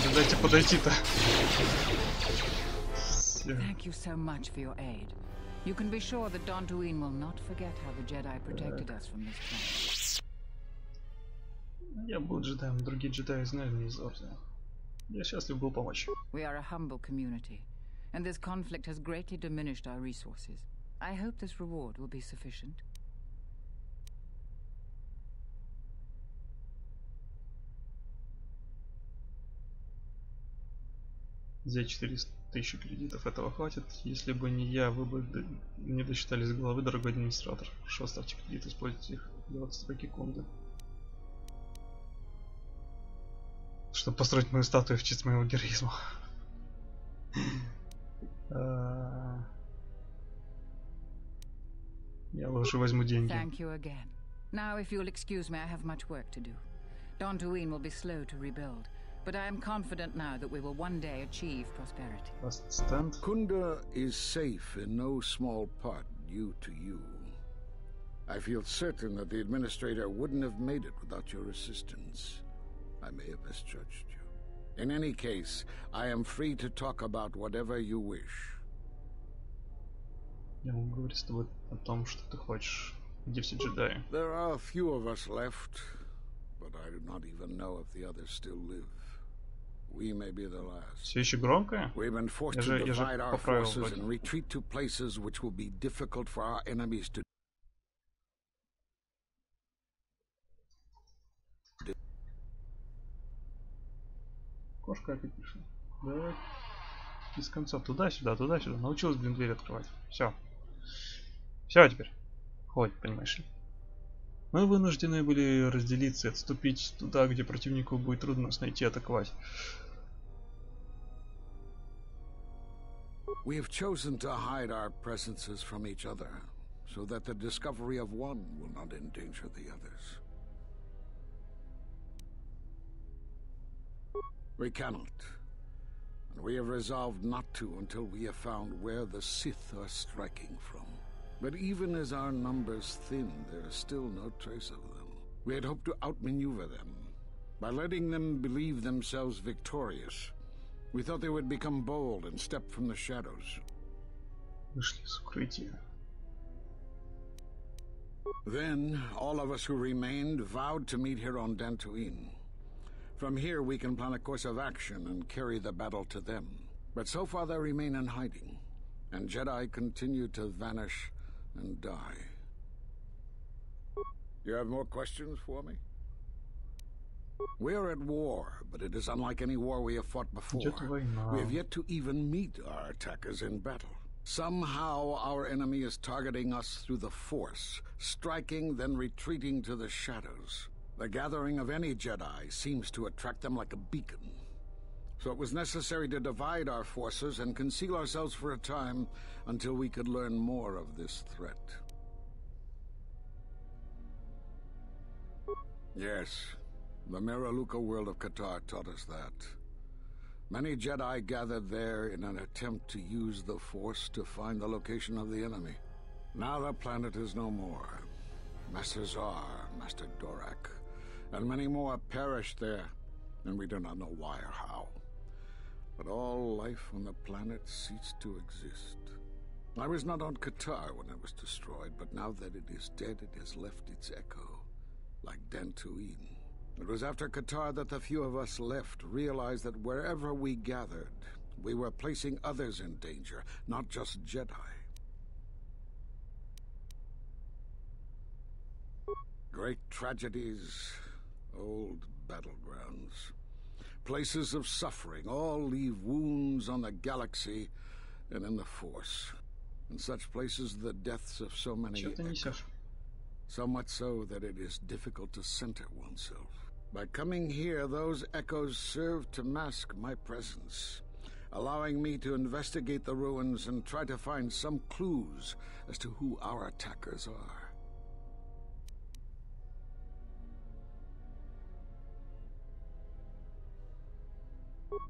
Да дайте подойти-то. Thank you so much for your aid. You can be sure that Dantooine will not forget how the Jedi protected us from this place. Я был джедаем, другие джедаи знали меня из Ордена. Я счастлив был помочь. We are a humble community, and this conflict has greatly diminished our resources. I hope this reward will be sufficient. За 400 тысяч кредитов этого хватит. Если бы не я, вы бы не досчитались головы, дорогой администратор. Прошу, оставьте кредит, используйте их для отстройки комнаты. Чтобы построить мою статую в честь моего героизма. Я лучше возьму деньги. Thank you again. Now, if you'll excuse me, I have much work to do. Dantooine will be slow to rebuild, but I am confident now that we will one day achieve prosperity. Kunda is safe in no small part due to you. I feel certain that the administrator wouldn't have made it without your assistance. I may have misjudged you. In any case, I am free to talk about whatever you wish. Я могу говорить с тобой о том, что ты хочешь. Где все джедаи? There are a few of us left, but I do not even know if the others still live. We may be the last. Все еще громкое? We've been forced to divide our forces and retreat to places which will be difficult for our enemies to. Кошка опять пришла. Давай. Без концов. Туда-сюда, туда-сюда. Научилась, блин, дверь открывать. Все. Все теперь. Ходь, понимаешь ли. Мы вынуждены были разделиться и отступить туда, где противнику будет трудно нас найти и атаковать. We have chosen to hide our presences from each other, so that the discovery of one will not endanger the others. We cannot. And we have resolved not to until we have found where the Sith are striking from. But even as our numbers thin, there is still no trace of them. We had hoped to outmaneuver them. By letting them believe themselves victorious, we thought they would become bold and step from the shadows. Вышли из укрытия. Then, all of us who remained vowed to meet here on Dantooine. From here, we can plan a course of action and carry the battle to them. But so far, they remain in hiding, and Jedi continue to vanish and die. You have more questions for me? We are at war, but it is unlike any war we have fought before. We have yet to even meet our attackers in battle. Somehow, our enemy is targeting us through the Force, striking, then retreating to the shadows. The gathering of any Jedi seems to attract them like a beacon. So it was necessary to divide our forces and conceal ourselves for a time until we could learn more of this threat. Yes, the Miraluka world of KOTOR taught us that. Many Jedi gathered there in an attempt to use the Force to find the location of the enemy. Now the planet is no more. Master Zar, Master Dorak, and many more perished there, and we do not know why or how. But all life on the planet ceased to exist. I was not on KOTOR when it was destroyed, but now that it is dead, it has left its echo, like Dantooine. It was after KOTOR that the few of us left realized that wherever we gathered, we were placing others in danger, not just Jedi. Great tragedies, old battlegrounds, places of suffering, all leave wounds on the galaxy and in the Force. In such places, the deaths of so many echo, so much so that it is difficult to center oneself. By coming here, those echoes serve to mask my presence. allowing me to investigate the ruins and try to find some clues as to who our attackers are.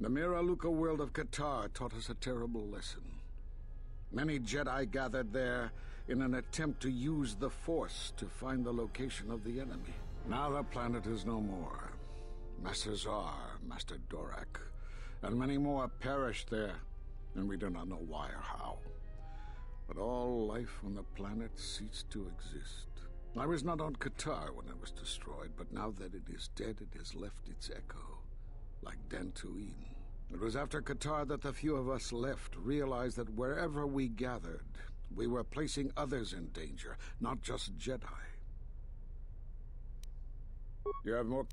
The Miraluka world of KOTOR taught us a terrible lesson. Many Jedi gathered there in an attempt to use the Force to find the location of the enemy. Now the planet is no more. Master Zar, Master Dorak, and many more perished there, and we do not know why or how. But all life on the planet ceased to exist. I was not on KOTOR when it was destroyed, but now that it is dead, it has left its echo, like Dantooine. It was after KOTOR that the few of us left realized that wherever we gathered, we were placing others in danger, not just Jedi. You have more?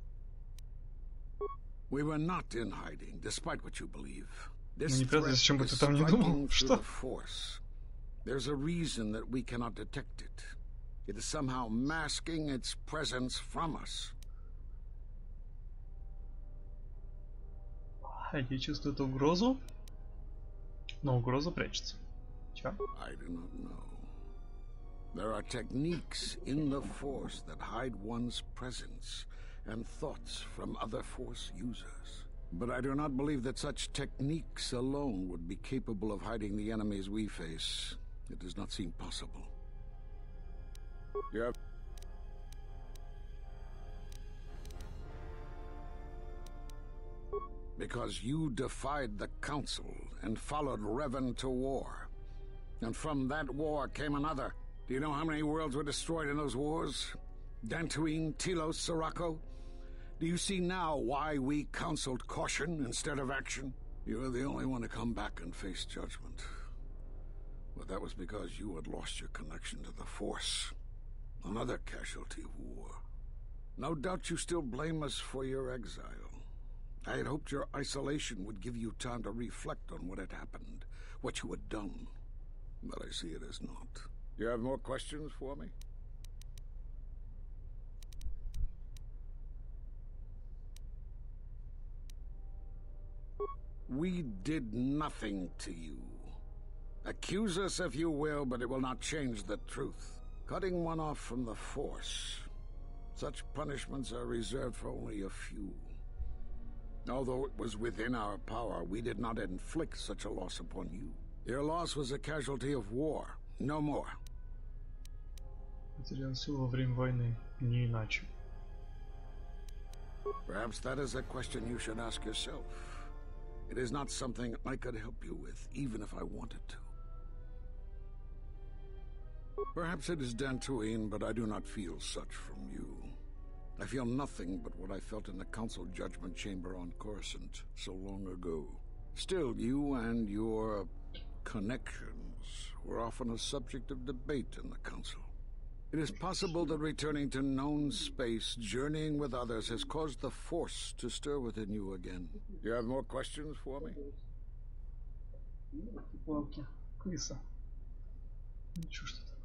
We were not in hiding, despite what you believe. This threat is striking through the Force. There's a reason that we cannot detect it. It is somehow masking its presence from us. Я чувствую эту угрозу, но угроза прячется. Чё? I do not know. There are techniques in the Force that hide one's presence and thoughts from other Force users. But I do not believe that such techniques alone would be capable of hiding the enemies we face. It does not seem possible. You have... Because you defied the Council and followed Revan to war. And from that war came another. Do you know how many worlds were destroyed in those wars? Dantooine, Telos, Sirocco? Do you see now why we counseled caution instead of action? You were the only one to come back and face judgment. But that was because you had lost your connection to the Force. Another casualty of war. No doubt you still blame us for your exile. I had hoped your isolation would give you time to reflect on what had happened, what you had done. But I see it as not. You have more questions for me? We did nothing to you. Accuse us if you will, but it will not change the truth. Cutting one off from the Force. Such punishments are reserved for only a few. Although it was within our power, we did not inflict such a loss upon you. Your loss was a casualty of war, no more. Потерял силу во время войны, не иначе. Perhaps that is a question you should ask yourself. It is not something I could help you with, even if I wanted to. Perhaps it is Dantooine, but I do not feel such from you. I feel nothing but what I felt in the Council Judgment Chamber on Coruscant so long ago. Still, you and your connections were often a subject of debate in the Council. It is possible that returning to known space, journeying with others, has caused the Force to stir within you again. Do you have more questions for me? Крыса. Ничего что такое.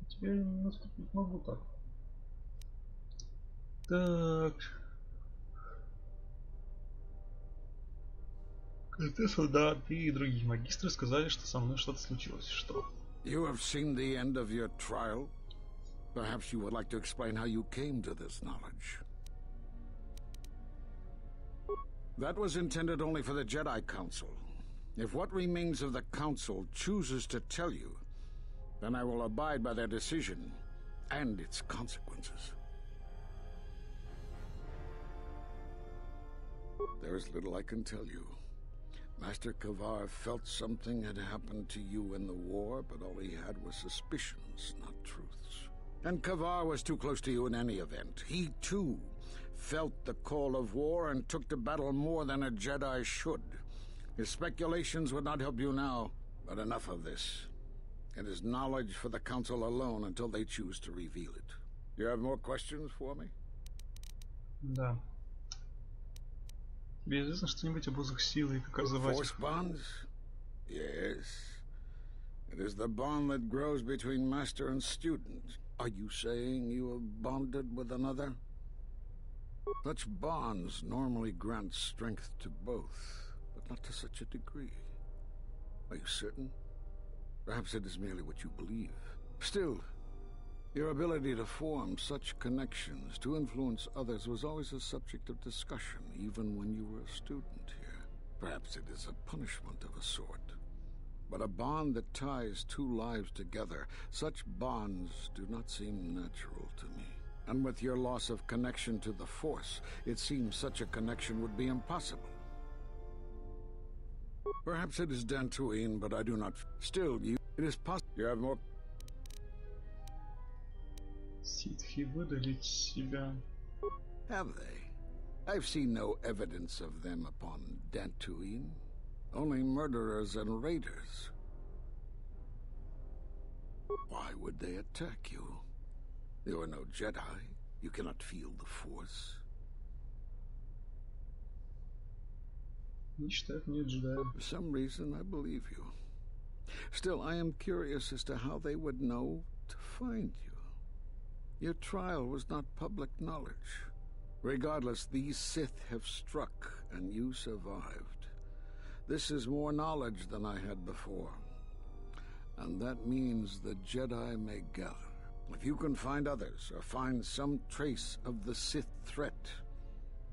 Теперь наступить могу так. Так. Да, ты и другие магистры сказали, что со мной что-то случилось. Что? You have seen the end of your trial. Perhaps you would like to explain how you came to this knowledge. That was intended only for the Jedi Council. If what remains of the Council chooses to tell you, then I will abide by their decision and its consequences. There is little I can tell you. Master Kavar felt something had happened to you in the war, but all he had was suspicions, not truths. And Kavar was too close to you in any event. He, too, felt the call of war and took to battle more than a Jedi should. His speculations would not help you now, but enough of this. It is knowledge for the Council alone until they choose to reveal it. You have more questions for me? Да. Тебе известно что-нибудь об узах силы и как разорвать Force bonds? Yes. It is the bond that grows between master and student. Are you saying you have bonded with another? Such bonds normally grant strength to both, but not to such a degree. Are you certain? Perhaps it is merely what you believe. Still, your ability to form such connections, to influence others, was always a subject of discussion, even when you were a student here. Perhaps it is a punishment of a sort. But a bond that ties two lives together, such bonds do not seem natural to me. And with your loss of connection to the Force, it seems such a connection would be impossible. Perhaps it is Dantooine, but I do not... Still, it is possible... You have more... Ситхи выдалить себя. Have they? I've seen no evidence of them upon Dantooine. Only murderers and raiders. Why would they attack you? You are no Jedi. You cannot feel the Force. For some reason, I believe you. Still, I am curious as to how they would know to find you. Your trial was not public knowledge. Regardless, these Sith have struck, and you survived. This is more knowledge than I had before. And that means the Jedi may gather. If you can find others, or find some trace of the Sith threat,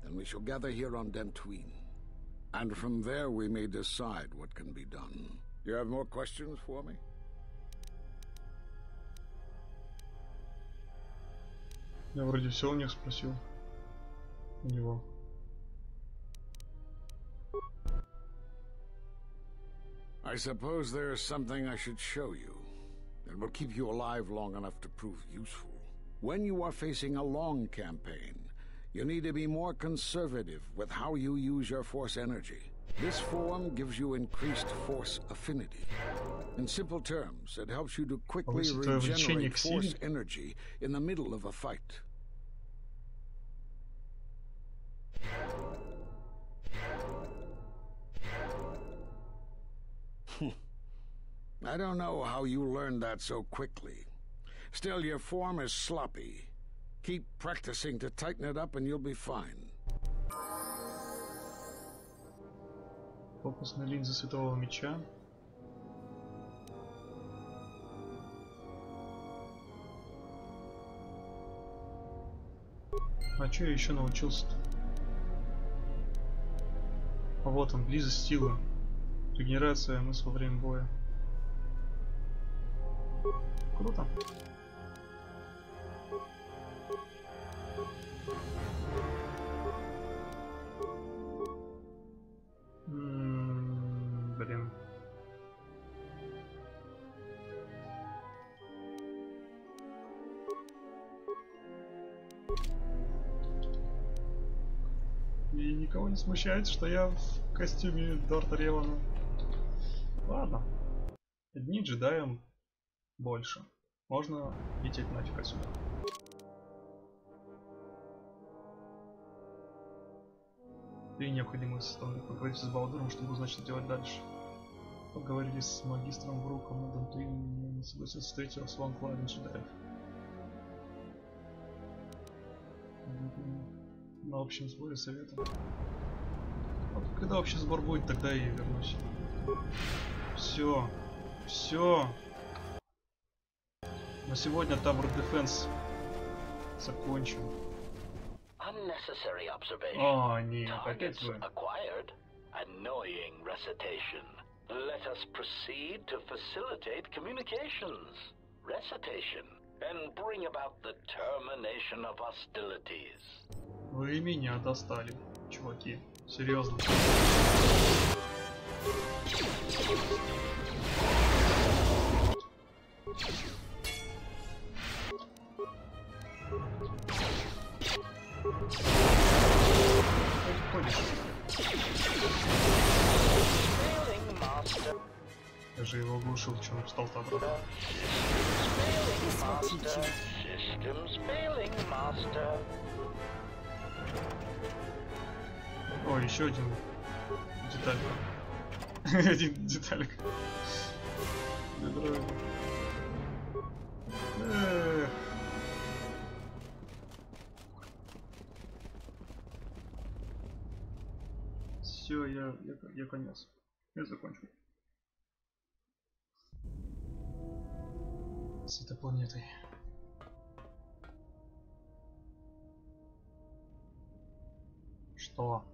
then we shall gather here on Dantooine. And from there we may decide what can be done. You have more questions for me? Я вроде все у них спросил. У него. I suppose there is something I should show you that will keep you alive long enough to prove useful. When you are facing a long campaign, you need to be more conservative with how you use your Force energy. This form gives you increased Force affinity. In simple terms, it helps you to quickly regenerate Force energy in the middle of a fight. I don't know how you learned that so quickly. Still, your form is sloppy. Keep practicing to tighten it up and you'll be fine. Фокусные линзы Светового Меча. А чё я еще научился-то? А вот он, близость силы. Регенерация мышц во время боя. Круто. Блин. И никого не смущает, что я в костюме Дарта Ревана. Ладно. Одни джедаем больше. Можно лететь нафиг отсюда. И необходимые составы. Поговорить с Балдуром, чтобы узнать, что делать дальше. Поговорили с магистром Бруком на Дантуине, не согласился встретить с Ван Кларен джедаев. На общем сборе совета. Вот когда общий сбор будет, тогда я и вернусь. Все. Все. На сегодня Тавер Дефенсе закончим. О, нет, опять вы. Let us proceed to facilitate communications, recitation, and bring about the termination of hostilities. Вы меня достали, чуваки. Серьезно. Я же его оглушил, что он встал-то обратно. О, еще один деталь. Один деталик. все, я конец. Я закончу. С этой планетой. Что?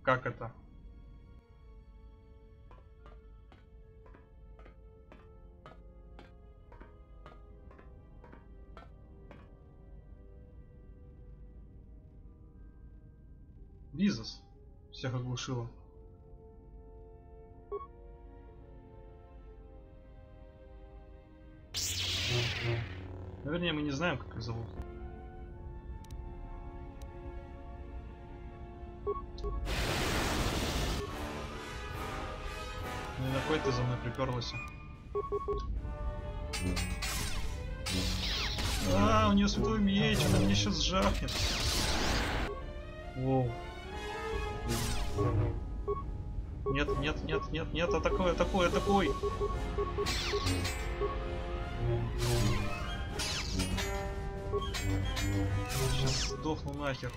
Как это? Визас всех оглушила. Наверное, мы не знаем, как их зовут. Ну на кой ты за мной приперлась? А, у нее святой меч, она меня сейчас сжахнет. Воу. Нет, нет, нет, нет, нет, атакуй, атакуй, атакуй. Сейчас сдохну нахер.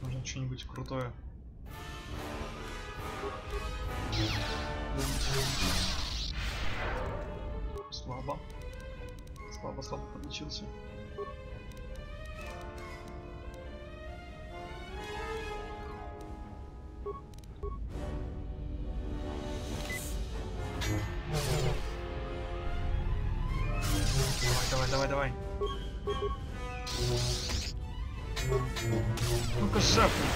Нужно что-нибудь крутое. Слабо. Слабо подлечился. Давай. Ну-ка, шапни.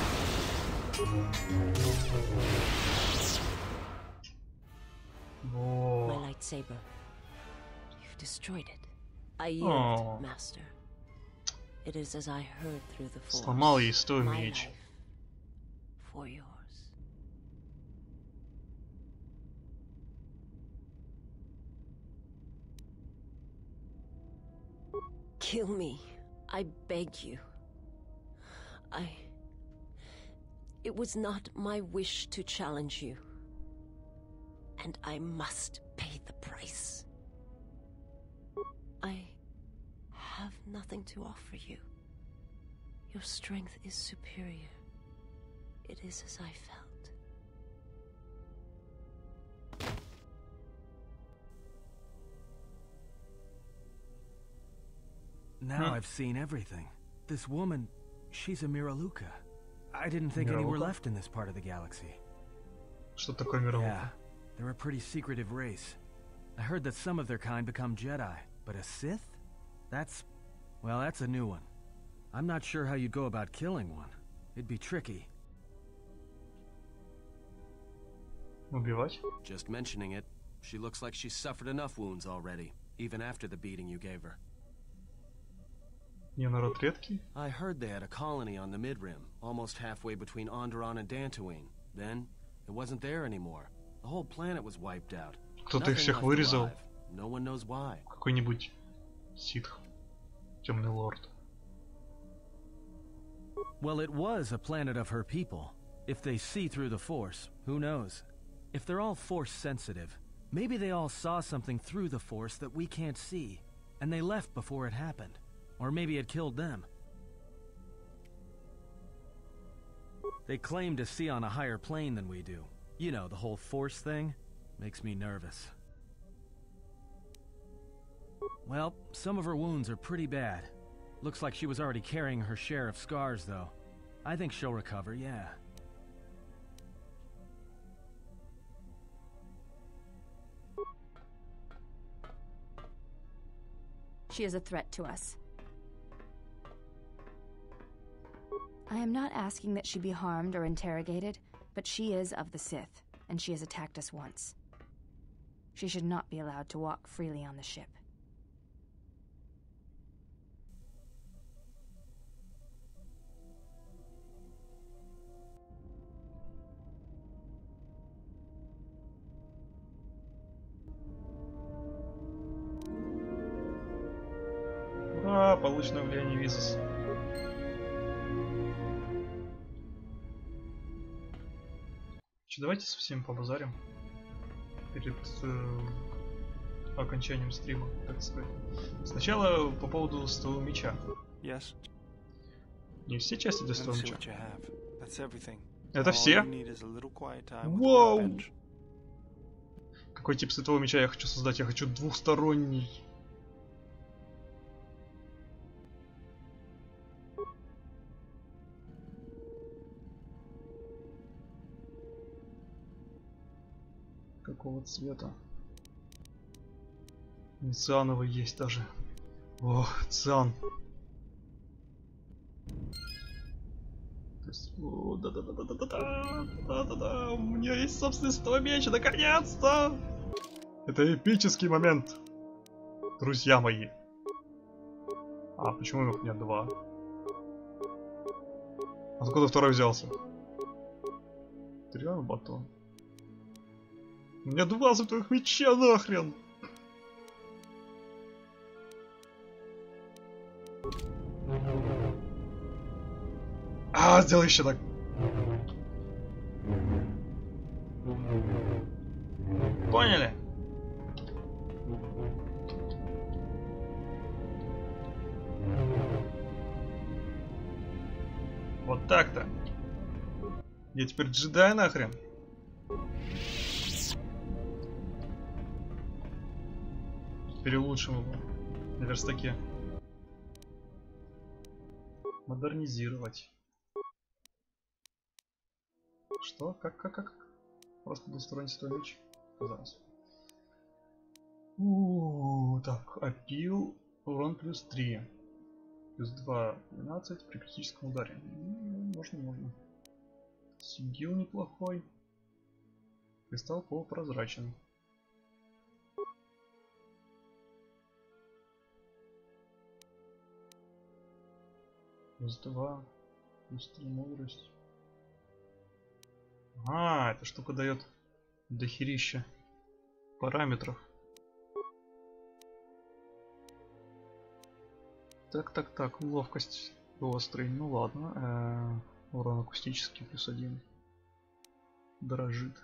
My lightsaber. You've destroyed it. I yield, Master. It is as I heard through the Force. Сломал ей свой меч. For yours. Kill me. I beg you. It was not my wish to challenge you. And I must pay the price. I have nothing to offer you. Your strength is superior. It is as I felt. Now I've seen everything. This woman, she's a Miraluka. I didn't think any were left in this part of the galaxy. Что такое Миралука? Yeah, they're a pretty secretive race. I heard that some of their kind become Jedi, but a Sith? That's a new one. I'm not sure how you'd go about killing one. It'd be tricky. Убивать? Just mentioning it, she looks like she's suffered enough wounds already, even after the beating you gave her. Не народ редкий? I heard they had a colony on the Mid-Rim, almost halfway between Onderon and Dantooine. Then, it wasn't there anymore. The whole planet was wiped out. Кто-то их всех вырезал. No one knows why. Какой-нибудь ситх, темный лорд. Well, it was a planet of her people. If they see through the Force, who knows? If they're all Force sensitive, maybe they all saw something through the Force that we can't see, and they left before it happened. Or maybe it killed them. They claim to see on a higher plane than we do. You know, the whole Force thing makes me nervous. Well, some of her wounds are pretty bad. Looks like she was already carrying her share of scars, though. I think she'll recover, yeah. She is a threat to us. I am not asking that she be harmed or interrogated, but she is of the Sith, and she has attacked us once. She should not be allowed to walk freely on the ship. Ура, получено влияние Визас. Че, давайте со всеми побазарим перед окончанием стрима, так сказать. Сначала по поводу стола меча. Yes. Не все части для стола меча. Это Это все? Вау! Какой тип светового меча я хочу создать? Я хочу двухсторонний. Какого цвета? Циановый есть даже. О, циан. Да-да-да-да-да-да-да-да-да-да. У меня есть собственный световой меч, наконец-то! Это эпический момент, друзья мои. А почему их нет два? Откуда второй взялся? Деревянный батон. У меня два световых меча, нахрен! А, сделай еще так. Поняли? Вот так-то. Я теперь джедай нахрен. Теперь улучшим его на верстаке. Модернизировать. Что? Как? Просто двусторонний световой меч. Казалось. Так, опил. Урон плюс 3. Плюс 2, 12 при критическом ударе. Можно. Сигил неплохой. Кристалл полупрозрачен. Плюс 2. Плюс 3 мудрость. А, эта штука дает дохерища параметров. Так, ловкость острый, ну ладно. Урон акустический плюс 1. Дрожит.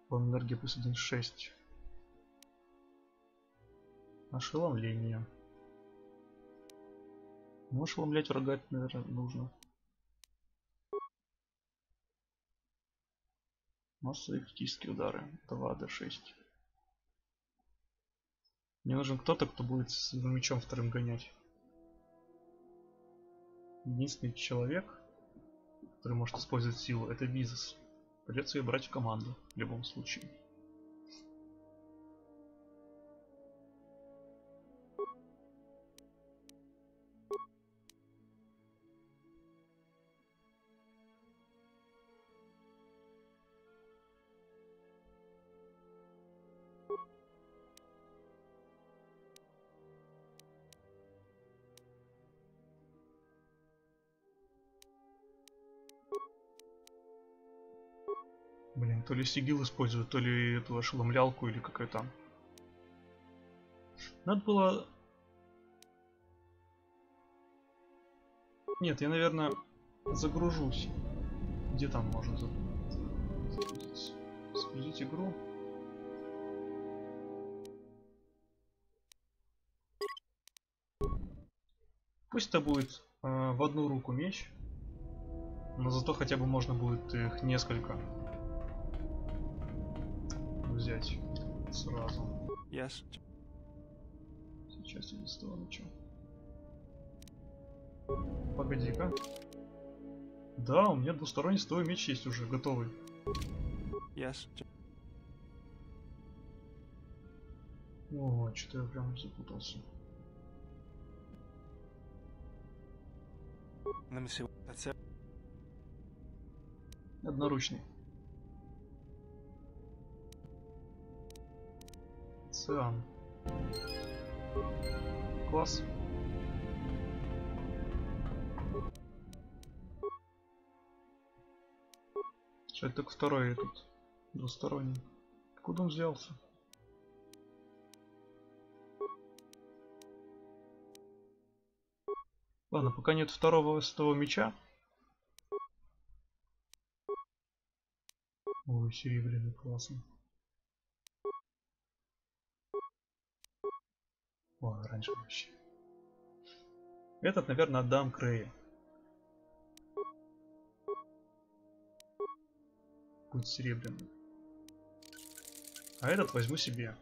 Урон энергии плюс 1, 6. Ошеломление. Ну, ошеломлять врага, наверное, нужно. Массовые критические удары. 2d6. Мне нужен кто-то, кто будет с мечом вторым гонять. Единственный человек, который может использовать силу, это Визас. Придется ее брать в команду в любом случае. Блин, то ли сигил используют, то ли эту ошеломлялку, или какая там. Надо было... Нет, я, наверное, загружусь. Где там можно загрузиться? Загрузить игру. Пусть это будет в одну руку меч. Но зато хотя бы можно будет их несколько взять сразу. Yes. Сейчас я достану меча. Погоди-ка. Да, у меня двусторонний световой меч есть уже, готовый. Yes. О, что-то я прям запутался. Let me see. That's it. Одноручный. Циан. Класс. Что это только второй этот двусторонний. Откуда он взялся? Ладно, пока нет второго светового меча. серебряный, классно. О, оранжевый вообще. Этот, наверное, отдам Крею. Будет серебряный. А этот возьму себе.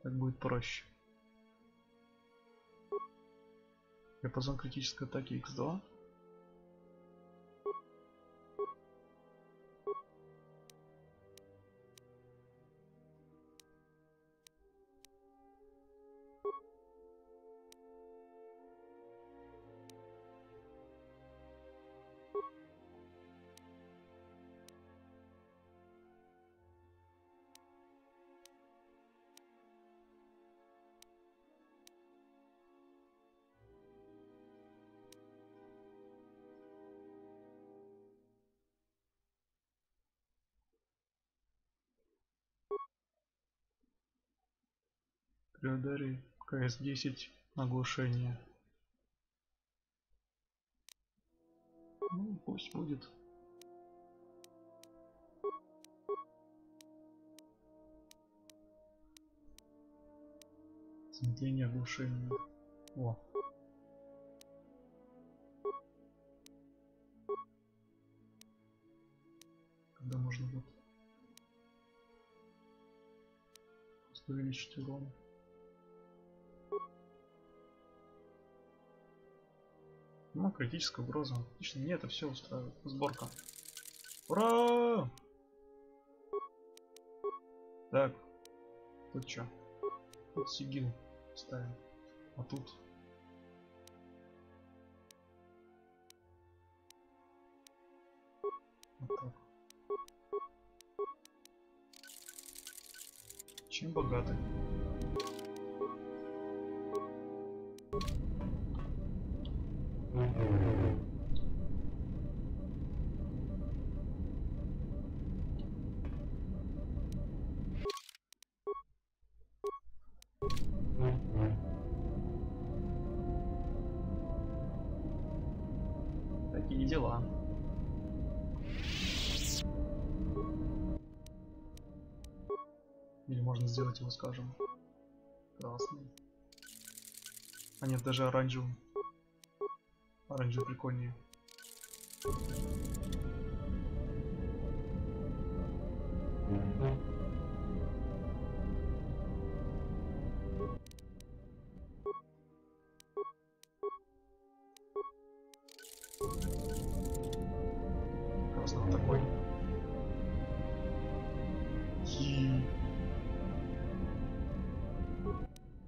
Так будет проще. Диапазон критической атаки X2. Преодолей КС-10 оглушение. Ну, пусть будет. Замедление оглушения. О. Когда можно будет увеличить урон. Ну, критическая угроза. Отлично, мне это все устраивает. Сборка. Ура! Так. Тут что? Тут сигил ставим. А тут... Вот так. Чем богаты? Такие дела. Или можно сделать его, скажем, красный. А нет, даже оранжевым. Оранжевый прикольнее. Красный такой.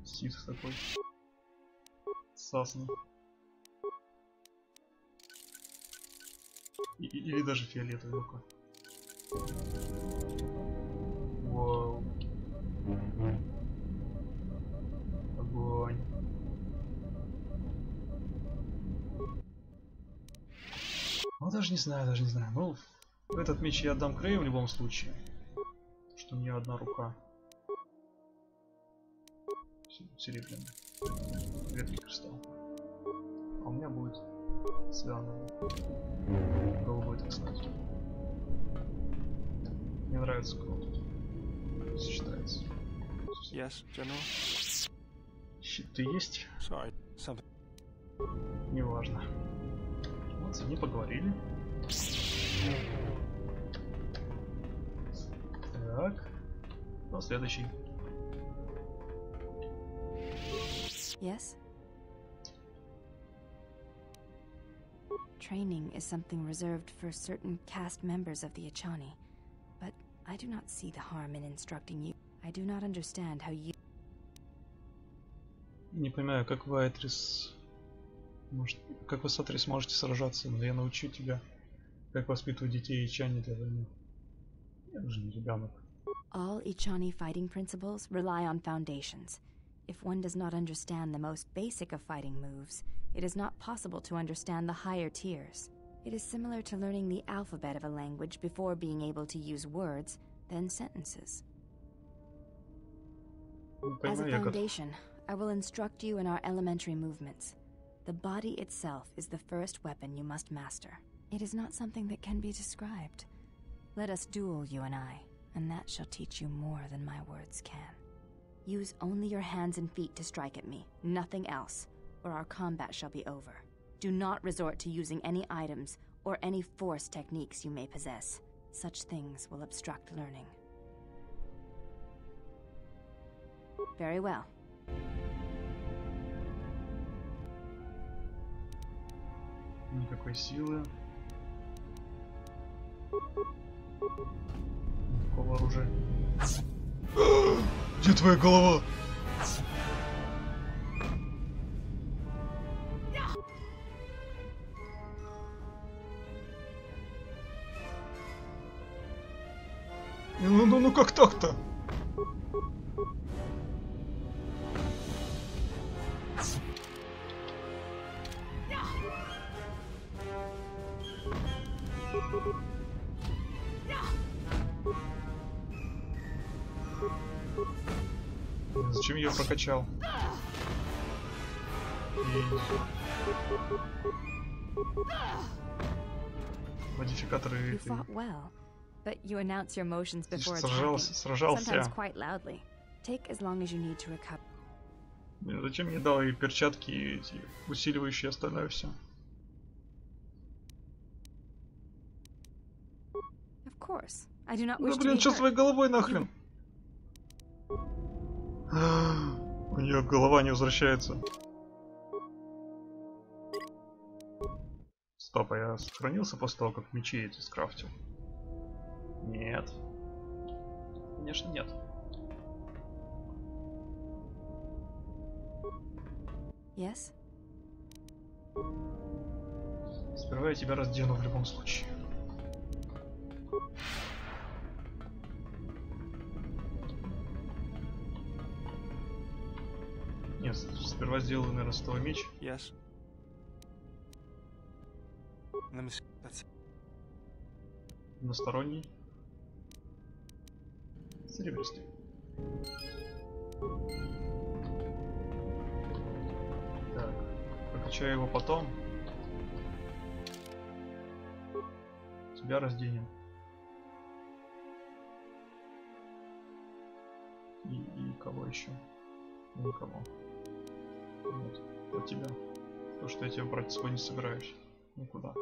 Sith такой. Сасный. Или даже фиолетовый рука. Вау. Огонь. Ну даже не знаю, Ну, этот меч я отдам Крею в любом случае. Что у нее одна рука. Серебряный. Редкий кристалл. А у меня будет связанный. Голубой, так сказать. Мне нравится, как он тут сочетается. Yes, General. Щиты есть? Sorry, something. Неважно. Вот, с ней поговорили. Так. Ну, следующий. Yes? Training is something reserved for certain caste members of the Echani, but I do not see the harm in instructing you. I do not understand how you... Не понимаю, как вы, Атрис... Как вы с Атрис можете сражаться, но я научу тебя, как воспитывать детей Echani для войны. Я уже не ребенок. All Echani fighting principles rely on foundations. If one does not understand the most basic of fighting moves, it is not possible to understand the higher tiers. It is similar to learning the alphabet of a language before being able to use words, then sentences. As a foundation, I will instruct you in our elementary movements. The body itself is the first weapon you must master. It is not something that can be described. Let us duel, you and I, and that shall teach you more than my words can. Use only your hands and feet to strike at me, nothing else, or our combat shall be over. Do not resort to using any items or any force techniques you may possess. Such things will obstruct learning. Very well. Никакой силы. Никакого оружия. Где твоя голова? Ну как так-то? Зачем я прокачал? Модификаторы. But you announce your motions before сражался. Sometimes quite loudly. Take as long as you need to recover. Зачем мне дал и перчатки, и эти усиливающие остальное все? Of course. I do not wish Ну блин, что своей головой нахрен? У нее голова не возвращается. Стоп, а я сохранился после того, как мечи эти скрафтил? Нет. Конечно, нет. Yes? Сперва я тебя раздену в любом случае. Нет, сперва сделаю, наверное, с того меч. Yes. That's... Односторонний. Серебристый. Так, прокачаю его потом. Тебя разденем. И кого еще? Никого. Вот, вот тебя. То, что я тебя брать с собой не собираюсь. Никуда.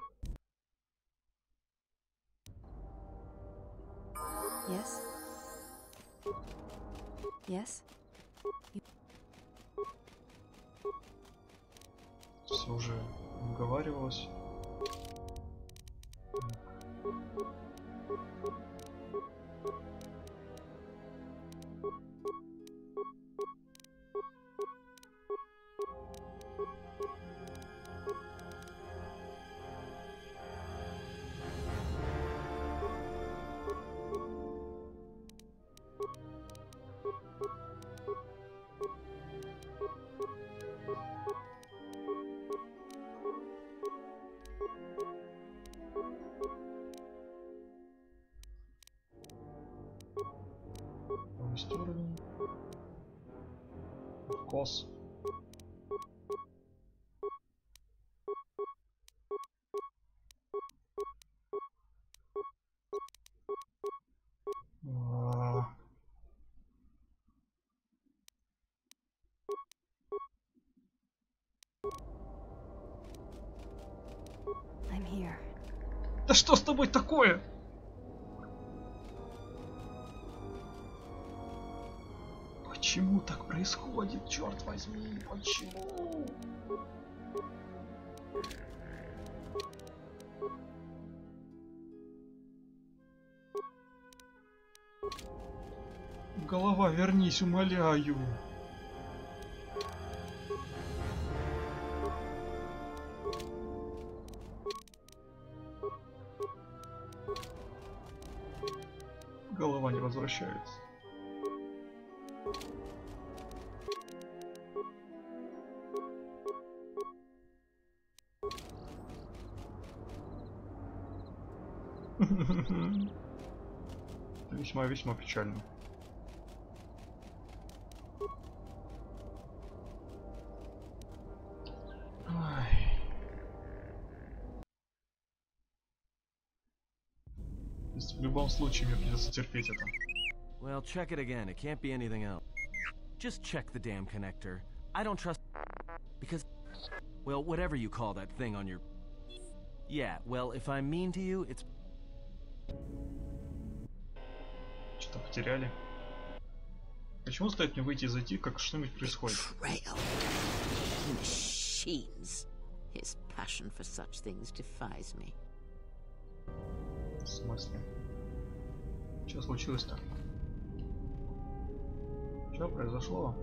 Yes? Yes? Все уже уговаривалось. Уровень. Кос. I'm here. Да что с тобой такое? Почему так происходит, черт возьми? Почему? Голова, вернись, умоляю. Голова не возвращается. Весьма-весьма печально. Ой. То есть в любом случае мне придется терпеть это. Well, check it again. It can't be anything else. Just check the damn connector. I don't trust... Because... Well, whatever you call that thing on your... Yeah, well, if I'm mean to you, it's... Что-то потеряли. Почему стоит мне выйти и зайти, как что-нибудь происходит? Machines. His passion for such things defies me. В смысле? Что случилось-то? Что произошло?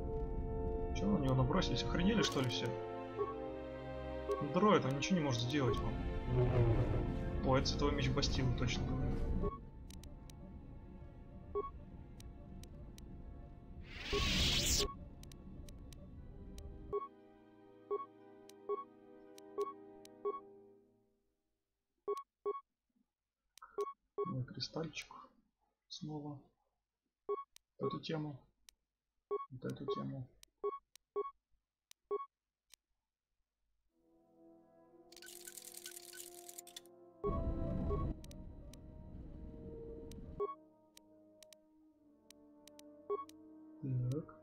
Что на него набросились? Охренели, что ли, все? Дроид, он ничего не может сделать вам. О, это этого меч Бастилы, точно говорю. Ну, кристальчик. Снова. Вот эту тему. Вот эту тему. Так.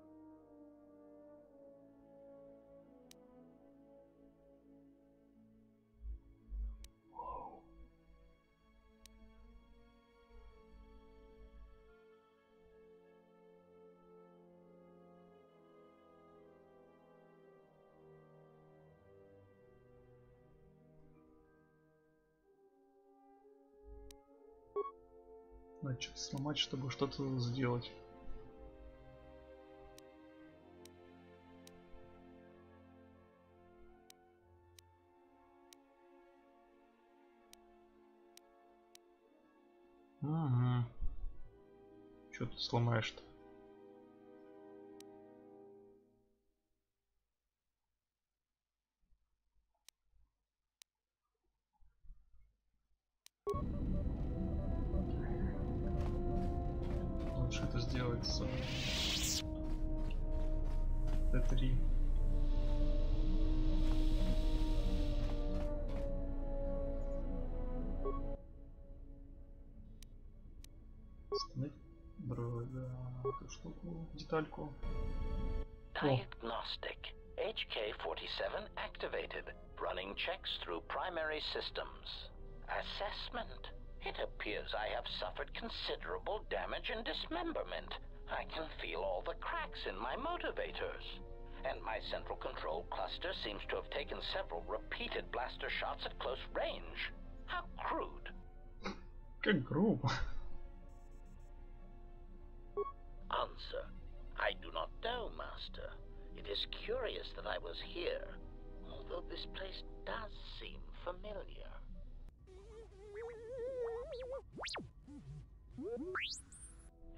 Надо что-то сломать, чтобы что-то сделать. Ага. Что ты сломаешь-то? Лучше это сделать с Т3. Дроида, эту штуку, детальку. Diagnostic. HK-47 activated. Running checks through primary systems. Assessment. It appears I have suffered considerable damage and dismemberment. I can feel all the cracks in my motivators. And my central control cluster seems to have taken several repeated blaster shots at close range. How crude. Как грубо. Answer. I do not know, Master. It is curious that I was here, although this place does seem familiar.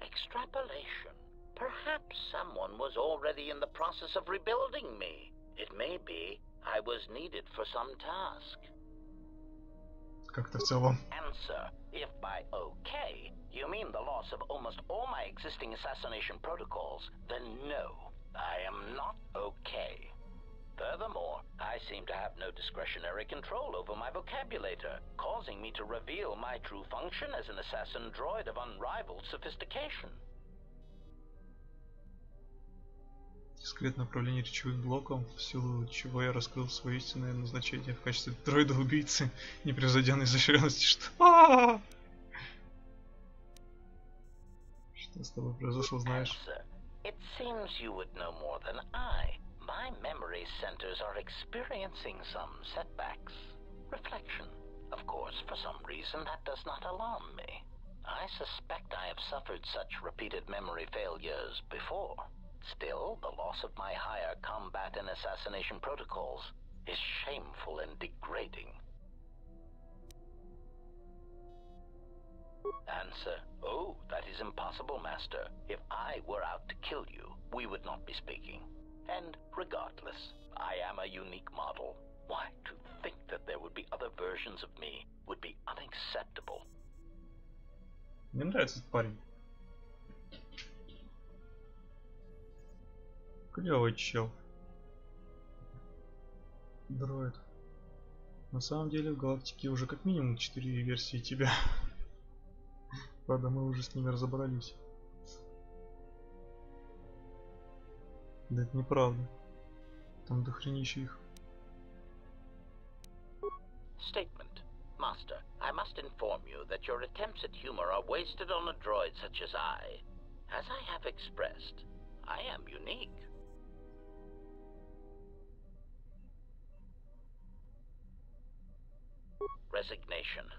Extrapolation. Perhaps someone was already in the process of rebuilding me. It may be I was needed for some task. Как-то в целом. Answer. If by okay you mean the loss of almost all my existing assassination protocols, then no, I am not okay. Furthermore, I seem to have no discretionary control over my vocabulator, causing me to reveal my true function as an assassin droid of unrivaled sophistication. Дискретное направление речевых блоков, в силу чего я раскрыл свое истинное назначение в качестве дроида-убийцы непревзойденной изощренности. Что? Что с тобой произошло, знаешь? It seems you would know more than I. My memory centers are experiencing some setbacks. Reflection. Of course, for some reason that does not alarm me. I suspect I have suffered such repeated memory failures before. Still, the loss of my higher combat and assassination protocols is shameful and degrading. Answer. Oh, that is impossible, Master. If I were out to kill you, we would not be speaking. And regardless, I am a unique model. Why, to think that there would be other versions of me would be unacceptable. Мне нравится этот парень. Клевый чел. Дроид. На самом деле в галактике уже как минимум 4 версии тебя. Правда, мы уже с ними разобрались. Да это неправда. Там дохренища их. Statement. Master, I must inform you that your attempts at humor are wasted on a droid such as I. As I have expressed, I am unique. Resignation.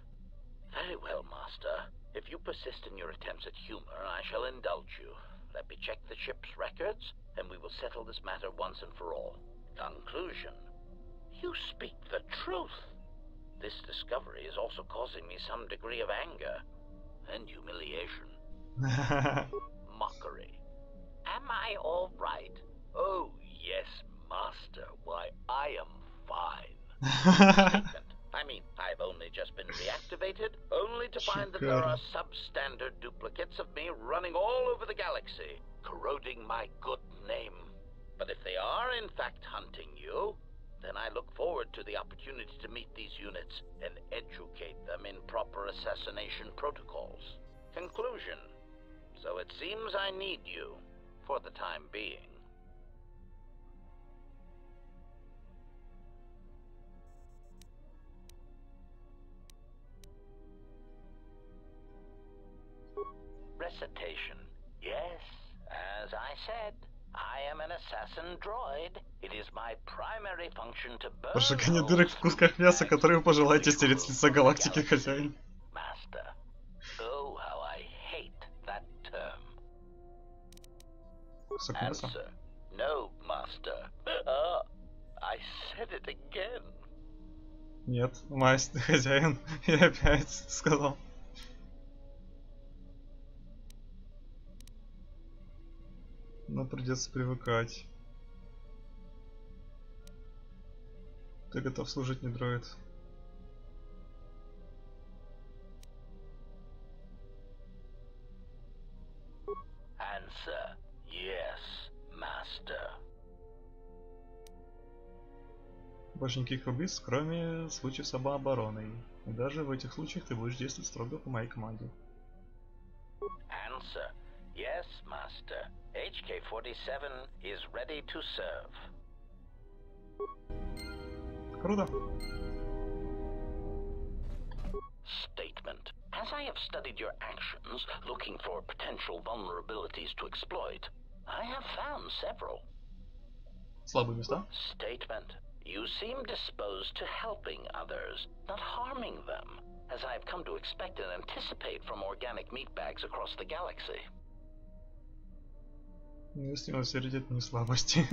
Very well, Master. If you persist in your attempts at humor, I shall indulge you. Let me check the ship's records, and we will settle this matter once and for all. Conclusion. You speak the truth. This discovery is also causing me some degree of anger and humiliation. Mockery. Am I all right? Oh, yes, Master. Why, I am fine. Statement. I mean, I've only just been reactivated, only to find that there are substandard duplicates of me running all over the galaxy, corroding my good name. But if they are in fact hunting you, then I look forward to the opportunity to meet these units and educate them in proper assassination protocols. Conclusion. So it seems I need you, for the time being. Recitation. Yes, as I said, I am an assassin droid. It is my primary function to burn Прожигание дырок в кусках мяса, которые вы пожелаете стереть с лица галактики, хозяин. Master. Oh, how I hate that term. Кусок мяса? Answer. No, Master. I said it again. Нет, мастер, хозяин, я опять сказал. Но придется привыкать. Ты готов служить, не дроид? Answer. Yes, Master. Больше никаких убийств, кроме случаев самообороны. И даже в этих случаях ты будешь действовать строго по моей команде. Answer. Yes, Master. HK-47 is ready to serve. Круто. Statement. As I have studied your actions, looking for potential vulnerabilities to exploit, I have found several. Слабые места? Statement. You seem disposed to helping others, not harming them, as I have come to expect and anticipate from organic meat bags across the galaxy. Ну, если он сердит, это не слабости.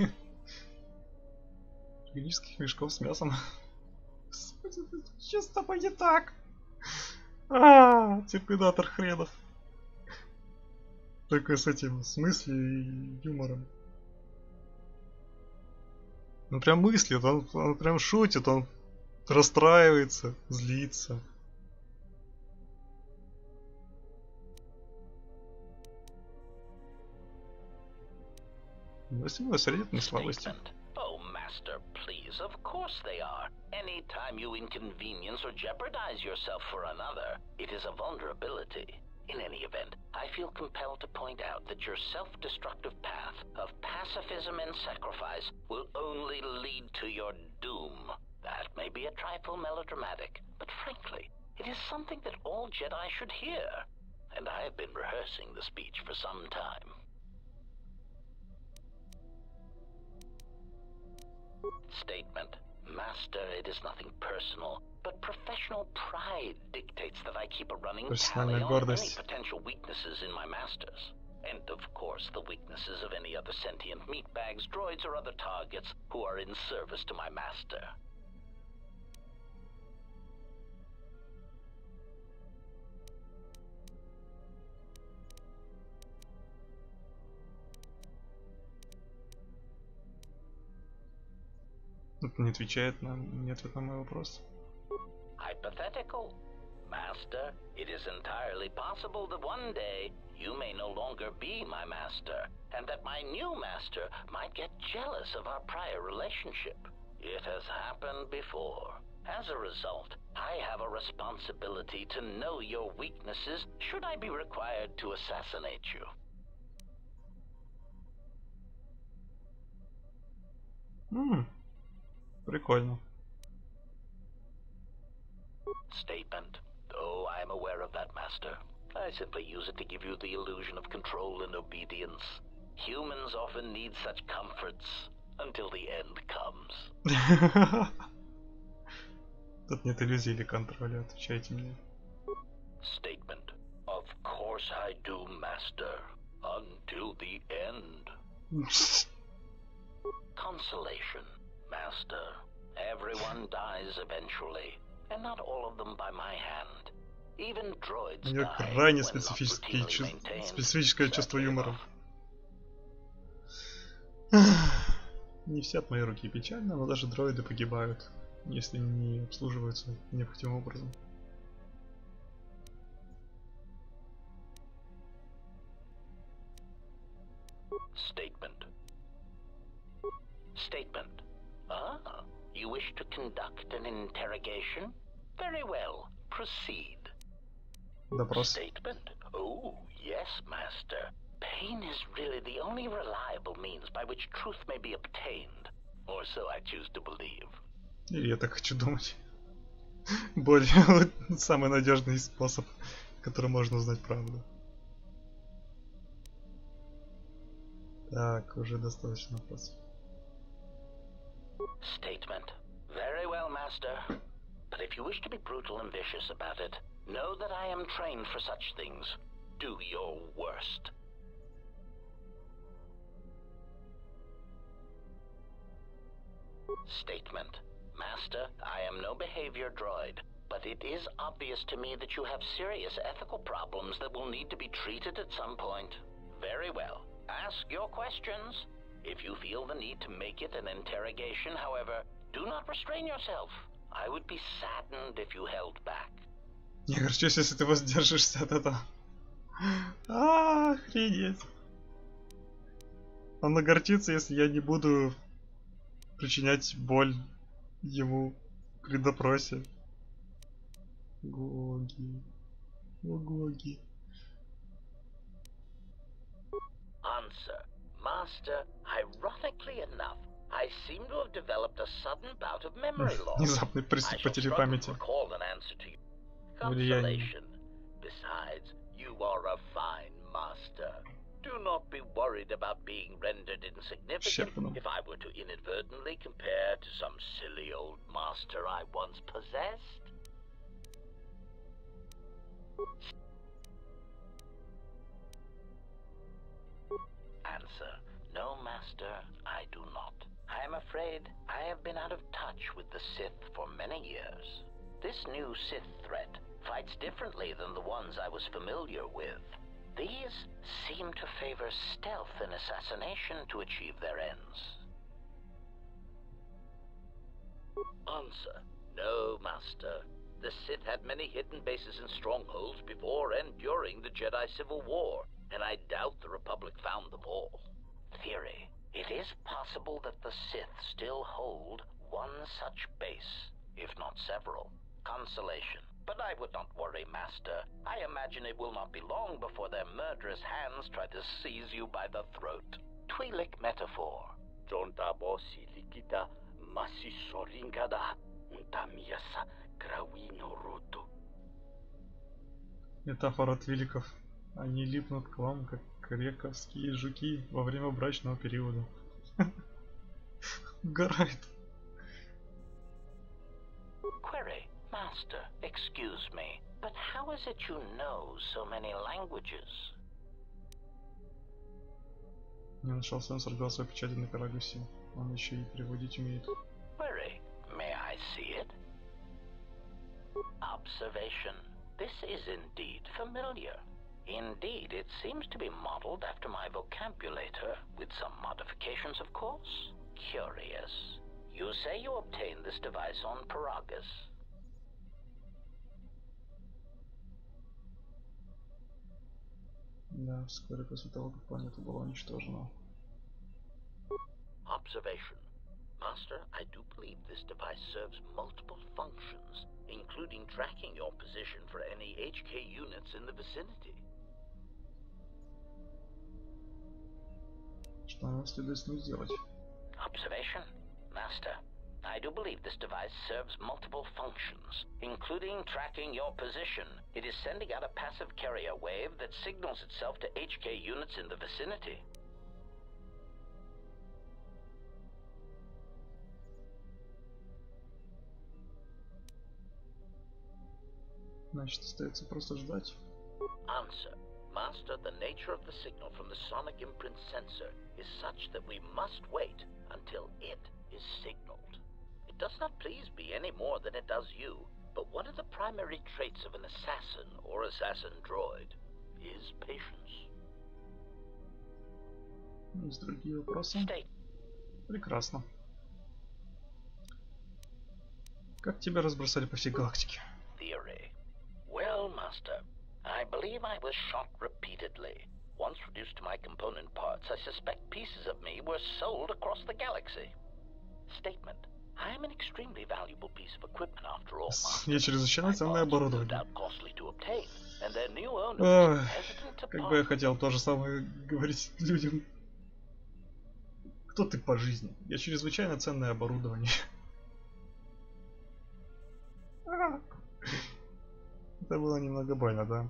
Органических мешков с мясом. Господи, что с тобой не так? Терминатор хренов. Только с этим, с мыслью и юмором. Он прям мыслит, он прям шутит, он расстраивается, злится. Если его средит на слабости. Oh, Master, please, of course they are. Any time you inconvenience or jeopardize yourself for another, it is a vulnerability. In any event, I feel compelled to point out that your self-destructive path of pacifism and sacrifice will only lead to your doom. That may be a trifle melodramatic, but frankly, it is something that all Jedi should hear. And I have been rehearsing the speech for some time. Statement. Master, it is nothing personal, but professional pride dictates that I keep a running tally on any potential weaknesses in my masters. And of course, the weaknesses of any other sentient meatbags, droids, or other targets who are in service to my master. Это не отвечает на... не ответ на мой вопрос. Hypothetical. Master, it is entirely possible that one day you may no longer be my master, and that my new master might get jealous of our prior relationship. It has happened before, As a result, I have a responsibility to know your weaknesses should I be required to assassinate you. Прикольно. Statement. Oh, I am aware of that, Master. I simply use it to give you the illusion of control and obedience. Humans often need such comforts until the end comes. Тут нет иллюзии или контроля, отвечайте мне. Statement. Of course I do, Master. Until the end. Consolation, Master. Everyone dies eventually, and not all of them by my hand. Even droids У него die крайне when not routinely maintained. специфическое чувство юмора. Не все от моей руки печально, но даже дроиды погибают, если не обслуживаются необходимым образом. Statement. Statement. Ah, you wish to conduct an interrogation? Very well, proceed. Допрос. Statement. Oh, yes, Master. Pain is really the only reliable means by which truth may be obtained, or so I choose to believe. Или я так хочу думать. Боль самый надежный способ, которым можно узнать правду. Так, уже достаточно вопросов. Statement. Very well, Master. But if you wish to be brutal and vicious about it, know that I am trained for such things. Do your worst. Statement. Master, I am no behavior droid, but it is obvious to me that you have serious ethical problems that will need to be treated at some point. Very well. Ask your questions. If you feel the need to make it an interrogation, however, do not restrain yourself. I would be saddened if you held back. Не огорчусь, если ты воздержишься от этого. Охренеть. Он огорчится, если я не буду причинять боль ему при допросе. Гоги. Гоги. Answer. Master, ironically enough, I seem to have developed a sudden bout of memory loss. Внезапный приступ потери памяти. Recall an answer to you. Consolation. Besides, you are a fine master. Do not be worried about being rendered insignificant if I were to inadvertently compare to some silly old master I once possessed. Answer. No, Master, I do not. I am afraid I have been out of touch with the Sith for many years. This new Sith threat fights differently than the ones I was familiar with. These seem to favor stealth and assassination to achieve their ends. Answer. No, Master. The Sith had many hidden bases and strongholds before and during the Jedi Civil War, and I doubt the Republic found them all. Theory. It is possible that the Sith still hold one such base, if not several. Consolation. But I would not worry, Master. I imagine it will not be long before their murderous hands try to seize you by the throat. Twi'lek metaphor. Jontabosi likita masisorinkada untamiasa krawino roto. Метафора твиликов. Они липнут к вам, как крековские жуки во время брачного периода. Угорает. Query. Master, excuse me, but how is it you know so many languages? Я нашел сенсор голосовой печати на Карагусе. Он еще и переводить умеет. Query. May I see it? Observation. This is indeed familiar. Indeed, it seems to be modeled after my vocabulator, with some modifications, of course. Curious. You say you obtained this device on Paragus. Да, вскоре после того, как планета была уничтожена. Observation. Master. Master, I do believe this device serves multiple functions, including tracking your position for any HK units in the vicinity. Что нам следует с ним сделать? Observation, Master. I do believe this device serves multiple functions, including tracking your position. It is sending out a passive carrier wave that signals itself to HK units in the vicinity. Значит, остается просто ждать. Answer. Master, the nature of the signal from the sonic imprint sensor is such that we must wait until it is signaled. It does not please me any more than it does you, but one of the primary traits of an assassin or assassin droid is patience. Есть другие вопросы? Прекрасно. Как тебя разбросали по всей галактике? Theory. Well, Master, I believe I was shot repeatedly. Once reduced to my component parts, I suspect pieces of me were sold across the galaxy. Statement. I am an extremely valuable piece of equipment after all, Master. Я чрезвычайно ценное оборудование. Costly to obtain, and their new owners hesitant to как бы я хотел то же самое говорить людям. Кто ты по жизни? Я чрезвычайно ценное оборудование. Это было немного больно, да?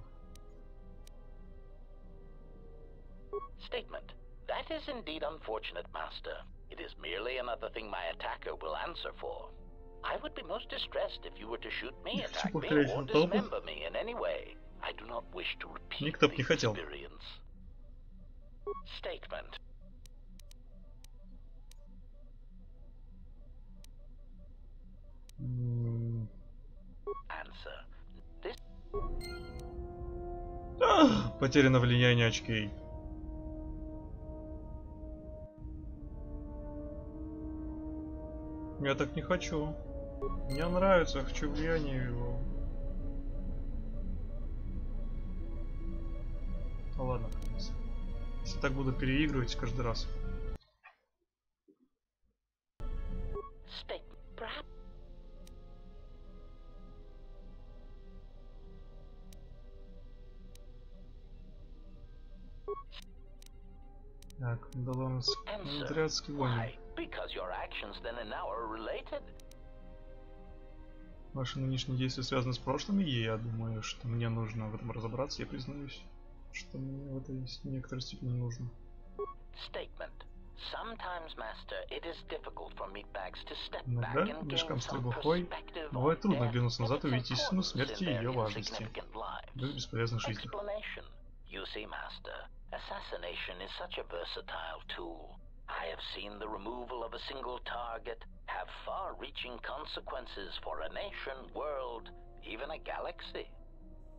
Statement. That is indeed unfortunate, Master. It is merely another thing my attacker will answer for. I would be most distressed if you were to shoot me, attack me, or dismember me in any way. I do not wish to repeat the experience. Statement. Answer. This... Потеряно влияние очкей. Я так не хочу. Мне нравится, я хочу влияние его. Ну ладно, если так буду переигрывать каждый раз. Так, дала у нас отрядский войны. Ваши нынешние действия связаны с прошлыми, и я думаю, что мне нужно в этом разобраться, я признаюсь, что мне в этой некоторой степени нужно. Иногда, мешкам с требухой, бывает трудно глянуться назад и увидеть истину смерти и ее важности в их бесполезных жизнях. You see, Master, assassination is such a versatile tool. I have seen the removal of a single target have far-reaching consequences for a nation, world, even a galaxy.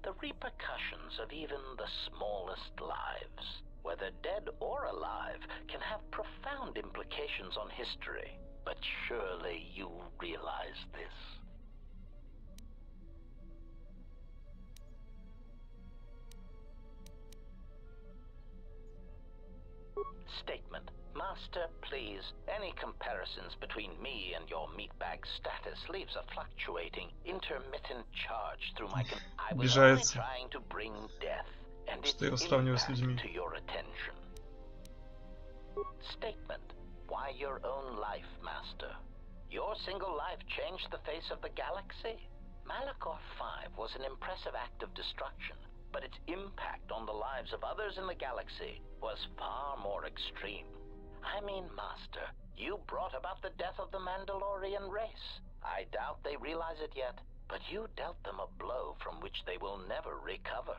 The repercussions of even the smallest lives, whether dead or alive, can have profound implications on history. But surely you realize this. Statement. Master, please, any comparisons between me and your meatbag status leaves a fluctuating, intermittent charge through my... I was only trying to bring death and its impact to your attention. Statement. Why your own life, Master? Your single life changed the face of the galaxy? Malachor 5 was an impressive act of destruction, but its impact on the lives of others in the galaxy was far more extreme. I mean, Master, you brought about the death of the Mandalorian race. I doubt they realize it yet, but you dealt them a blow from which they will never recover.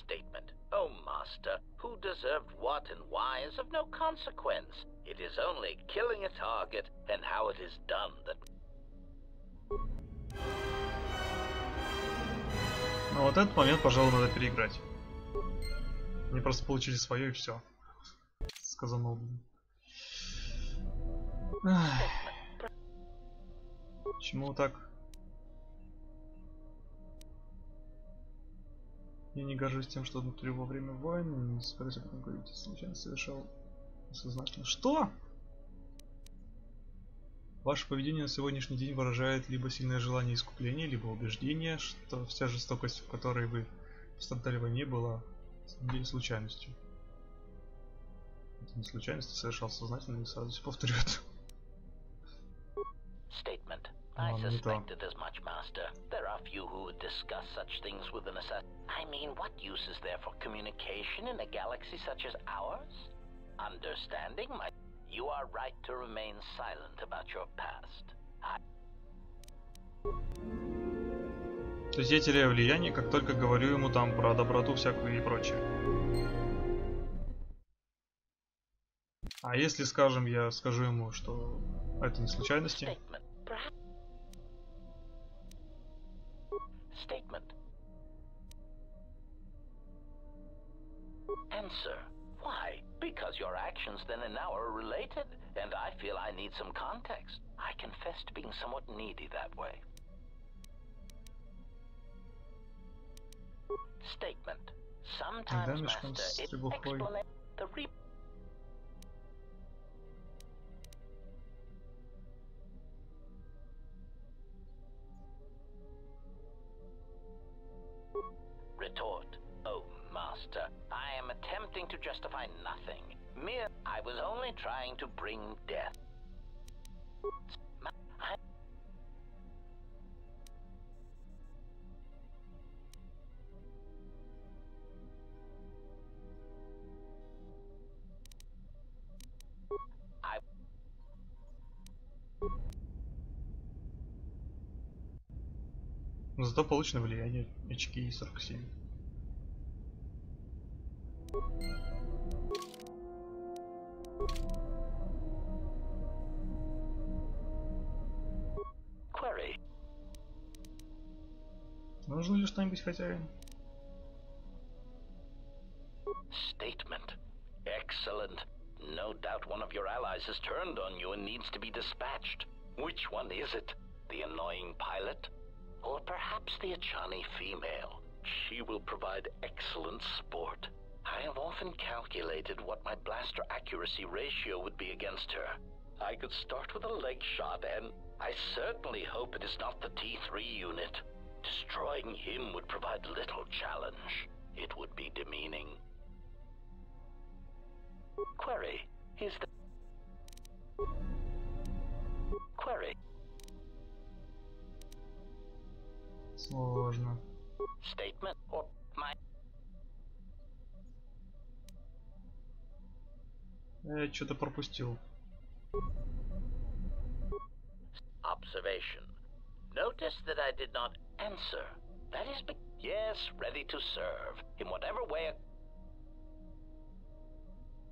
Statement. Oh, Master, who deserved what and why is of no consequence. It is only killing a target and how it is done that... Ну вот этот момент, пожалуй, надо переиграть. Они просто получили свое и все. Сказано. Почему так? Я не горжусь тем, что внутри во время войн, не скажите, потом говорите, случайно совершал сознательно. Что? Ваше поведение на сегодняшний день выражает либо сильное желание искупления, либо убеждение, что вся жестокость, в которой вы пострадали в войне, была на самом деле случайностью. Это не случайность, совершал сознательно, и сразу все повторю это. Statement. I suspected as much, Master. There are few who would discuss such things with an assassin. I mean, what use is there for communication in a galaxy such as ours? Understanding my... You are right to remain silent about your past. То есть я теряю влияние, как только говорю ему там про доброту всякую и прочее. А если, скажем, я скажу ему, что это не случайности? Statement. Answer. Why? Because your actions then and now are related, and I feel I need some context. I confess to being somewhat needy that way. Statement. Sometimes, Master, it explains the retort. Oh, Master, I am attempting to justify nothing. I was only trying to bring death. Но зато получено влияние очки 47. Query. Нужно ли что-нибудь, хозяин? Statement. Excellent. No doubt one of your allies has turned on you and needs to be dispatched. Which one is it? The annoying pilot? Or perhaps the Achani female? She will provide excellent sport. I have often calculated what my blaster accuracy ratio would be against her. I could start with a leg shot, and I certainly hope it is not the T3 unit. Destroying him would provide little challenge. It would be demeaning. Query. Is the... Query. Сложно. Statement or my... Я что-то пропустил. Observation. Notice that I did not answer. That is... Yes, ready to serve. In whatever way...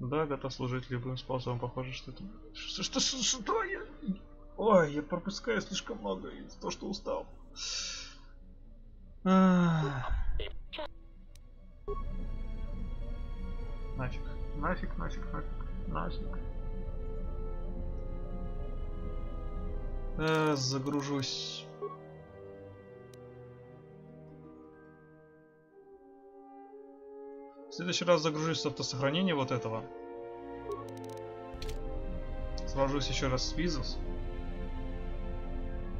Да, готов служить любым способом. Похоже, что это... Что я... Ой, я пропускаю слишком много из-за того, что устал. Нафиг. Нафиг, нафиг, нафиг, нафиг. Загружусь. В следующий раз загружусь с автосохранения вот этого. Сражусь еще раз с Визус.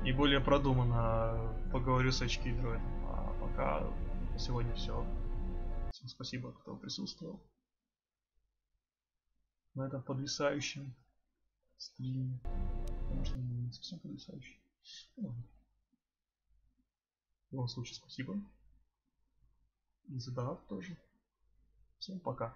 И более продуманно поговорю с очки дроидом. А пока на сегодня все. Всем спасибо, кто присутствовал на этом подвисающем стриме. Конечно, не совсем подвисающий. В любом случае, спасибо. И за донат тоже. Всем пока.